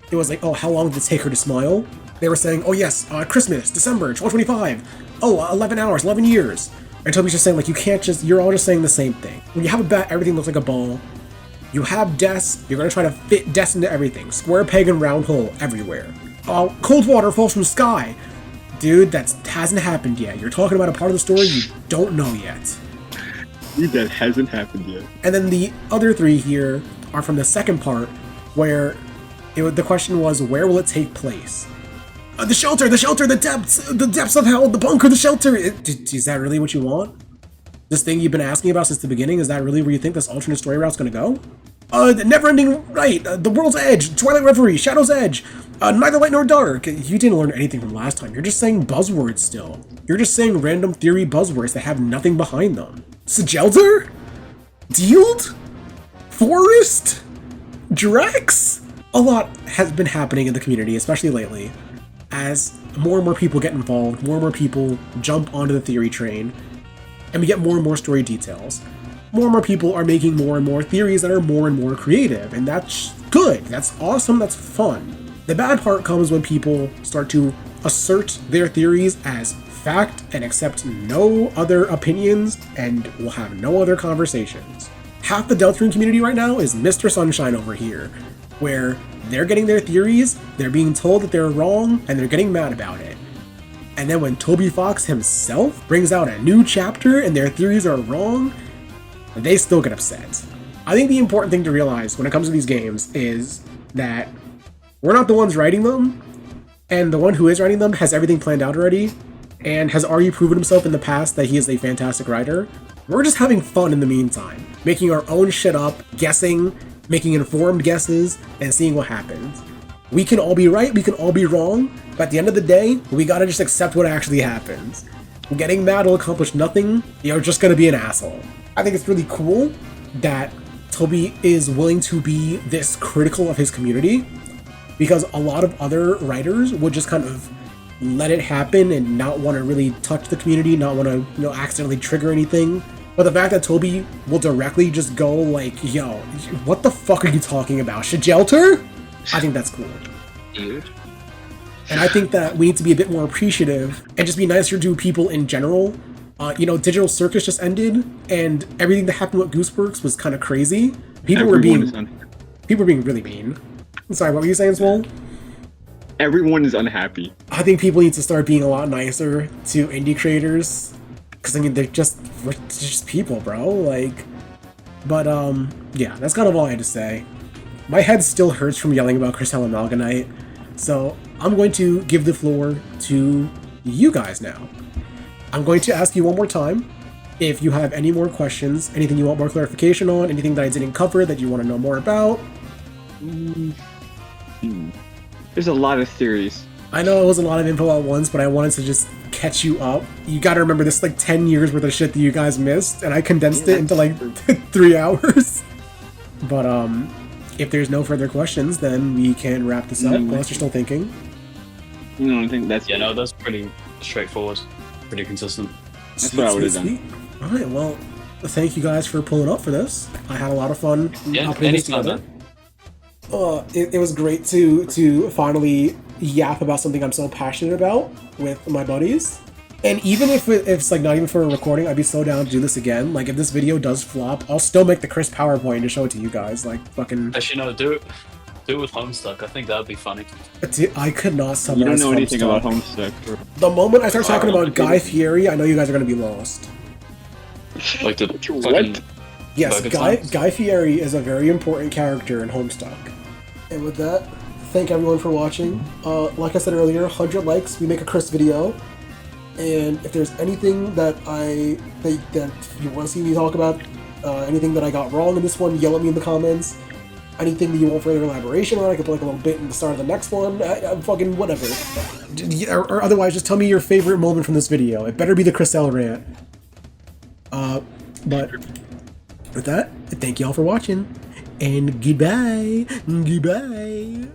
it was like, oh, how long did it take her to smile? They were saying, oh yes, Christmas, December, 12/25, oh, 11 hours, 11 years. And Toby's just saying, like, you can't just, you're all just saying the same thing. When you have a bat, everything looks like a ball. You have Des, you're gonna try to fit Des into everything. Square peg and round hole everywhere. Oh, cold water falls from the sky. Dude, that hasn't happened yet. You're talking about a part of the story you don't know yet. Dude, that hasn't happened yet. And then the other three here are from the second part, where the question was, where will it take place? The shelter, the depths of hell, the bunker, the shelter. Is that really what you want? This thing you've been asking about since the beginning, is that really where you think this alternate story route's gonna go? The never-ending right, the world's edge, Twilight Reverie, Shadow's Edge, neither light nor dark. You didn't learn anything from last time. You're just saying buzzwords still. You're just saying random theory buzzwords that have nothing behind them. Sigelder? Dealed? Forest? Drax! A lot has been happening in the community, especially lately, as more and more people get involved, more and more people jump onto the theory train, and we get more and more story details. More and more people are making more and more theories that are more and more creative, and that's good, that's awesome, that's fun. The bad part comes when people start to assert their theories as fact and accept no other opinions and will have no other conversations. Half the Deltarune community right now is Mr. Sunshine over here, where they're getting their theories, they're being told that they're wrong, and they're getting mad about it. And then when Toby Fox himself brings out a new chapter and their theories are wrong, they still get upset. I think the important thing to realize when it comes to these games is that we're not the ones writing them, and the one who is writing them has everything planned out already, and has already proven himself in the past that he is a fantastic writer. We're just having fun in the meantime, making our own shit up, guessing, making informed guesses, and seeing what happens. We can all be right, we can all be wrong, but at the end of the day, we gotta just accept what actually happens. Getting mad will accomplish nothing, you're just gonna be an asshole. I think it's really cool that Toby is willing to be this critical of his community, because a lot of other writers would just kind of let it happen and not want to really touch the community, not want to, accidentally trigger anything. But the fact that Toby will directly just go like, yo, what the fuck are you talking about? Shajelter? I think that's cool. Dude. And I think that we need to be a bit more appreciative and just be nicer to people in general. Digital Circus just ended, and everything that happened with Gooseworks was kind of crazy. People were being really mean. Sorry, what were you saying, Swole? Everyone is unhappy. I think people need to start being a lot nicer to indie creators, because I mean we're just people, bro. Yeah, that's kind of all I had to say. My head still hurts from yelling about Crystal Amalgamite, so I'm going to give the floor to you guys now. I'm going to ask you one more time if you have any more questions, anything you want more clarification on, anything that I didn't cover that you want to know more about. There's a lot of theories. I know it was a lot of info at once, but I wanted to just catch you up. You gotta remember, this is 10 years worth of shit that you guys missed, and I condensed it into 3 hours. But if there's no further questions, then we can wrap this up, unless you're still thinking. I think that's... Yeah, no, that's pretty straightforward. Pretty consistent. That's what I would have done. Alright, well, thank you guys for pulling up for this. I had a lot of fun putting this together. It was great to finally yap about something I'm so passionate about with my buddies. And even if it's not even for a recording, I'd be so down to do this again. If this video does flop, I'll still make the crisp PowerPoint to show it to you guys. Fucking... Actually, no, do it with Homestuck. I think that would be funny. Dude, I could not summarize. You don't know anything about Homestuck. The moment I start talking about Guy Fieri, I know you guys are going to be lost. Like the What? Yes, Guy Fieri is a very important character in Homestuck. And with that, thank everyone for watching. Like I said earlier, 100 likes, we make a crisp video. And if there's anything that you want to see me talk about, anything that I got wrong in this one, yell at me in the comments. Anything that you want further elaboration on, I could put a little bit in the start of the next one. Fucking whatever. Or otherwise, just tell me your favorite moment from this video. It better be the Crystal rant. But with that, thank you all for watching. And goodbye. Goodbye.